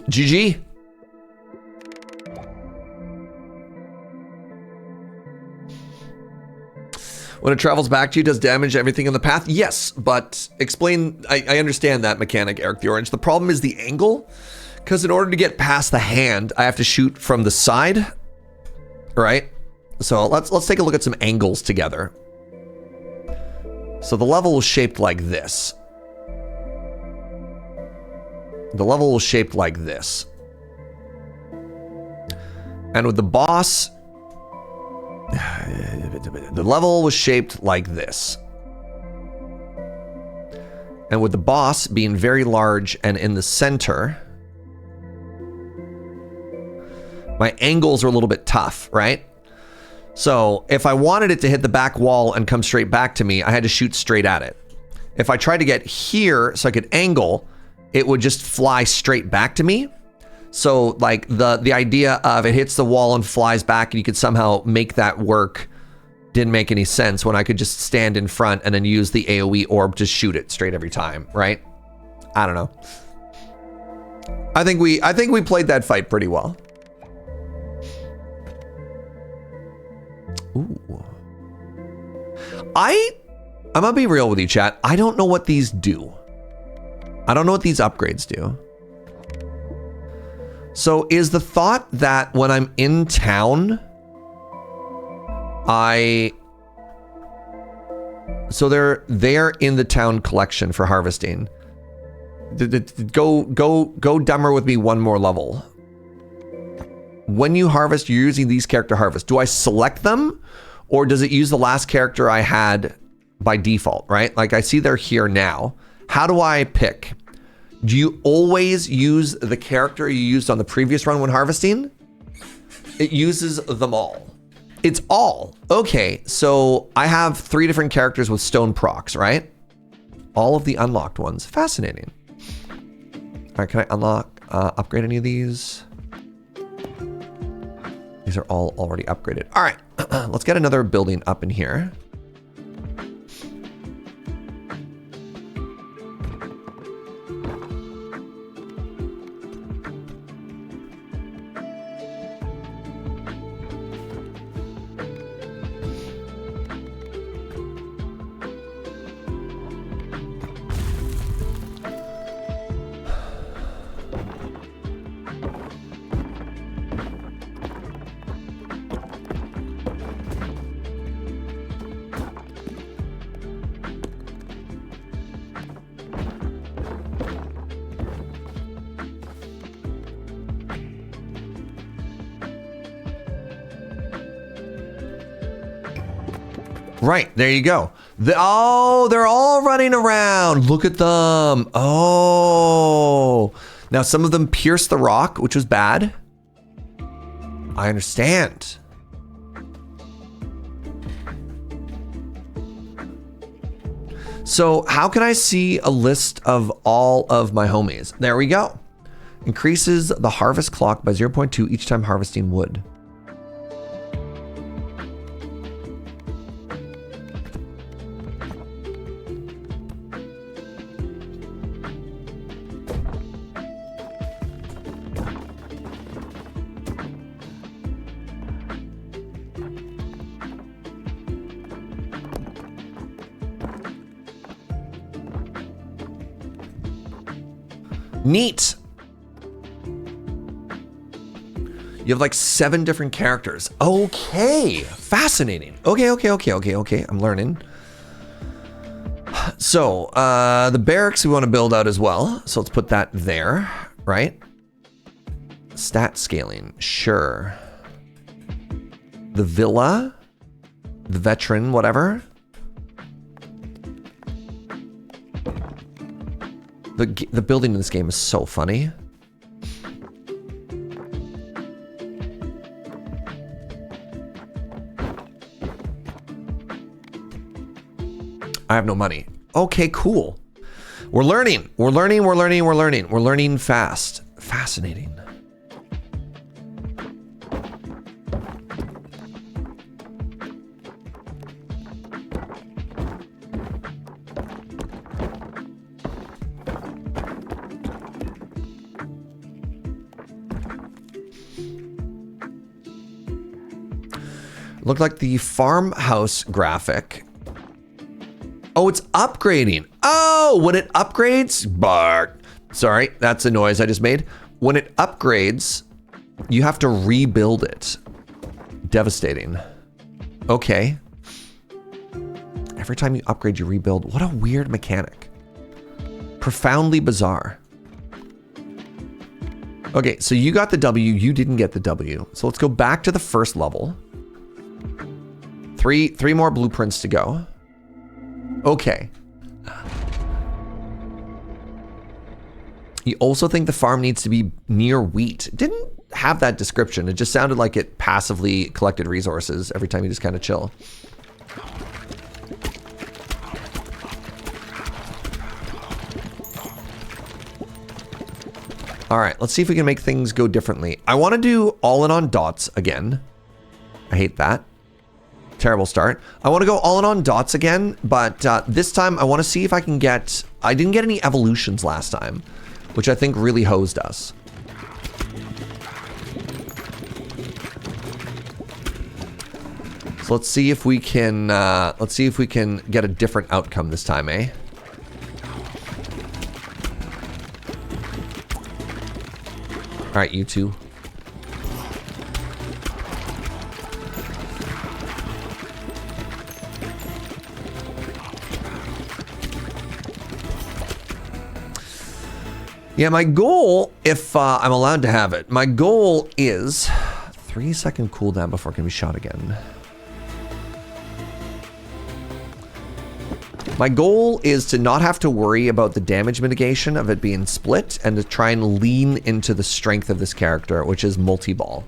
GG. When it travels back to you, does damage everything in the path? Yes, but explain. I understand that mechanic, Eric the Orange. The problem is the angle, because in order to get past the hand, I have to shoot from the side, right? So let's take a look at some angles together. So the level was shaped like this. The level was shaped like this. And with the boss, the level was shaped like this. And with the boss being very large and in the center, my angles are a little bit tough, right? So if I wanted it to hit the back wall and come straight back to me, I had to shoot straight at it. If I tried to get here so I could angle, it would just fly straight back to me. So like the idea of it hits the wall and flies back and you could somehow make that work didn't make any sense when I could just stand in front and then use the AoE orb to shoot it straight every time, right? I don't know. I think we played that fight pretty well. Ooh. I'm gonna be real with you, chat. I don't know what these do. I don't know what these upgrades do. So is the thought that when I'm in town, so they're in the town collection for harvesting. Go dumber with me one more level. When you harvest, you're using these character harvest. Do I select them, or does it use the last character I had by default, right? Like I see they're here now. How do I pick? Do you always use the character you used on the previous run when harvesting? It uses them all. It's all. Okay, so I have 3 different characters with stone procs, right? All of the unlocked ones. Fascinating. All right, can I unlock, upgrade any of these? These are all already upgraded. All right, let's get another building up in here. Right, there you go. Oh, they're all running around. Look at them. Oh. Now some of them pierce the rock, which was bad. I understand. So how can I see a list of all of my homies? There we go. Increases the harvest clock by 0.2 each time harvesting wood. Neat. You have like 7 different characters. Okay, fascinating. Okay. I'm learning. So the barracks we want to build out as well. So let's put that there, right? Stat scaling, sure. The villa, the veteran, whatever. The building in this game is so funny. I have no money. Okay, cool. We're learning. We're learning. We're learning. We're learning. We're learning fast. Fascinating. Looked like the farmhouse graphic. Oh, it's upgrading. Oh, when it upgrades, bark. Sorry, that's a noise I just made. When it upgrades, you have to rebuild it. Devastating. Okay. Every time you upgrade, you rebuild. What a weird mechanic. Profoundly bizarre. Okay, so you got the W, you didn't get the W. So let's go back to the first level. Three more blueprints to go. Okay. You also think the farm needs to be near wheat. Didn't have that description. It just sounded like it passively collected resources every time you just kind of chill. All right, let's see if we can make things go differently. I want to do all in on dots again. I hate that. Terrible start. I want to go all in on dots again, but this time I want to see if I can get... I didn't get any evolutions last time, which I think really hosed us. So let's see if we can get a different outcome this time, eh? All right, you two. Yeah, my goal, if I'm allowed to have it, my goal is 3-second cooldown before it can be shot again. My goal is to not have to worry about the damage mitigation of it being split and to try and lean into the strength of this character, which is multi-ball.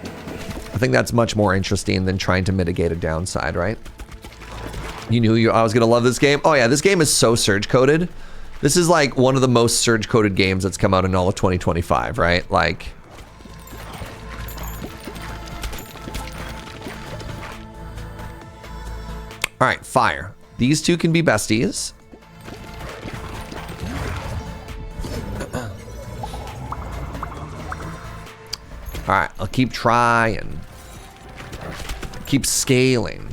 I think that's much more interesting than trying to mitigate a downside, right? You knew I was going to love this game? Oh yeah, this game is so Serge coded. This is like one of the most Serge coded games that's come out in all of 2025, right? Like... All right, fire. These two can be besties. All right, I'll keep trying. Keep scaling.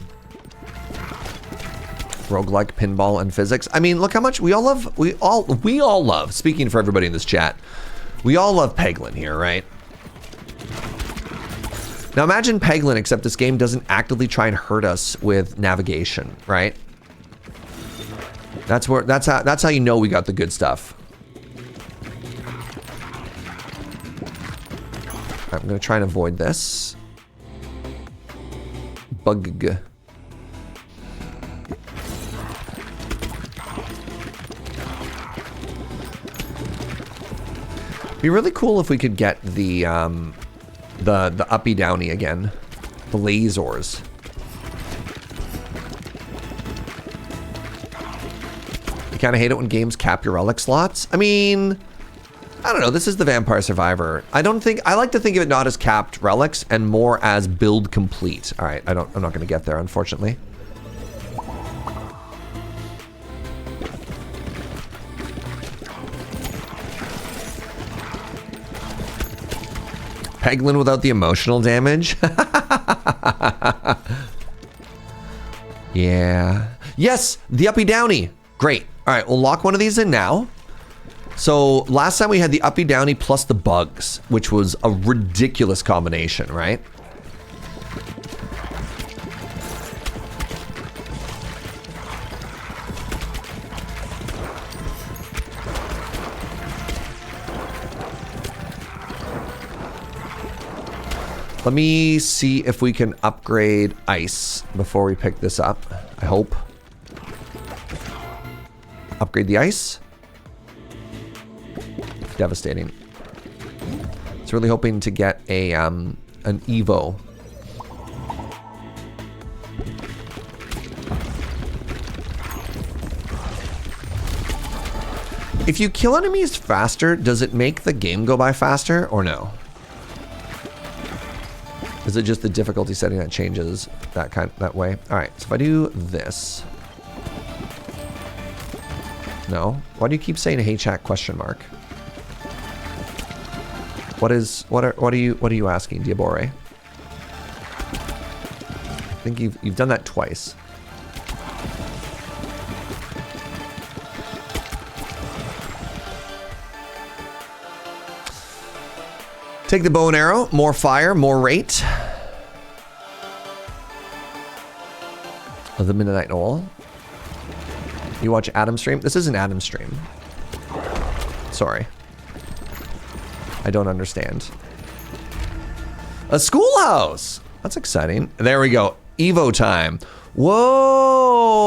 Roguelike, pinball, and physics. I mean, look how much we all love, speaking for everybody in this chat, we all love Peglin here, right? Now imagine Peglin, except this game doesn't actively try and hurt us with navigation, right? That's how you know we got the good stuff. I'm gonna try and avoid this. Bug. Be really cool if we could get the uppy downy again, the lasers. You kind of hate it when games cap your relic slots. I mean, I don't know. This is the Vampire Survivor. I like to think of it not as capped relics and more as build complete. All right, I'm not going to get there, unfortunately. Peglin without the emotional damage. Yeah. Yes, the uppy downy. Great. All right, we'll lock one of these in now. So last time we had the uppy downy plus the bugs, which was a ridiculous combination, right? Let me see if we can upgrade ice before we pick this up. I hope. Upgrade the ice. Devastating. It's really hoping to get a an Evo. If you kill enemies faster, does it make the game go by faster or no? Is it just the difficulty setting that changes that way? All right, so if I do this. No. Why do you keep saying hey chat question mark? What are you asking, Diabore? I think you've done that twice. Take the bow and arrow, more fire, more rate. Of the Midnight Owl. You watch Adam's stream? This isn't Adam's stream. Sorry. I don't understand. A schoolhouse! That's exciting. There we go. Evo time. Whoa!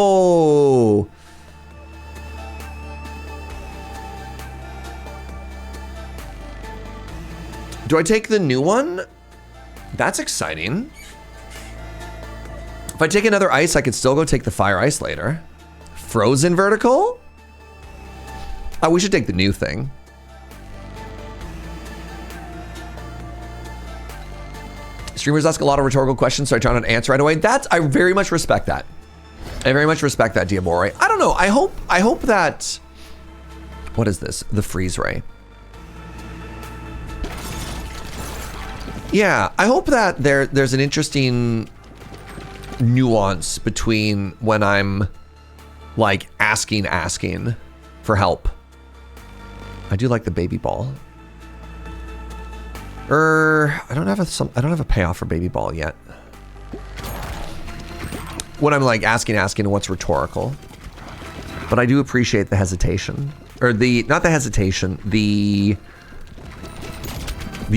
Do I take the new one? That's exciting. If I take another ice, I could still go take the fire ice later. Frozen vertical? Oh, we should take the new thing. Streamers ask a lot of rhetorical questions, so I try not to answer right away. I very much respect that. I very much respect that, Diabore. I don't know. I hope that... What is this? The freeze ray. Yeah, I hope that there's an interesting nuance between when I'm like asking for help. I do like the baby ball. I don't have a payoff for baby ball yet. When I'm like asking what's rhetorical. But I do appreciate the hesitation. Or not the hesitation, the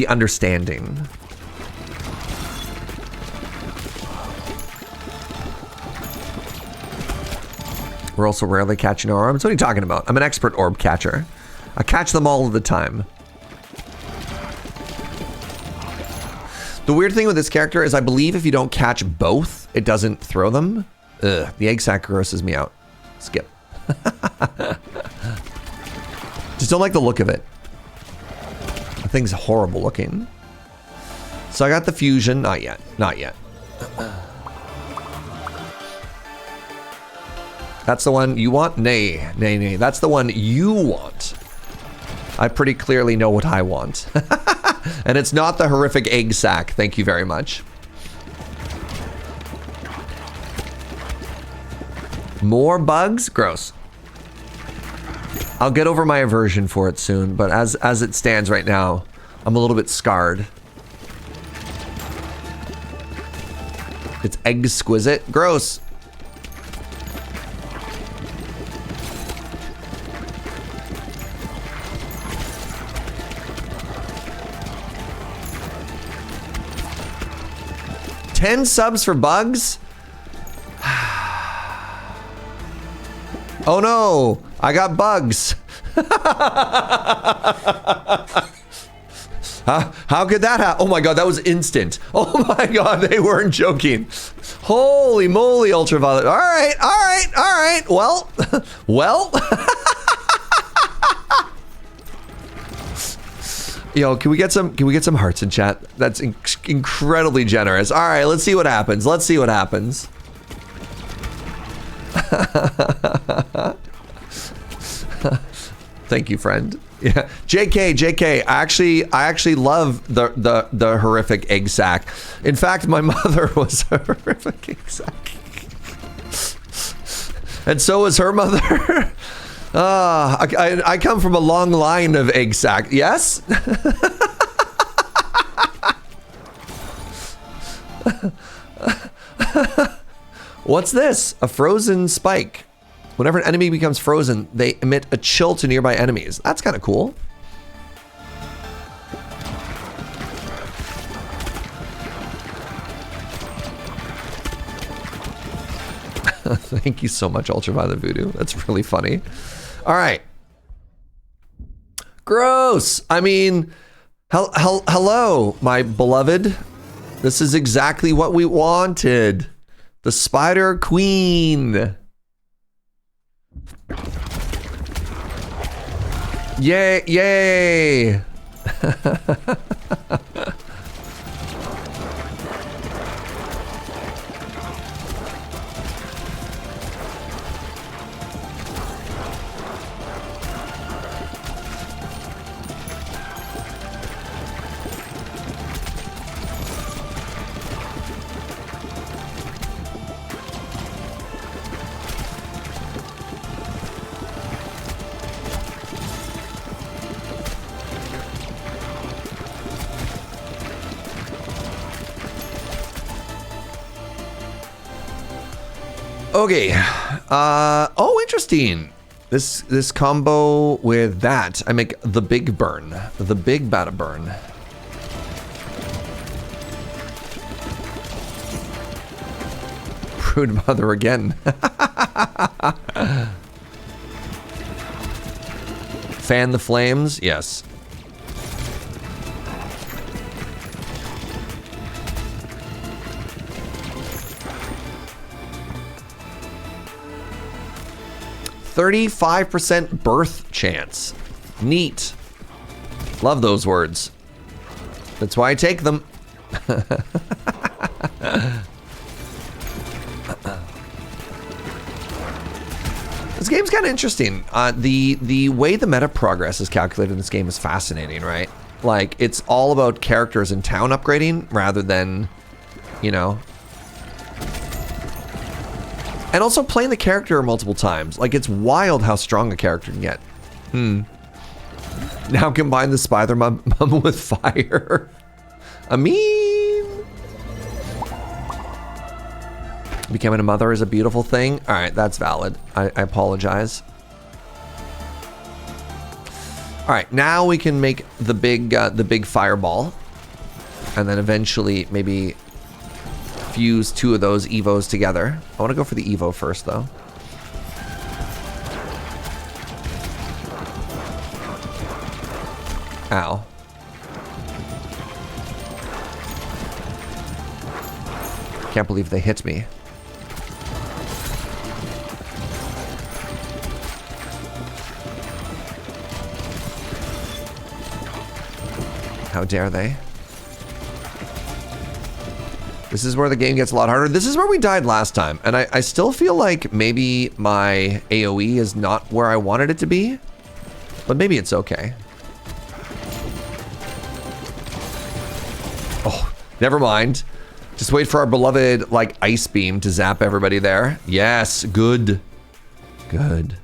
understanding. We're also rarely catching orbs. What are you talking about? I'm an expert orb catcher. I catch them all of the time. The weird thing with this character is I believe if you don't catch both, it doesn't throw them. Ugh, the egg sack grosses me out. Skip. Just don't like the look of it. The thing's horrible looking. So I got the fusion. Not yet. Not yet. That's the one you want? Nay, nay, nay. That's the one you want. I pretty clearly know what I want. And it's not the horrific egg sack. Thank you very much. More bugs? Gross. I'll get over my aversion for it soon, but as it stands right now, I'm a little bit scarred. It's exquisite. Gross. $10 subs for bugs? Oh no, I got bugs. How could that happen? Oh my god, that was instant. Oh my god, they weren't joking. Holy moly, ultraviolet. All right, all right, all right. Well, well. Yo, can we get some hearts in chat? That's incredibly generous. All right, let's see what happens. Let's see what happens. Thank you, friend. Yeah, JK. I actually love the horrific egg sack. In fact, my mother was a horrific egg sack, and so was her mother. I come from a long line of egg sack. Yes. What's this? A frozen spike. Whenever an enemy becomes frozen, they emit a chill to nearby enemies. That's kind of cool. Thank you so much, Ultraviolet Voodoo. That's really funny. All right. Gross. I mean, hello, my beloved. This is exactly what we wanted. The Spider Queen. Yay, yay! Okay. Oh, interesting. This combo with that, I make the big burn, the big bada burn. Brood mother again. Fan the flames, yes. %35% birth chance. Neat. Love those words. That's why I take them. This game's kind of interesting. The way the meta progress is calculated in this game is fascinating, right? Like, it's all about characters in town upgrading rather than, you know. And also playing the character multiple times. Like, it's wild how strong a character can get. Now combine the spider mum with fire. I mean, becoming a mother is a beautiful thing. All right, that's valid. I apologize. All right, now we can make the big fireball, and then eventually maybe fuse two of those Evos together. I want to go for the Evo first, though. Ow. Can't believe they hit me. How dare they? This is where the game gets a lot harder. This is where we died last time. And I still feel like maybe my AoE is not where I wanted it to be. But maybe it's okay. Oh, never mind. Just wait for our beloved, like, ice beam to zap everybody there. Yes, good. Good.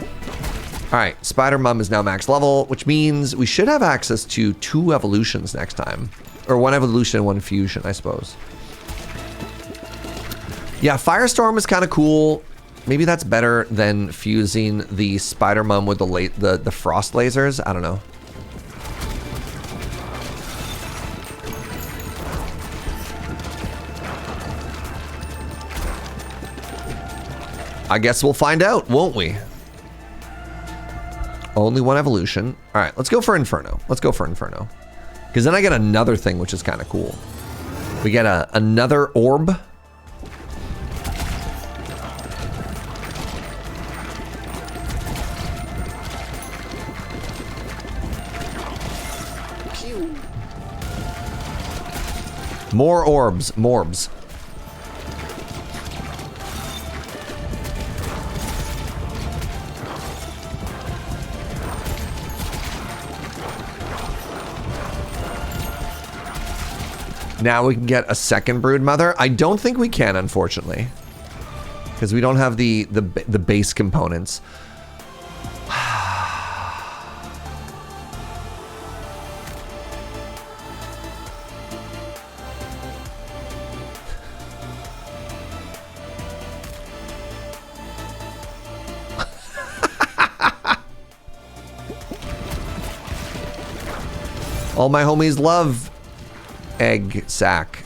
All right, Spider Mum is now max level, which means we should have access to 2 evolutions next time. Or 1 evolution and 1 fusion, I suppose. Yeah, Firestorm is kind of cool. Maybe that's better than fusing the Spider Mum with the frost lasers. I don't know. I guess we'll find out, won't we? Only 1 evolution. All right, let's go for Inferno. Let's go for Inferno. Because then I get another thing, which is kind of cool. We get another orb. More orbs. Morbs. Now we can get a second brood mother. I don't think we can, unfortunately, because we don't have the base components. All my homies love egg sack.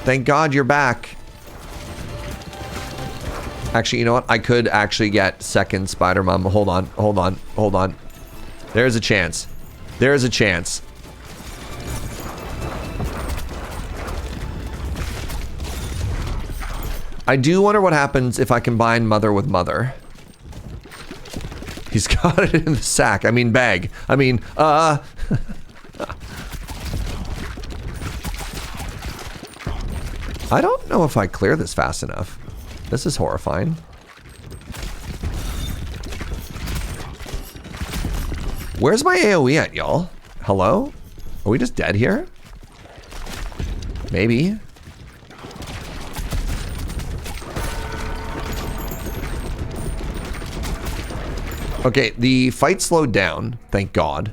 Thank God you're back. Actually, you know what? I could actually get second Spider Mum. Hold on, hold on, hold on. There's a chance. There's a chance. I do wonder what happens if I combine mother with mother. He's got it in the sack. I mean, bag. I mean, I don't know if I clear this fast enough. This is horrifying. Where's my AoE at, y'all? Hello? Are we just dead here? Maybe. Okay, the fight slowed down, thank God.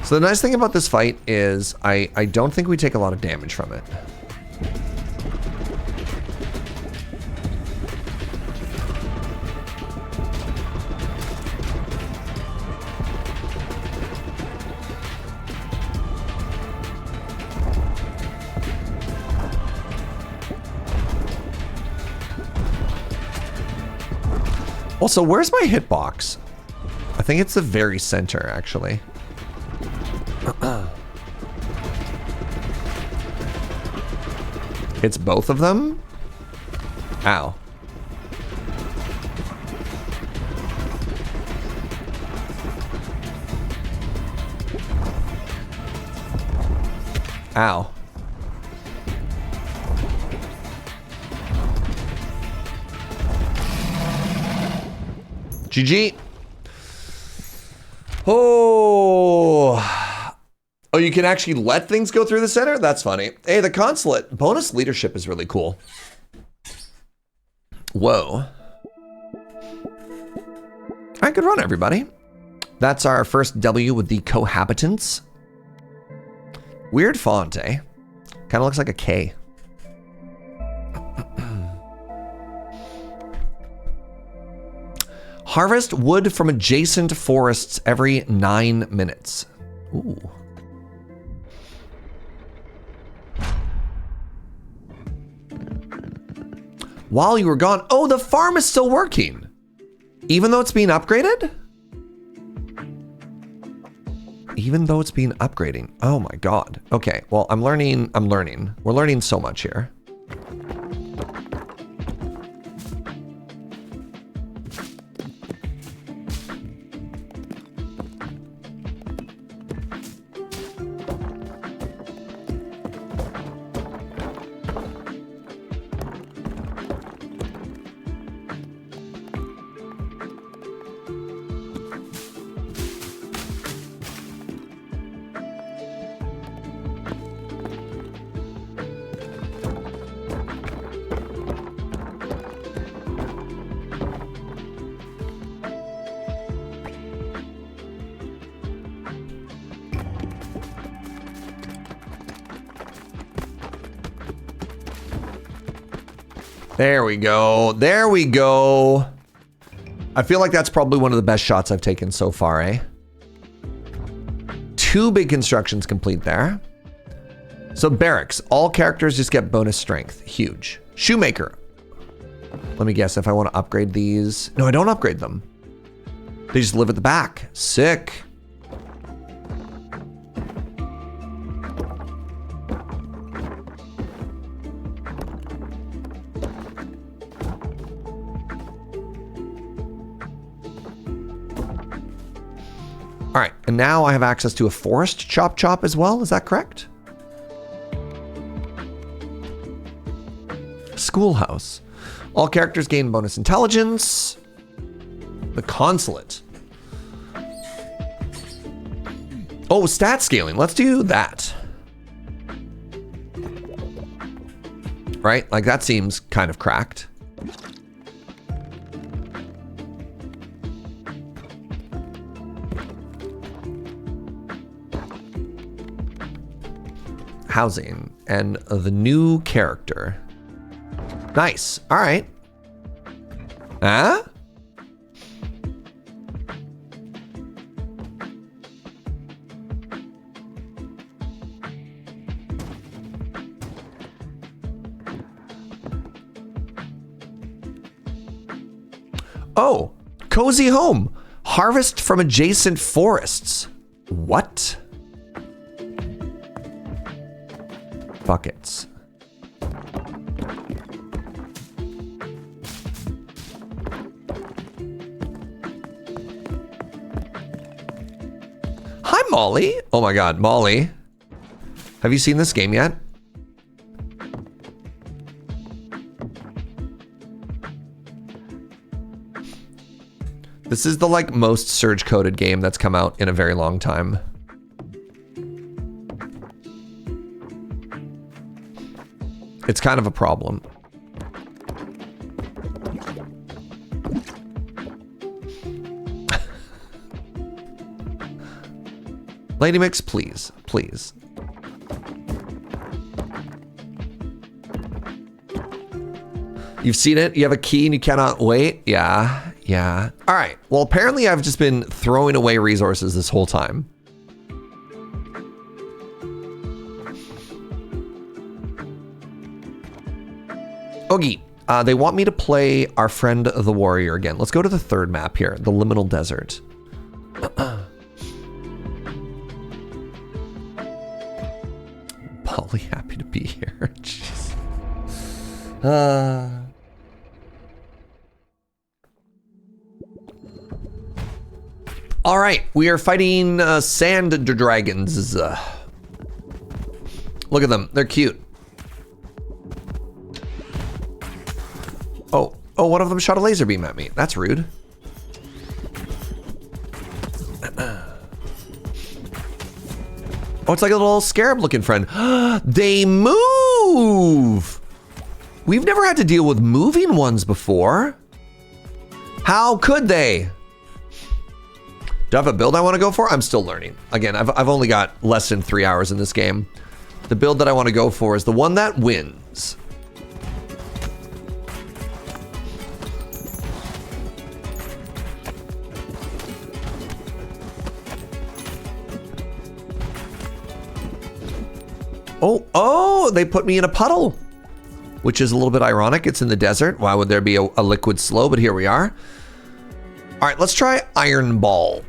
So the nice thing about this fight is I don't think we take a lot of damage from it. Also, where's my hitbox? I think it's the very center, actually. It's both of them? Ow. Ow. GG. Oh. Oh, you can actually let things go through the center? That's funny. Hey, the consulate. Bonus leadership is really cool. Whoa. All right, good run, everybody. That's our first W with the cohabitants. Weird font, eh? Kind of looks like a K. Harvest wood from adjacent forests every 9 minutes. Ooh. While you were gone, oh, the farm is still working. Even though it's being upgraded? Even though it's being upgrading. Oh my God. Okay, well, I'm learning. We're learning so much here. There we go. There we go. I feel like that's probably one of the best shots I've taken so far, eh? 2 big constructions complete there. So barracks, all characters just get bonus strength. Huge. Shoemaker. Let me guess if I want to upgrade these. No, I don't upgrade them. They just live at the back. Sick. All right, and now I have access to a forest chop as well. Is that correct? Schoolhouse. All characters gain bonus intelligence. The consulate. Oh, stat scaling. Let's do that. Right? Like that seems kind of cracked. Housing and the new character. Nice. All right. Huh? Oh, cozy home. Harvest from adjacent forests. What? Buckets. Hi, Molly. Oh my God, Molly. Have you seen this game yet? This is the like most Serge coded game that's come out in a very long time. It's kind of a problem. Lady Mix, please, please. You've seen it? You have a key and you cannot wait? Yeah, yeah. All right. Well, apparently I've just been throwing away resources this whole time. Oogie, they want me to play our friend the warrior again. Let's go to the third map here, the liminal desert. Polly, happy to be here. Jeez. All right, we are fighting sand dragons. Look at them, they're cute. Oh, one of them shot a laser beam at me. That's rude. Oh, it's like a little scarab looking friend. They move. We've never had to deal with moving ones before. How could they? Do I have a build I want to go for? I'm still learning. Again, I've only got less than 3 hours in this game. The build that I want to go for is the one that wins. Oh, they put me in a puddle, which is a little bit ironic. It's in the desert. Why would there be a liquid slow? But here we are. All right, let's try Iron Ball.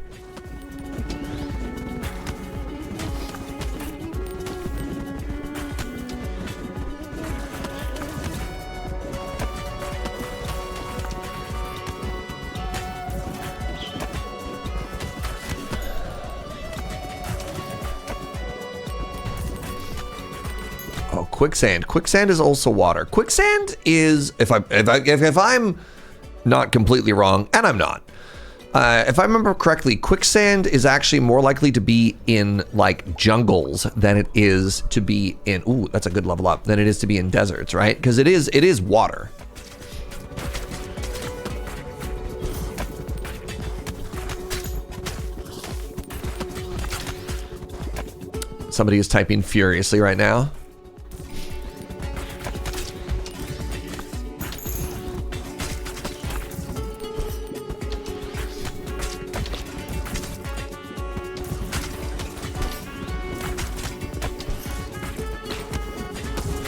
Quicksand. Quicksand is also water. Quicksand is, if I'm not completely wrong, and I'm not, if I remember correctly, quicksand is actually more likely to be in like jungles than it is to be in, ooh, that's a good level up, than it is to be in deserts, right? Because it is water. Somebody is typing furiously right now.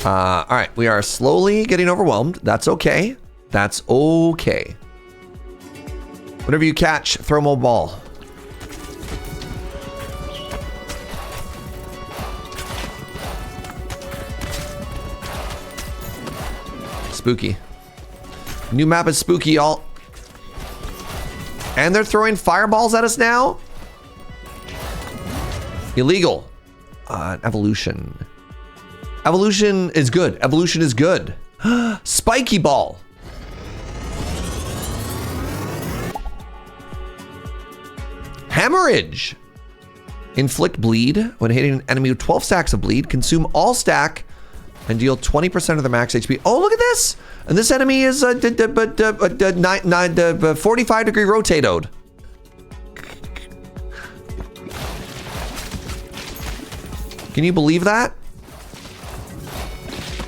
All right, we are slowly getting overwhelmed. That's okay. That's okay. Whatever you catch, throw them a ball. Spooky. New map is spooky, y'all. And they're throwing fireballs at us now? Illegal. Evolution. Evolution is good. Evolution is good. Spiky ball. Hemorrhage. Inflict bleed. When hitting an enemy with 12 stacks of bleed, consume all stack and deal 20% of the max HP. Oh, look at this. And this enemy is 45 degree rotated. Can you believe that?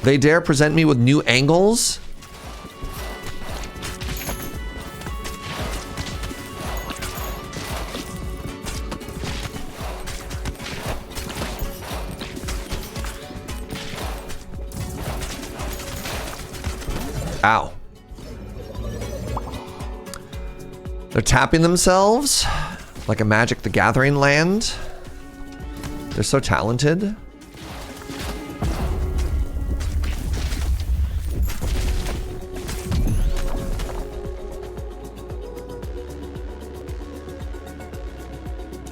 They dare present me with new angles? Ow. They're tapping themselves like a Magic the Gathering land. They're so talented.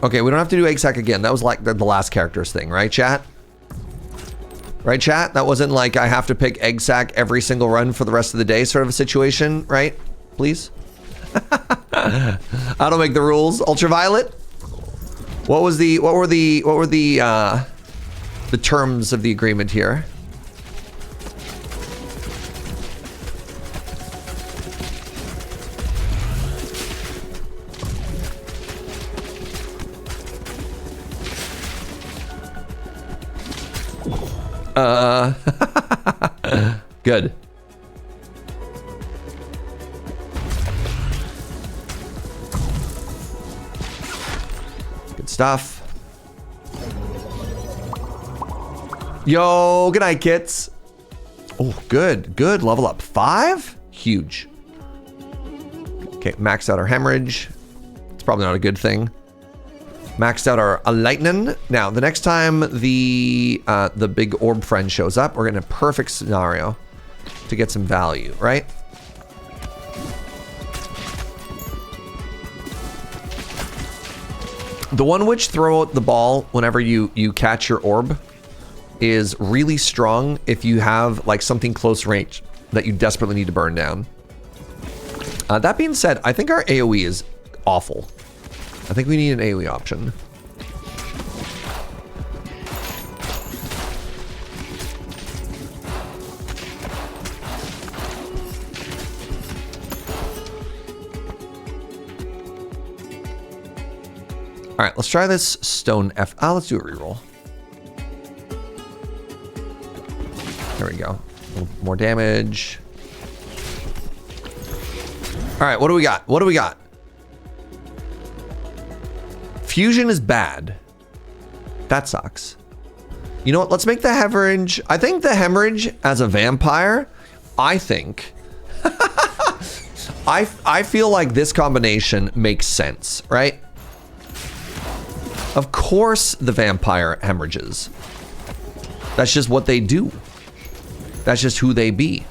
Okay, we don't have to do egg sack again. That was like the last character's thing, right, chat? Right, chat? That wasn't like I have to pick egg sack every single run for the rest of the day sort of a situation, right? Please? I don't make the rules. Ultraviolet? What were the terms of the agreement here? Good. Good stuff. Yo, good night, kits. Oh, good, good. Level up 5? Huge. Okay, maxed out our hemorrhage. It's probably not a good thing. Maxed out our lightning. Now, the next time the big orb friend shows up, we're in a perfect scenario to get some value, right? The one which throw out the ball whenever you catch your orb is really strong if you have like something close range that you desperately need to burn down. That being said, I think our AoE is awful. I think we need an AoE option. All right, let's try this stone F. Let's do a reroll. There we go. A little more damage. All right, what do we got? What do we got? Fusion is bad. That sucks. You know what? Let's make the hemorrhage. I think the hemorrhage as a vampire, I think. I feel like this combination makes sense, right? Of course the vampire hemorrhages. That's just what they do. That's just who they be.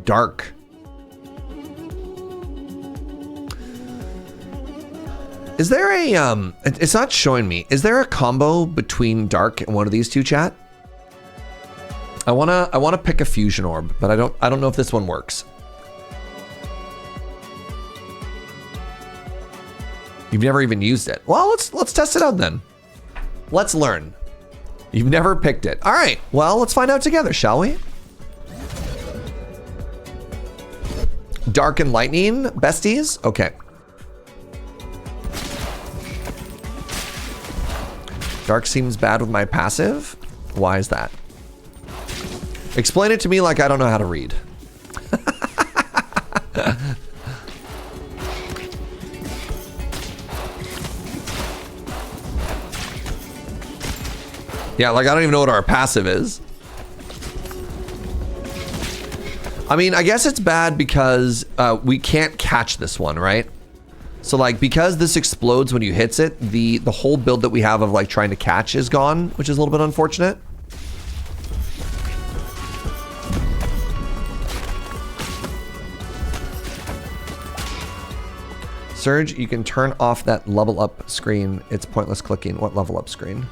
Dark. Is there a it's not showing me. Is there a combo between dark and one of these two, chat? I wanna pick a fusion orb, but I don't know if this one works. You've never even used it. Well, let's test it out then. Let's learn. You've never picked it. All right. Well, let's find out together, shall we? Dark and lightning, besties? Okay. Dark seems bad with my passive. Why is that? Explain it to me like I don't know how to read. Yeah, like I don't even know what our passive is. I mean, I guess it's bad because we can't catch this one, right? So like, because this explodes when you hits it, the whole build that we have of like trying to catch is gone, which is a little bit unfortunate. Serge, you can turn off that level up screen. It's pointless clicking. What level up screen?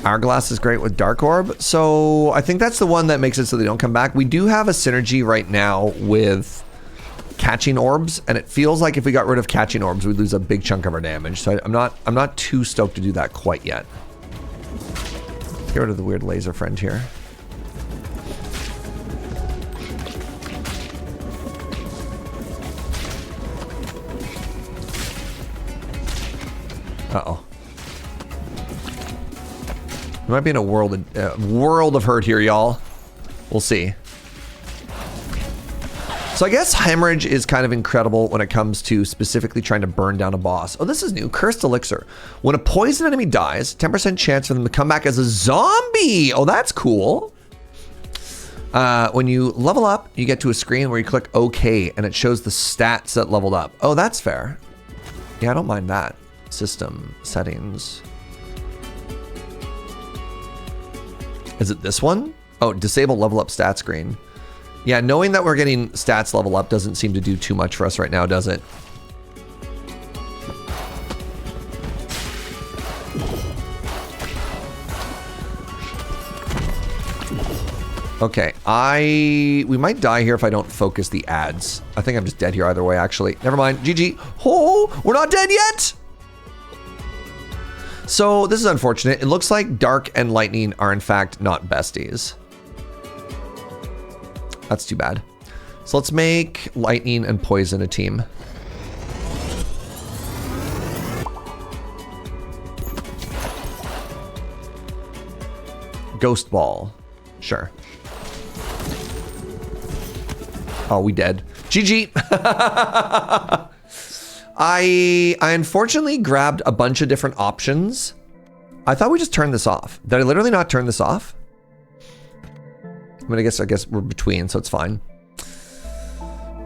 Hourglass is great with Dark Orb. So I think that's the one that makes it so they don't come back. We do have a synergy right now with catching orbs, and it feels like if we got rid of catching orbs, we'd lose a big chunk of our damage. So I'm not too stoked to do that quite yet. Get rid of the weird laser friend here. Uh-oh. We might be in a world of hurt here, y'all. We'll see. So I guess Hemorrhage is kind of incredible when it comes to specifically trying to burn down a boss. Oh, this is new. Cursed Elixir. When a poison enemy dies, 10% chance for them to come back as a zombie. Oh, that's cool. When you level up, you get to a screen where you click OK, and it shows the stats that leveled up. Oh, that's fair. Yeah, I don't mind that. System settings. Is it this one? Oh, disable level up stat screen. Yeah, knowing that we're getting stats level up doesn't seem to do too much for us right now, does it? Okay, we might die here if I don't focus the ads. I think I'm just dead here either way, actually. Never mind, GG. Oh, we're not dead yet! So this is unfortunate. It looks like Dark and Lightning are in fact not besties. That's too bad. So let's make Lightning and Poison a team. Ghost Ball. Sure. Oh, we dead. GG. I unfortunately grabbed a bunch of different options. I thought we just turned this off. Did I literally not turn this off? I mean, I guess we're between, so it's fine.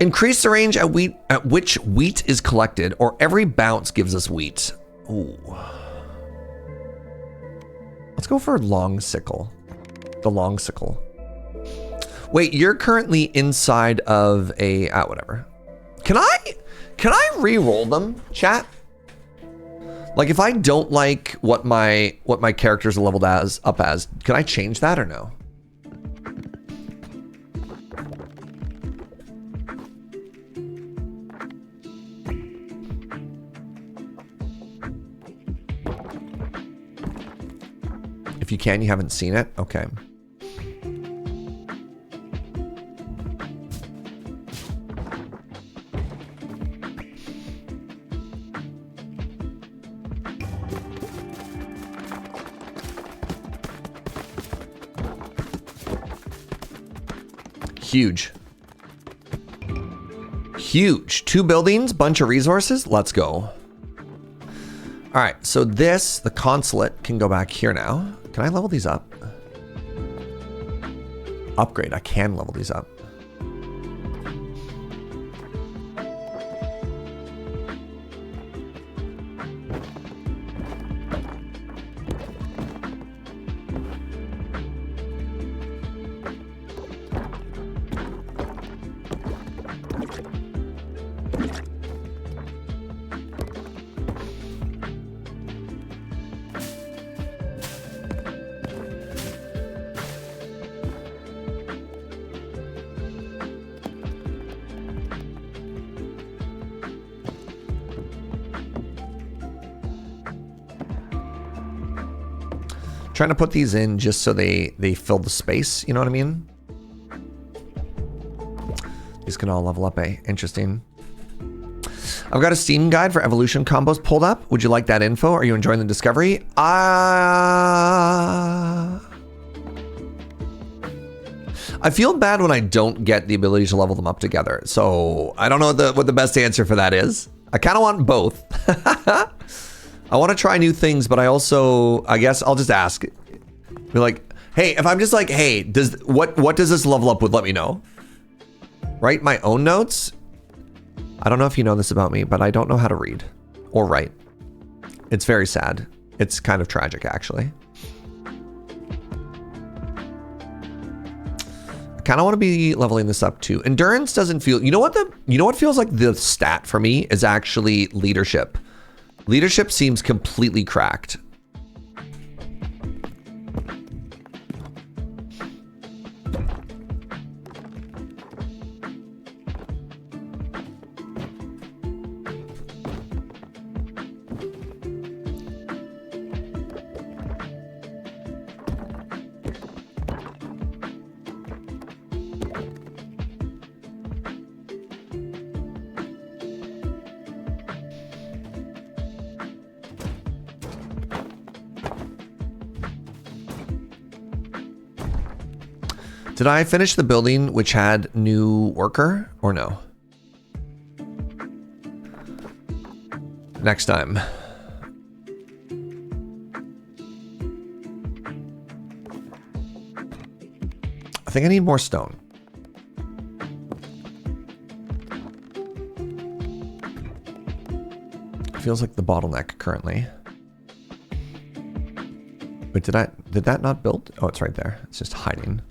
Increase the range at which wheat is collected, or every bounce gives us wheat. Ooh. Let's go for long sickle. The long sickle. Wait, you're currently inside of a whatever. Can I re-roll them, chat? Like if I don't like what my characters are leveled up as, can I change that or no? If you can, you haven't seen it? Okay. Huge. Huge. 2 buildings, bunch of resources. Let's go. All right, so the consulate can go back here now. Can I level these up? Upgrade, I can level these up. Trying to put these in just so they fill the space, you know what I mean? These can all level up, eh? Interesting. I've got a Steam guide for evolution combos pulled up. Would you like that info? Are you enjoying the discovery? I feel bad when I don't get the ability to level them up together. So I don't know what the best answer for that is. I kind of want both. I want to try new things, but I guess I'll just ask. Be like, hey, if I'm just like, hey, what does this level up with? Let me know. Write my own notes. I don't know if you know this about me, but I don't know how to read or write. It's very sad. It's kind of tragic, actually. I kind of want to be leveling this up too. Endurance doesn't feel, you know what feels like the stat for me is actually leadership. Leadership seems completely cracked. Did I finish the building which had new worker or no? Next time. I think I need more stone. Feels like the bottleneck currently. Wait, did that not build? Oh, it's right there. It's just hiding.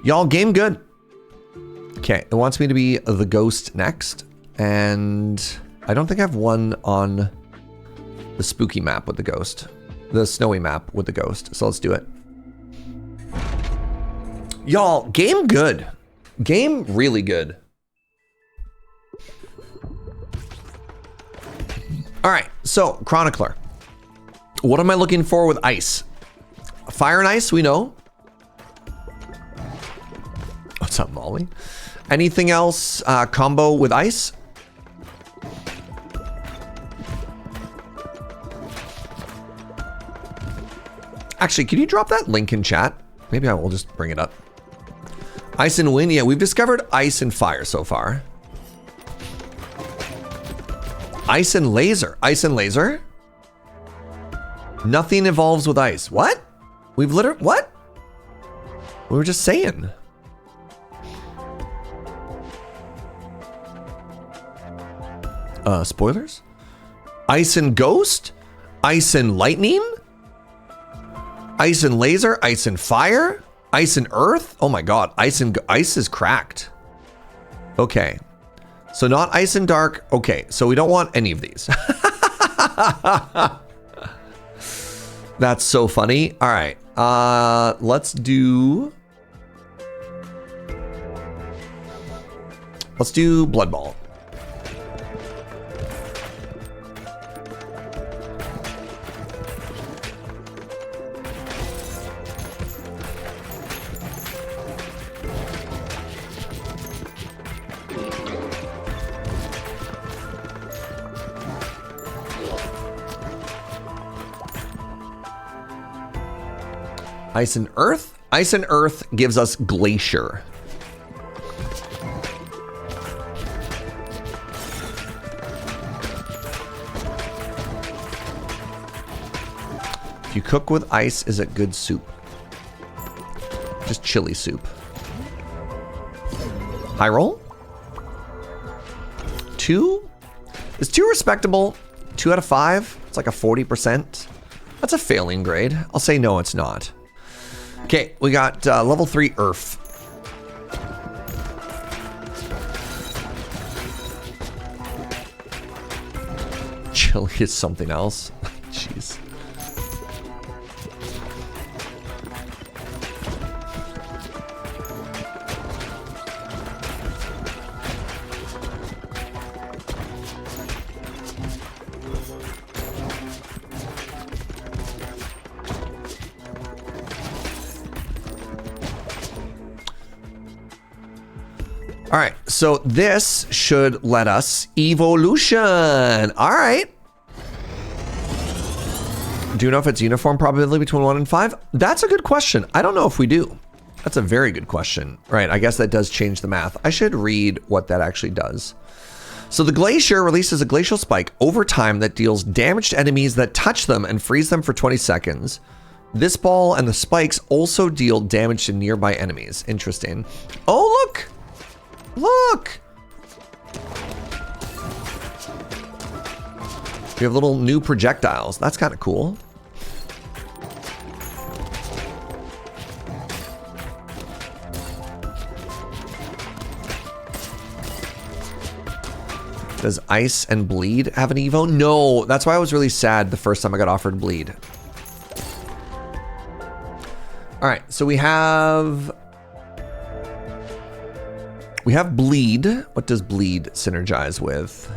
Y'all, game good. Okay, it wants me to be the ghost next. And I don't think I have one on the spooky map with the ghost. The snowy map with the ghost. So let's do it. Y'all, game good. Game really good. All right, so Chronicler. What am I looking for with ice? Fire and ice, we know. What's up, Molly? Anything else combo with ice? Actually, can you drop that link in chat? Maybe I will just bring it up. Ice and wind, yeah, we've discovered ice and fire so far. Ice and laser. Ice and laser? Nothing evolves with ice. What? We've literally, what? We were just saying. Spoilers? Ice and ghost? Ice and lightning? Ice and laser? Ice and fire? Ice and earth? Oh my god, ice is cracked. Okay. So not ice and dark. Okay, so we don't want any of these. That's so funny. All right. Let's do Blood Ball. Ice and earth? Ice and earth gives us glacier. If you cook with ice, is it good soup? Just chili soup. High roll? 2? Is 2 respectable? 2 out of 5? It's like a 40%. That's a failing grade. I'll say no, it's not. Okay, we got level 3 earth. Chili is something else. Jeez. All right, so this should let us evolution. All right. Do you know if it's uniform probability between 1 and 5? That's a good question. I don't know if we do. That's a very good question. Right, I guess that does change the math. I should read what that actually does. So the glacier releases a glacial spike over time that deals damage to enemies that touch them and freeze them for 20 seconds. This ball and the spikes also deal damage to nearby enemies. Interesting. Oh, look! Look! We have little new projectiles. That's kind of cool. Does ice and bleed have an evo? No, that's why I was really sad the first time I got offered bleed. All right, so we have bleed. What does bleed synergize with?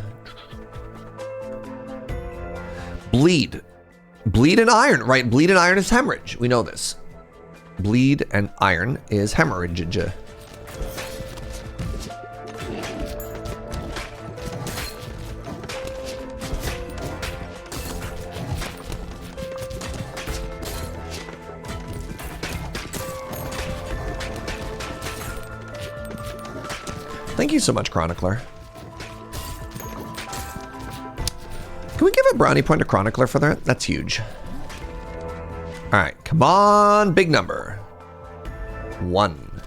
Bleed. Bleed and iron, right? Bleed and iron is hemorrhage. We know this. Bleed and iron is hemorrhage. Thank you so much, Chronicler. Can we give a brownie point to Chronicler for that? That's huge. All right, come on, big number. 1.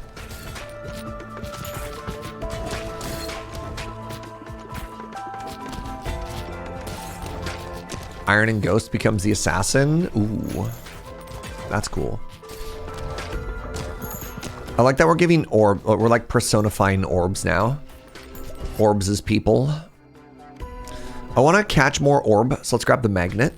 Iron and Ghost becomes the assassin. Ooh, that's cool. I like that we're giving orb. We're like personifying orbs now. Orbs as people. I want to catch more orb, so let's grab the magnet.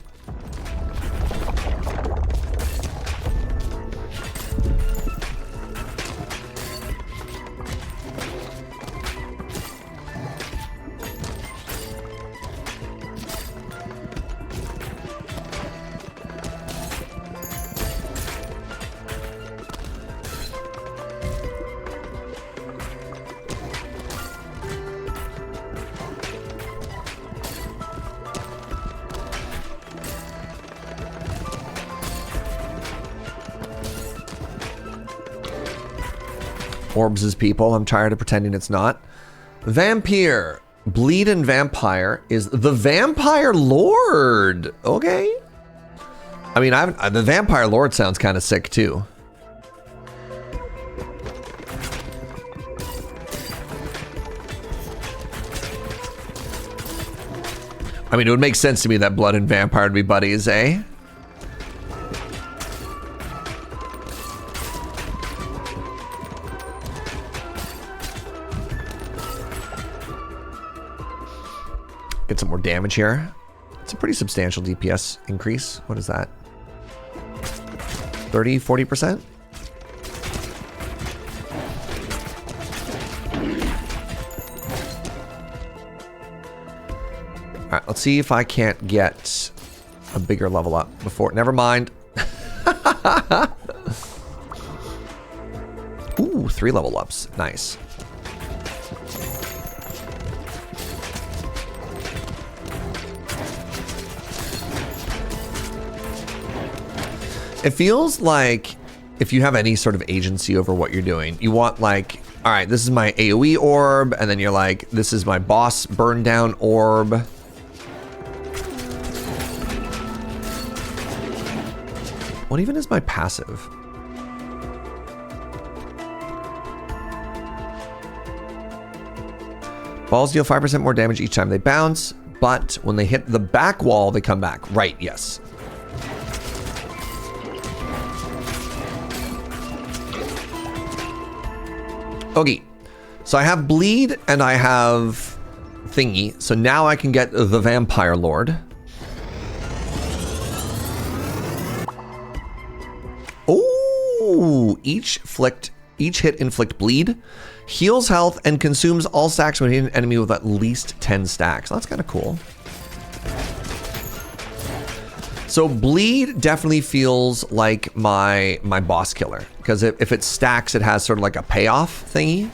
Orbs as people. I'm tired of pretending it's not. Vampire. Bleed and Vampire is the Vampire Lord. Okay. I mean, the Vampire Lord sounds kind of sick too. I mean, it would make sense to me that Blood and Vampire would be buddies, eh? Get some more damage here. It's a pretty substantial DPS increase. What is that? 30, 40%? All right, let's see if I can't get a bigger level up before. Never mind. Ooh, 3 level ups. Nice. It feels like if you have any sort of agency over what you're doing, you want like, all right, this is my AoE orb, and then you're like, this is my boss burn down orb. What even is my passive? Balls deal 5% more damage each time they bounce, but when they hit the back wall, they come back. Right, yes. Okay, so I have bleed and I have thingy, so now I can get the Vampire Lord. Oh, each hit inflict bleed, heals health, and consumes all stacks when hitting an enemy with at least 10 stacks. That's kind of cool. So bleed definitely feels like my boss killer, because if it stacks, it has sort of like a payoff thingy.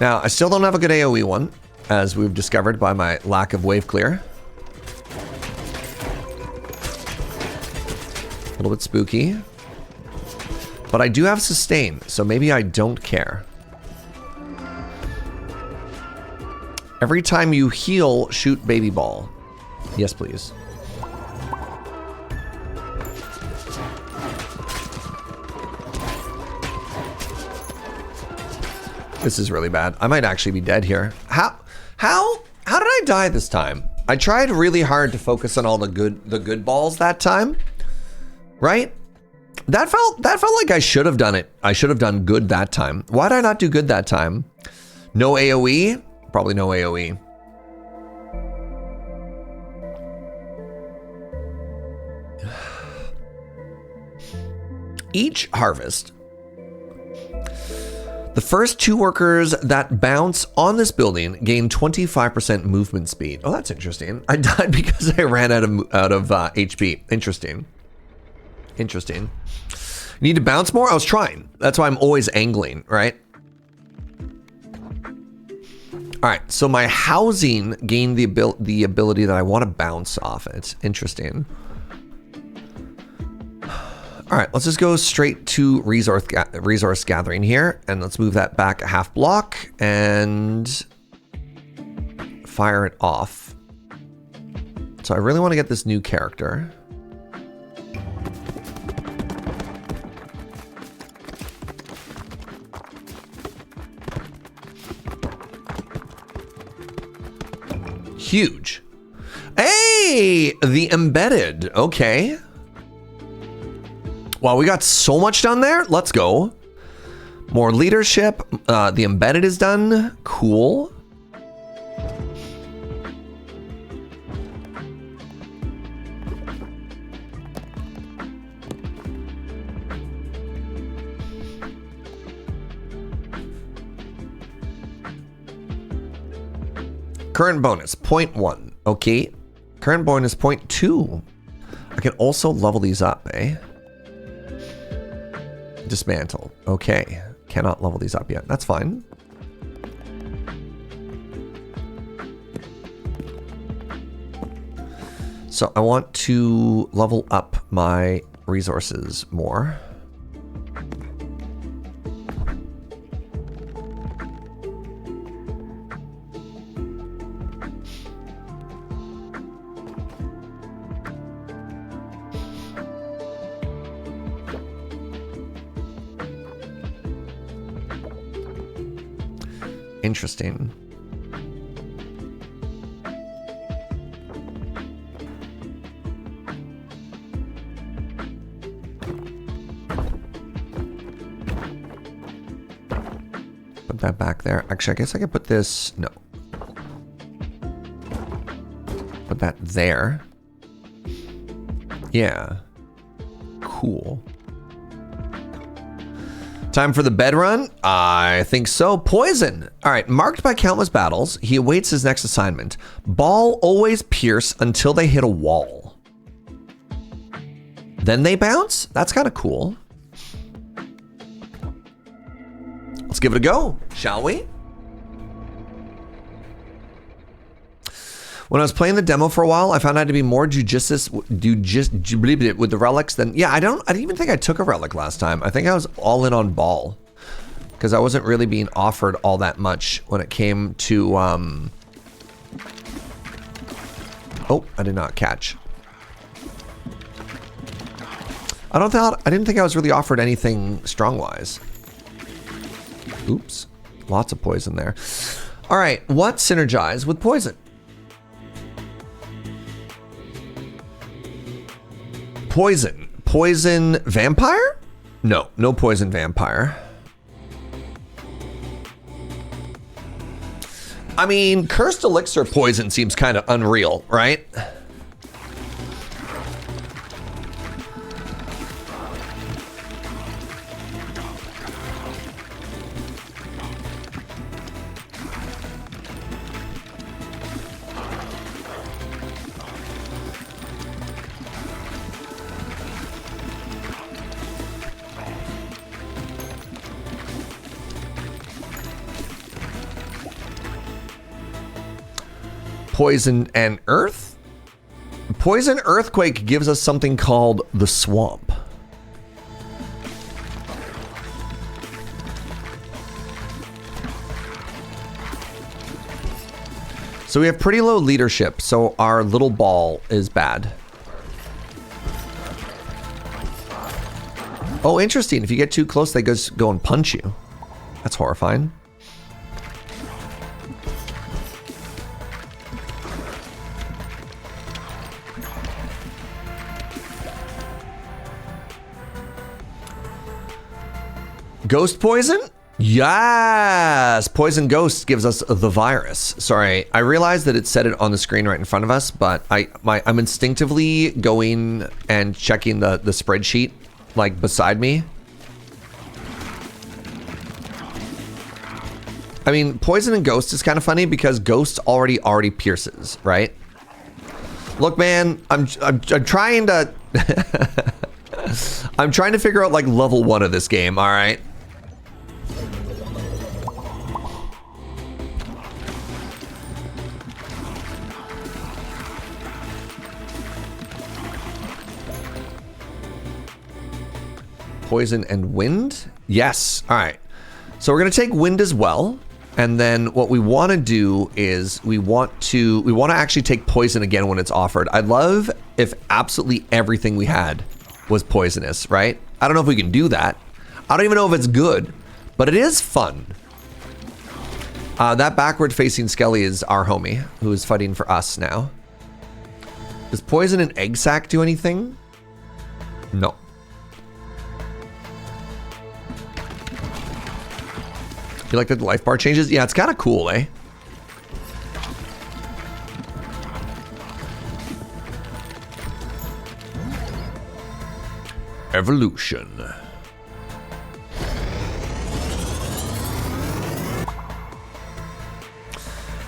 Now, I still don't have a good AoE one, as we've discovered by my lack of wave clear. A little bit spooky. But I do have sustain, so maybe I don't care. Every time you heal, shoot baby ball. Yes, please. This is really bad. I might actually be dead here. How did I die this time? I tried really hard to focus on all the good balls that time, right? That felt like I should have done it. I should have done good that time. Why did I not do good that time? No AoE? Probably no AoE. Each harvest, the first 2 workers that bounce on this building gain 25% movement speed. Oh, that's interesting. I died because I ran out of HP. Interesting. Need to bounce more? I was trying. That's why I'm always angling, right? All right, so my housing gained the ability that I want to bounce off it. Interesting. All right, let's just go straight to resource gathering here, and let's move that back a half block and fire it off. So I really want to get this new character. Huge. Hey, the embedded. Okay. Wow, we got so much done there. Let's go. More leadership. The embedded is done. Cool. Current bonus, 0.1. Okay. Current bonus, 0.2. I can also level these up, eh? Dismantle. Okay. Cannot level these up yet. That's fine. So I want to level up my resources more. Interesting. Put that back there. Actually, I guess I could put this... No. Put that there. Yeah. Cool. Time for the bed run? I think so. Poison. All right. Marked by countless battles, he awaits his next assignment. Ball always pierce until they hit a wall. Then they bounce? That's kind of cool. Let's give it a go, shall we? When I was playing the demo for a while, I found out to be more judicious with the relics than... Yeah, I didn't even think I took a relic last time. I think I was all in on ball. Because I wasn't really being offered all that much when it came to... Oh, I did not catch. I didn't think I was really offered anything strong-wise. Oops. Lots of poison there. All right, what synergize with poison? Poison. Poison vampire? No, no poison vampire. I mean, cursed elixir poison seems kind of unreal, right? Poison and earth? Poison earthquake gives us something called the swamp. So we have pretty low leadership, so our little ball is bad. Oh, interesting. If you get too close, they just go and punch you. That's horrifying. Ghost poison? Yes! Poison ghost gives us the virus. Sorry, I realized that it said it on the screen right in front of us, but I'm instinctively going and checking the spreadsheet like beside me. I mean, poison and ghost is kind of funny because ghost already pierces, right? Look, man, I'm trying to I'm trying to figure out like level 1 of this game, all right? Poison and wind? Yes. All right. So we're going to take wind as well. And then what we want to do is we want to actually take poison again when it's offered. I'd love if absolutely everything we had was poisonous, right? I don't know if we can do that. I don't even know if it's good, but it is fun. That backward facing Skelly is our homie who is fighting for us now. Does poison and egg sac do anything? No. You like that the life bar changes? Yeah, it's kind of cool, eh? Evolution.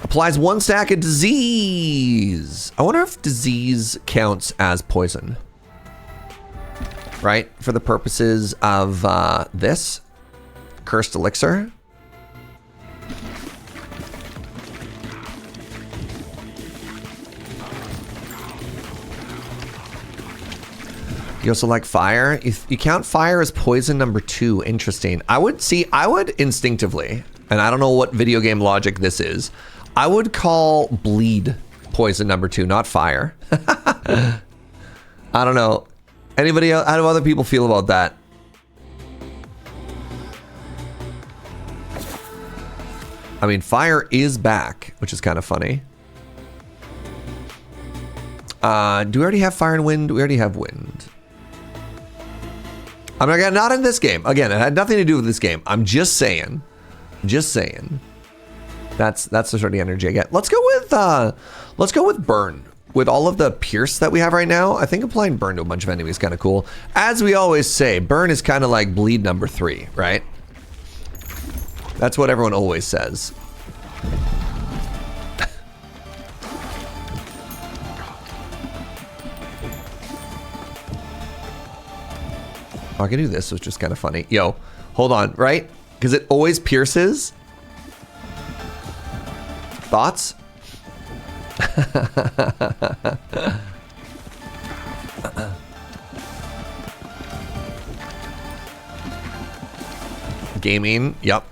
Applies 1 stack of disease. I wonder if disease counts as poison. Right? For the purposes of this. Cursed elixir. You also like fire? You count fire as poison number 2. Interesting. I would instinctively, and I don't know what video game logic this is, I would call bleed poison number 2, not fire. I don't know. Anybody else? How do other people feel about that? I mean, fire is back, which is kind of funny. Do we already have fire and wind? We already have wind. I'm not in this game. Again, it had nothing to do with this game. I'm just saying. Just saying. That's the sort of energy I get. Let's go with burn. With all of the pierce that we have right now, I think applying burn to a bunch of enemies is kind of cool. As we always say, burn is kind of like bleed number 3, right? That's what everyone always says. Oh, I can do this, which is kind of funny. Yo, hold on, right? Because it always pierces. Thoughts? Gaming, yep.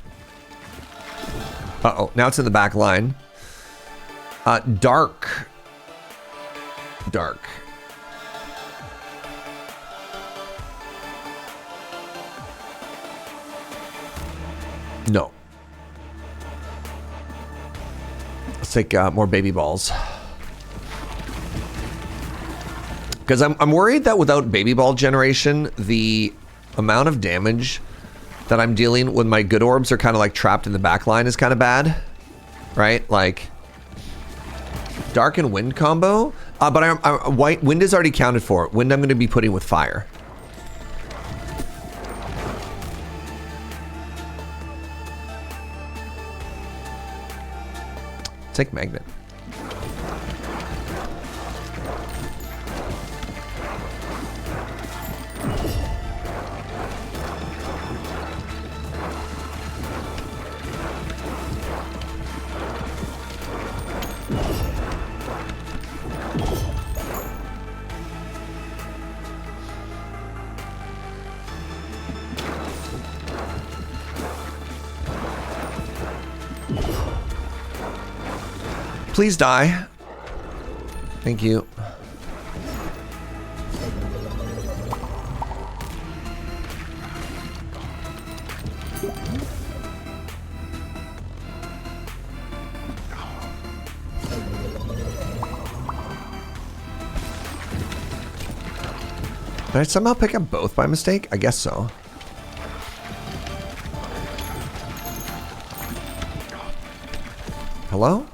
Uh-oh, now it's in the back line. Dark. Dark. No. Let's take more baby balls. Because I'm worried that without baby ball generation, the amount of damage that I'm dealing with my good orbs are kind of like trapped in the back line is kind of bad. Right? Like, dark and wind combo. But white wind is already counted for. Wind I'm going to be putting with fire. Take magnet. Please die. Thank you. Did I somehow pick up both by mistake? I guess so. Hello?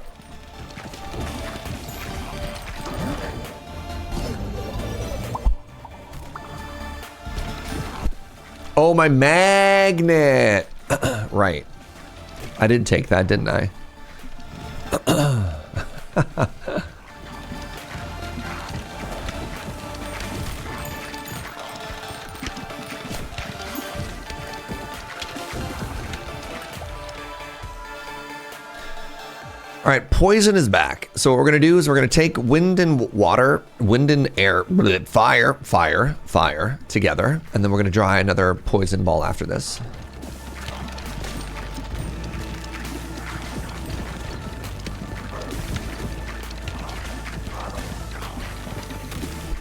Oh, my magnet. Right. I did take that, didn't I? All right, poison is back. So what we're gonna do is we're gonna take wind and water, wind and air, fire together, and then we're gonna dry another poison ball after this.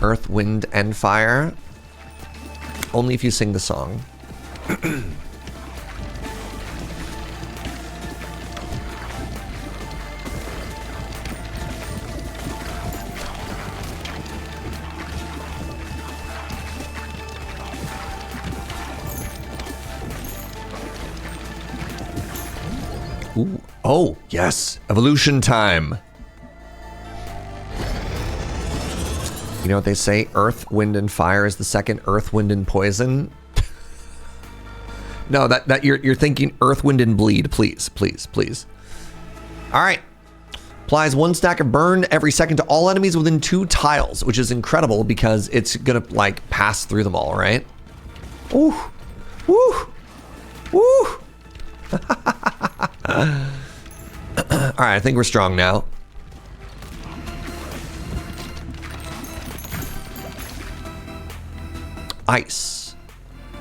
Earth, wind, and fire. Only if you sing the song. Ooh. Oh, yes. Evolution time. You know what they say? Earth, wind, and fire is the second earth, wind, and poison. No, that you're thinking earth, wind, and bleed. Please, please, please. All right. Applies 1 stack of burn every second to all enemies within 2 tiles, which is incredible because it's gonna like pass through them all, right? Ooh. Woo. Woo. All right, I think we're strong now. Ice.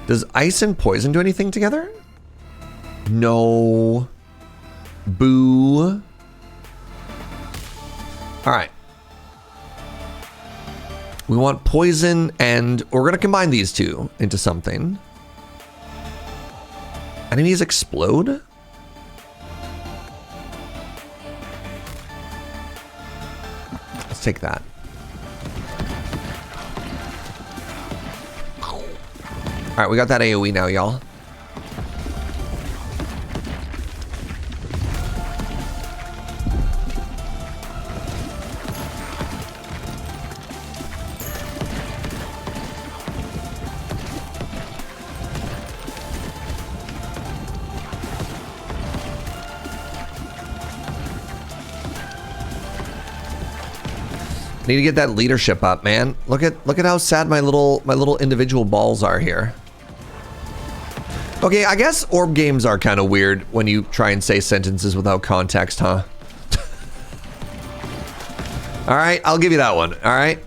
Does ice and poison do anything together? No. Boo. All right. We want poison, and we're going to combine these two into something. Enemies explode? Let's take that. All right, we got that AoE now, y'all. Need to get that leadership up, man. Look at how sad my little individual balls are here. Okay, I guess orb games are kind of weird when you try and say sentences without context, huh? All right, I'll give you that one. All right.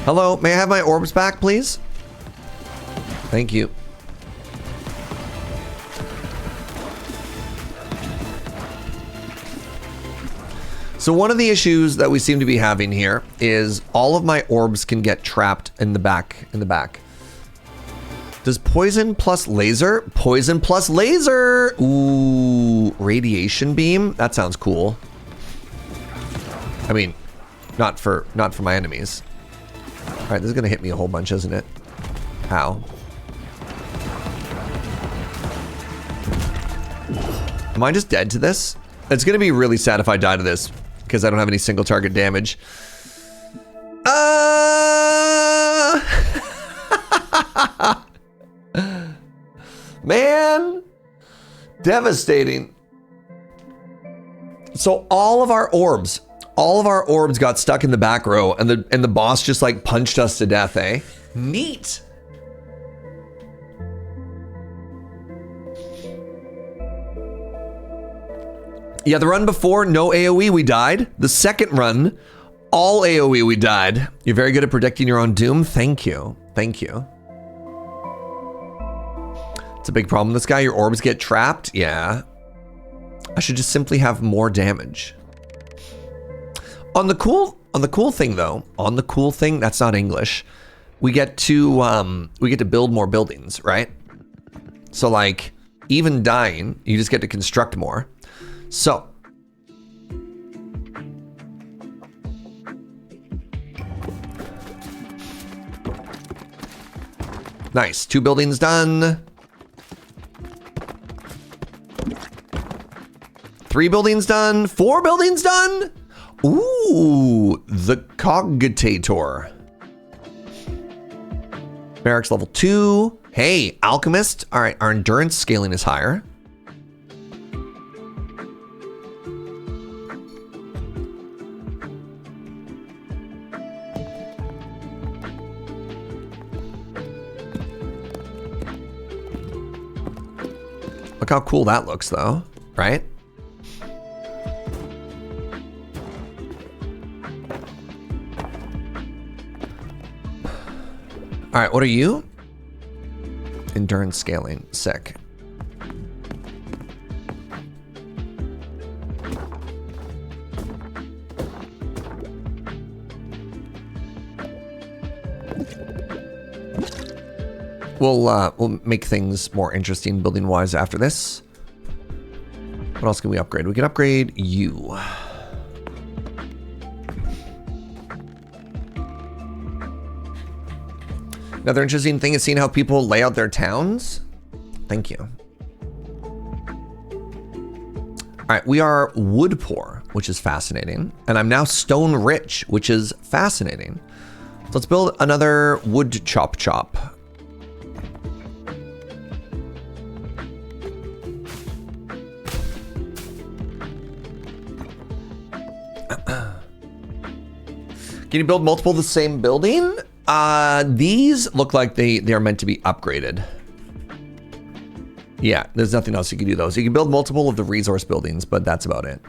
Hello, may I have my orbs back, please? Thank you. So one of the issues that we seem to be having here is all of my orbs can get trapped in the back. Does poison plus laser? Poison plus laser! Ooh, radiation beam? That sounds cool. I mean, not for my enemies. All right, this is gonna hit me a whole bunch, isn't it? Ow. Am I just dead to this? It's gonna be really sad if I die to this because I don't have any single target damage. Man, devastating. So all of our orbs got stuck in the back row, and the boss just like punched us to death, eh? Neat. Yeah, the run before, no AoE, we died. The second run, all AoE, we died. You're very good at predicting your own doom. Thank you. Thank you. It's a big problem. This guy, your orbs get trapped. Yeah. I should just simply have more damage. On the cool thing though, that's not English. We get to build more buildings, right? So like, even dying, you just get to construct more. So, nice. 2 buildings done. 3 buildings done. 4 buildings done. Ooh, the Cogitator. Barracks level 2. Hey, Alchemist. All right, our endurance scaling is higher. how cool that looks though, right? All right, what are you? Endurance scaling, sick. We'll make things more interesting building wise after this. What else can we upgrade? We can upgrade you. Another interesting thing is seeing how people lay out their towns. Thank you. All right, we are wood poor, which is fascinating. And I'm now stone rich, which is fascinating. So let's build another wood chop. Can you build multiple of the same building? These look like they are meant to be upgraded. Yeah, there's nothing else you can do those. You can build multiple of the resource buildings, but that's about it.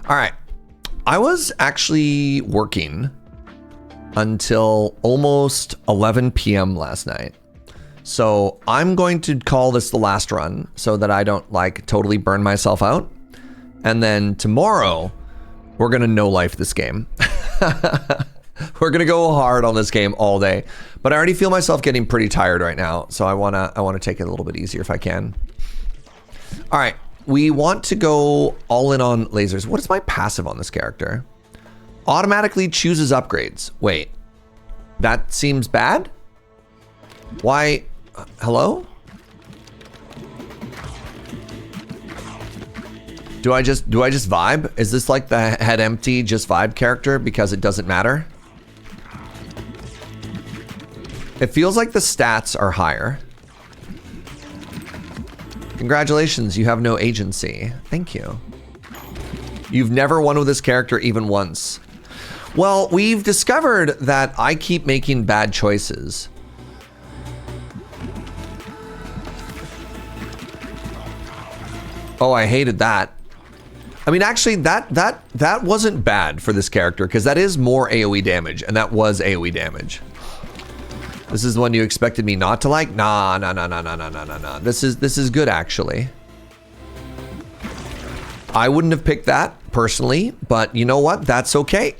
All right. I was actually working until almost 11 p.m. last night. So I'm going to call this the last run so that I don't like totally burn myself out. And then tomorrow, we're going to no-life this game. We're going to go hard on this game all day. But I already feel myself getting pretty tired right now. So I want to take it a little bit easier if I can. All right. We want to go all in on lasers. What is my passive on this character? Automatically chooses upgrades. Wait. That seems bad? Why? Hello? Do I just vibe? Is this like the head empty, just vibe character because it doesn't matter? It feels like the stats are higher. Congratulations, you have no agency. Thank you. You've never won with this character even once. Well, we've discovered that I keep making bad choices. Oh, I hated that. I mean, actually, that wasn't bad for this character because that is more AoE damage, and that was AoE damage. This is the one you expected me not to like? Nah. This is good, actually. I wouldn't have picked that, personally, but you know what? That's okay.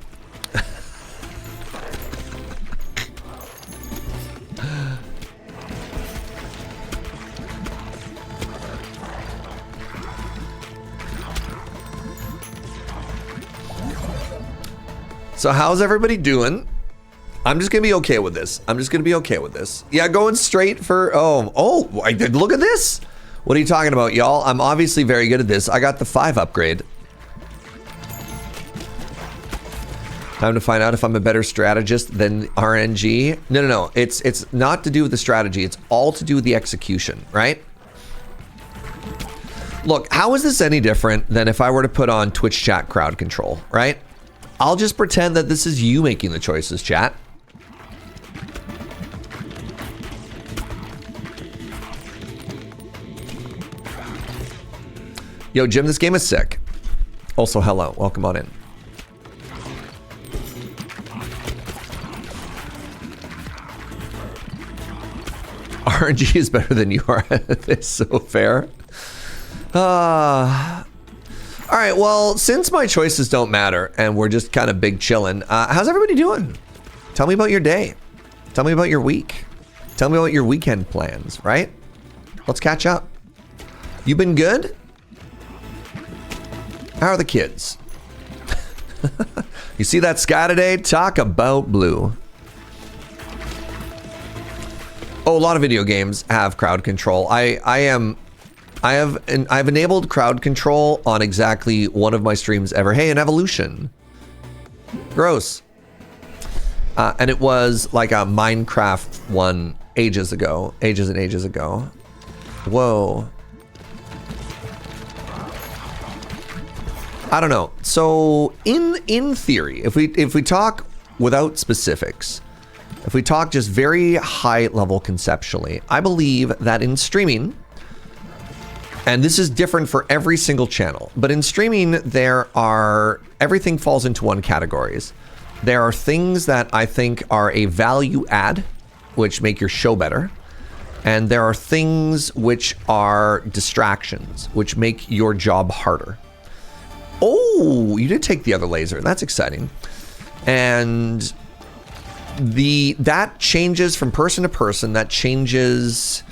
So how's everybody doing? I'm just gonna be okay with this. Yeah, going straight for, look at this. What are you talking about, y'all? I'm obviously very good at this. I got the 5 upgrade. Time to find out if I'm a better strategist than RNG. No. It's not to do with the strategy. It's all to do with the execution, right? Look, how is this any different than if I were to put on Twitch chat crowd control, right? I'll just pretend that this is you making the choices, chat. Yo, Jim, this game is sick. Also, hello. Welcome on in. RNG is better than you are. It's so fair. All right, well, since my choices don't matter and we're just kind of big chilling, how's everybody doing? Tell me about your day. Tell me about your week. Tell me about your weekend plans, right? Let's catch up. You been good? How are the kids? You see that sky today? Talk about blue. Oh, a lot of video games have crowd control. I've enabled crowd control on exactly one of my streams ever. Hey, an evolution. Gross. And it was like a Minecraft one ages and ages ago. Whoa. I don't know. So in theory, if we talk without specifics, if we talk just very high level conceptually, I believe that in streaming, and this is different for every single channel, but in streaming, everything falls into one categories. There are things that I think are a value add, which make your show better. And there are things which are distractions, which make your job harder. Oh, you did take the other laser. That's exciting. And that changes from person to person. That changes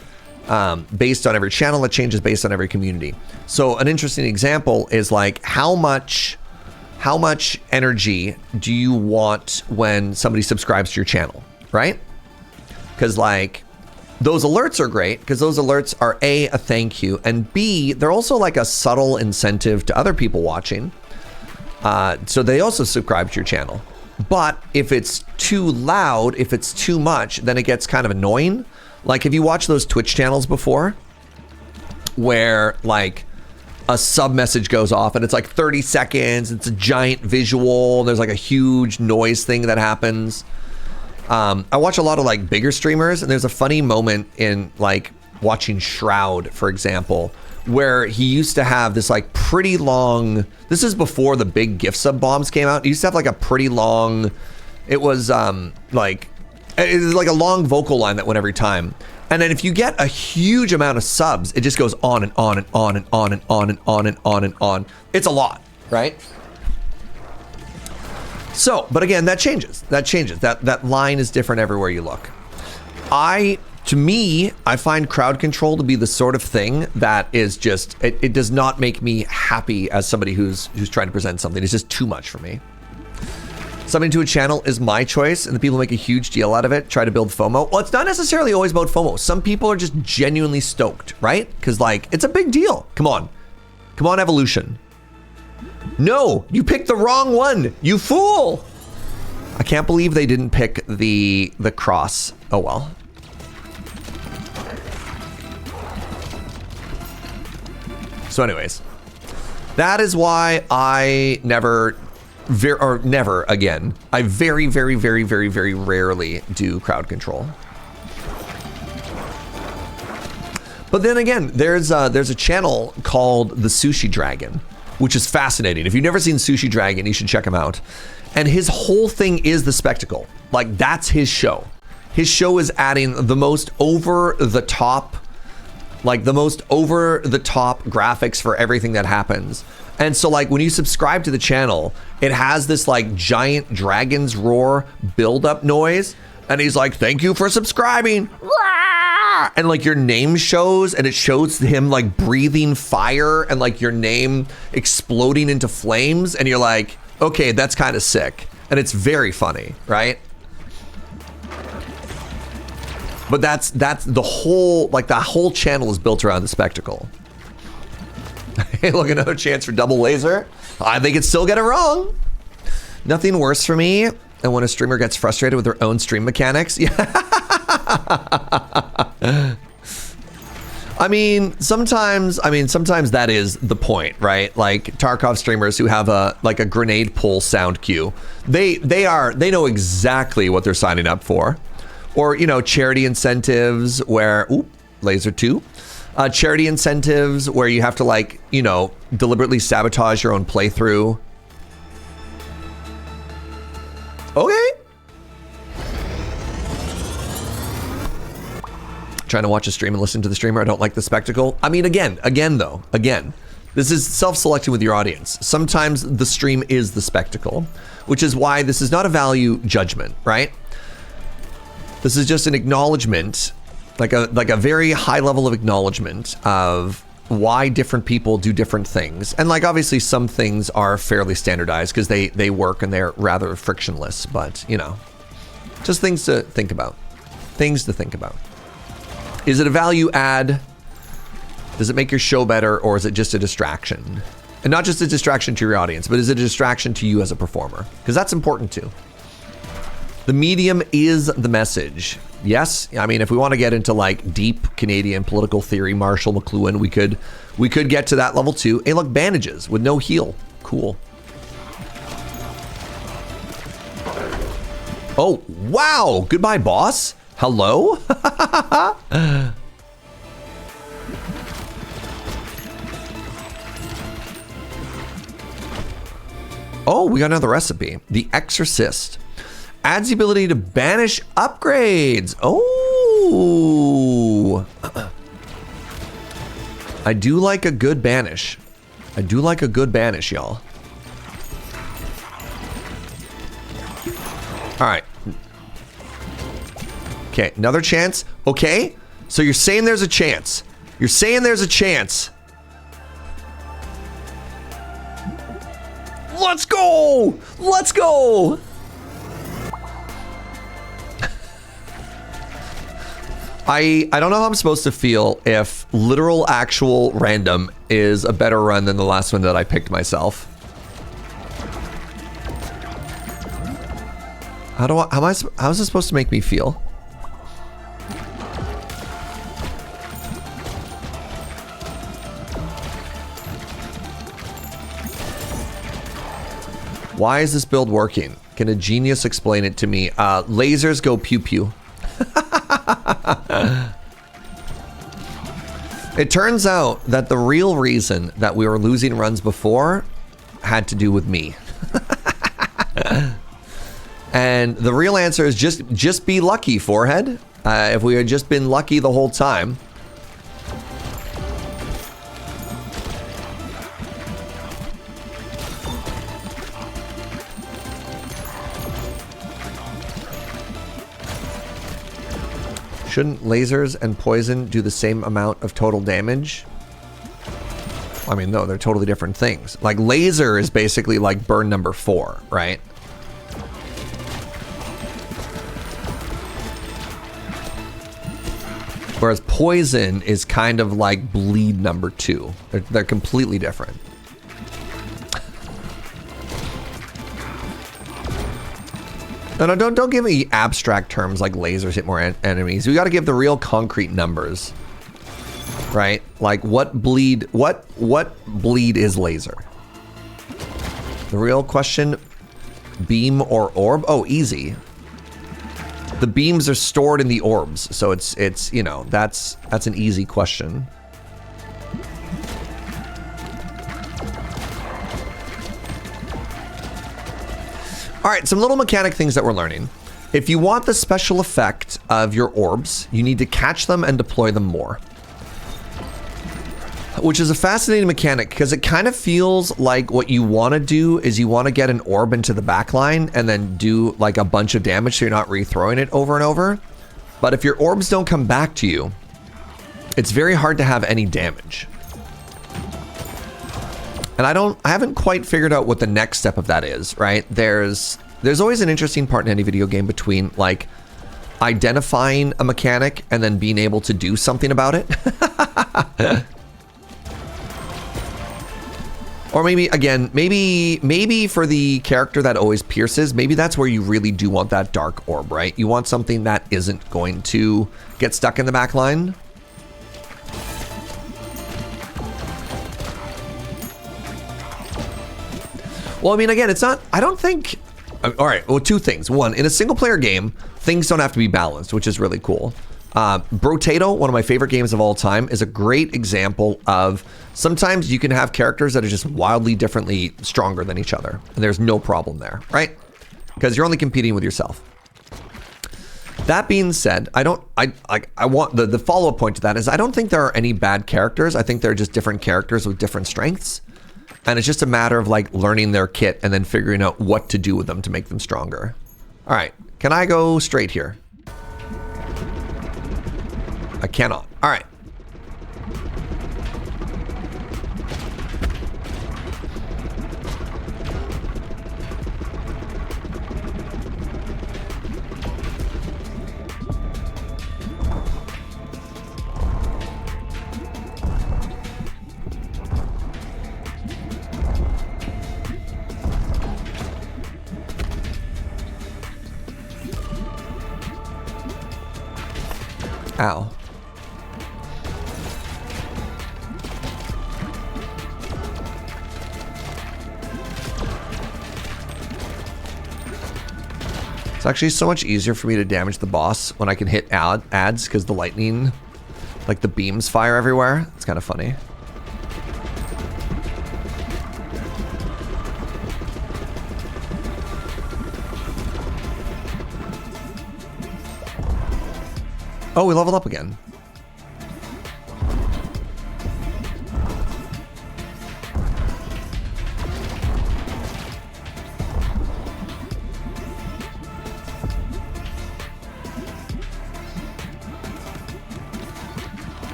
based on every channel. That changes based on every community. So an interesting example is like how much energy do you want when somebody subscribes to your channel, right? Because like those alerts are great because those alerts are a thank you, and B, they're also like a subtle incentive to other people watching. So they also subscribe to your channel. But if it's too loud, if it's too much, then it gets kind of annoying. Like, have you watched those Twitch channels before where like a sub message goes off and it's like 30 seconds, it's a giant visual, there's like a huge noise thing that happens. I watch a lot of like bigger streamers, and there's a funny moment in like watching Shroud, for example, where he used to have this like pretty long, this is before the big gift sub bombs came out. He used to have like a pretty long, it was like a long vocal line that went every time. And then if you get a huge amount of subs, it just goes on and on and on and on and on and on and on and on. It's a lot, right? So, but again, that changes. That line is different everywhere you look. To me, I find crowd control to be the sort of thing that is just, it does not make me happy as somebody who's trying to present something. It's just too much for me. Subbing to a channel is my choice, and the people who make a huge deal out of it try to build FOMO. Well, it's not necessarily always about FOMO. Some people are just genuinely stoked, right? Because like, it's a big deal. Come on, Evolution. No, you picked the wrong one, you fool. I can't believe they didn't pick the cross. Oh well. So anyways, that is why I never again. I very, very, very, very, very rarely do crowd control. But then again, there's a channel called the Sushi Dragon, which is fascinating. If you've never seen Sushi Dragon, you should check him out. And his whole thing is the spectacle. Like, that's his show. His show is adding the most over the top graphics for everything that happens. And so like when you subscribe to the channel, it has this like giant dragon's roar build-up noise. And he's like, thank you for subscribing. And like your name shows, and it shows him like breathing fire and like your name exploding into flames. And you're like, okay, that's kind of sick. And it's very funny, right? But that's the whole, like the whole channel is built around the spectacle. Hey, look, another chance for double laser. They could still get it wrong. Nothing worse for me than when a streamer gets frustrated with their own stream mechanics. Yeah. I mean, sometimes that is the point, right? Like Tarkov streamers who have a grenade pull sound cue. They know exactly what they're signing up for. Or, you know, charity incentives where, laser 2. Charity incentives where you have to like, you know, deliberately sabotage your own playthrough. Okay. Trying to watch a stream and listen to the streamer. I don't like the spectacle. I mean, again, this is self-selecting with your audience. Sometimes the stream is the spectacle, which is why this is not a value judgment, right? This is just an acknowledgement, like a very high level of acknowledgement of why different people do different things. And like, obviously some things are fairly standardized because they work and they're rather frictionless, but you know, just things to think about. Is it a value add? Does it make your show better, or is it just a distraction? And not just a distraction to your audience, but is it a distraction to you as a performer? Because that's important too. The medium is the message. Yes, I mean, if we want to get into like deep Canadian political theory, Marshall McLuhan, we could get to that level too. Hey, look, bandages with no heal. Cool. Oh, wow. Goodbye, boss. Hello? Oh, we got another recipe. The Exorcist. Adds the ability to banish upgrades. Oh. I do like a good banish. I do like a good banish, y'all. All right. Okay, another chance. Okay, so you're saying there's a chance. You're saying there's a chance. Let's go! Let's go! I don't know how I'm supposed to feel if literal actual random is a better run than the last one that I picked myself. How is this supposed to make me feel? Why is this build working? Can a genius explain it to me? Lasers go pew pew. It turns out that the real reason that we were losing runs before had to do with me. And the real answer is just be lucky, forehead. If we had just been lucky the whole time. Shouldn't lasers and poison do the same amount of total damage? I mean, no, they're totally different things. Like, laser is basically like burn number 4, right? Whereas poison is kind of like bleed number 2. They're completely different. No, don't give me abstract terms like lasers hit more enemies. We got to give the real concrete numbers, right? Like what bleed is laser? The real question, beam or orb? Oh, easy. The beams are stored in the orbs, so it's you know, that's an easy question. All right, some little mechanic things that we're learning. If you want the special effect of your orbs, you need to catch them and deploy them more. Which is a fascinating mechanic because it kind of feels like what you want to do is you want to get an orb into the back line and then do like a bunch of damage so you're not re-throwing it over and over. But if your orbs don't come back to you, it's very hard to have any damage. And I haven't quite figured out what the next step of that is, right? There's always an interesting part in any video game between like identifying a mechanic and then being able to do something about it. Or maybe, again, maybe for the character that always pierces, maybe that's where you really do want that dark orb, right? You want something that isn't going to get stuck in the back line. Well, I mean, again, it's not, I don't think, all right, well, two things. One, in a single player game, things don't have to be balanced, which is really cool. Brotato, one of my favorite games of all time, is a great example of sometimes you can have characters that are just wildly differently stronger than each other. And there's no problem there, right? Because you're only competing with yourself. That being said, I want the follow-up point to that is I don't think there are any bad characters. I think they're just different characters with different strengths. And it's just a matter of like learning their kit and then figuring out what to do with them to make them stronger. All right, can I go straight here? I cannot. All right. Ow. It's actually so much easier for me to damage the boss when I can hit ads because the lightning, like the beams fire everywhere. It's kind of funny. Oh, we leveled up again.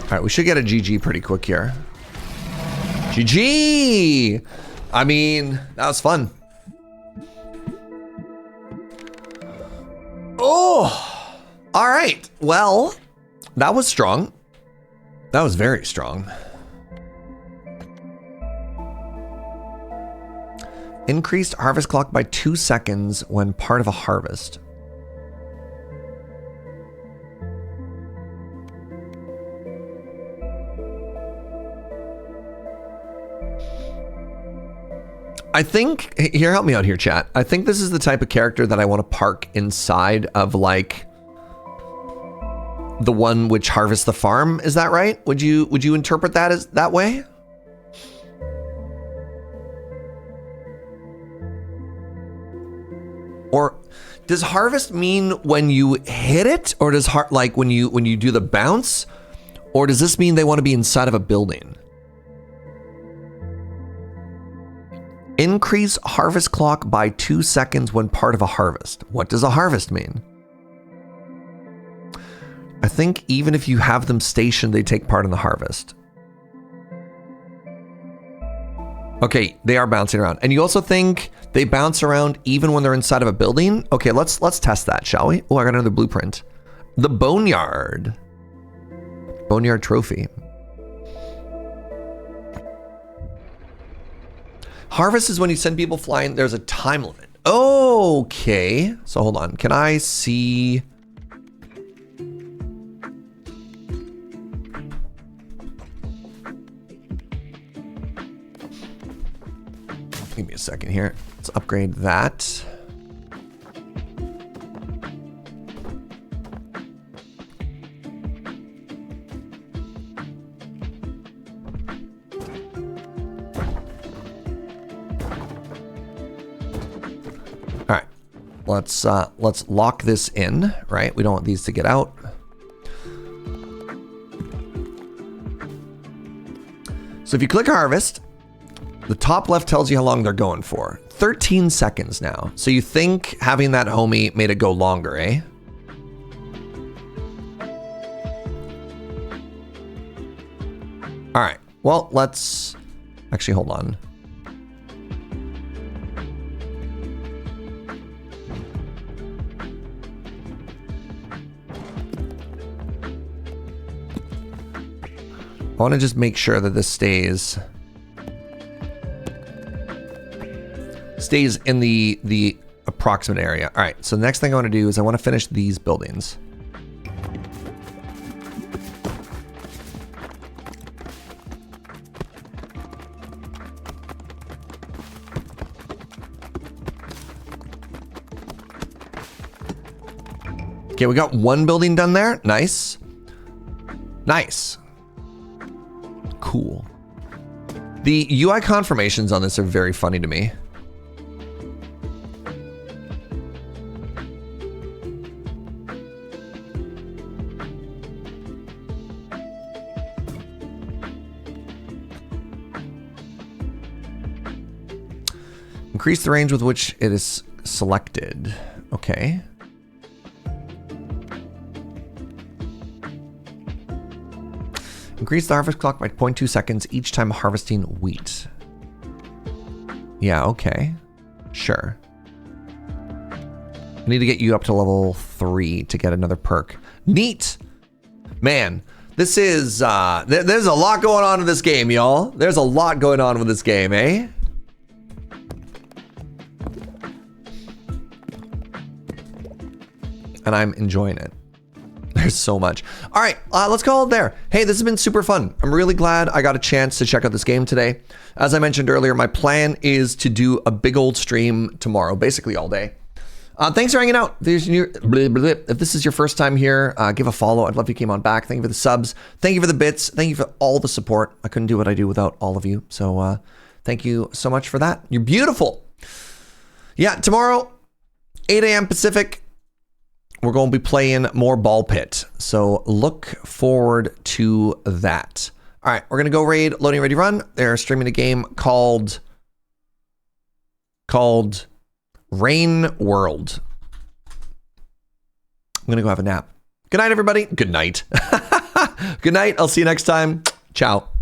All right, we should get a GG pretty quick here. GG! I mean, that was fun. Oh, all right. Well, that was strong. That was very strong. Increased harvest clock by 2 seconds when part of a harvest. I think, here, help me out here, chat. I think this is the type of character that I want to park inside of, like, the one which harvests the farm. Is that right? Would you interpret that as that way? Or does harvest mean when you hit it, or does like when you do the bounce, or does this mean they want to be inside of a building? Increase harvest clock by 2 seconds when part of a harvest. What does a harvest mean? I think even if you have them stationed, they take part in the harvest. Okay, they are bouncing around. And you also think they bounce around even when they're inside of a building? Okay, let's test that, shall we? Oh, I got another blueprint. The Boneyard. Boneyard trophy. Harvest is when you send people flying. There's a time limit. Okay. So hold on. Can I see? Give me a second here. Let's upgrade that. All right. Let's lock this in, right? We don't want these to get out. So if you click harvest, the top left tells you how long they're going for. 13 seconds now. So you think having that homie made it go longer, eh? All right. Well, let's actually hold on. I want to just make sure that this stays in the approximate area. All right, so the next thing I want to do is I want to finish these buildings. Okay, we got one building done there. Nice. Nice. Cool. The UI confirmations on this are very funny to me. Increase the range with which it is selected. Okay. Increase the harvest clock by 0.2 seconds each time harvesting wheat. Yeah, okay. Sure. I need to get you up to level 3 to get another perk. Neat! Man, this is, there's a lot going on in this game, y'all. There's a lot going on with this game, eh? And I'm enjoying it. There's so much. All right, let's call it there. Hey, this has been super fun. I'm really glad I got a chance to check out this game today. As I mentioned earlier, my plan is to do a big old stream tomorrow, basically all day. Thanks for hanging out. If this is your first time here, give a follow. I'd love if you came on back. Thank you for the subs. Thank you for the bits. Thank you for all the support. I couldn't do what I do without all of you. So thank you so much for that. You're beautiful. Yeah, tomorrow, 8 a.m. Pacific, we're going to be playing more Ball Pit. So look forward to that. All right, we're going to go raid Loading Ready Run. They're streaming a game called Rain World. I'm going to go have a nap. Good night, everybody. Good night. Good night. I'll see you next time. Ciao.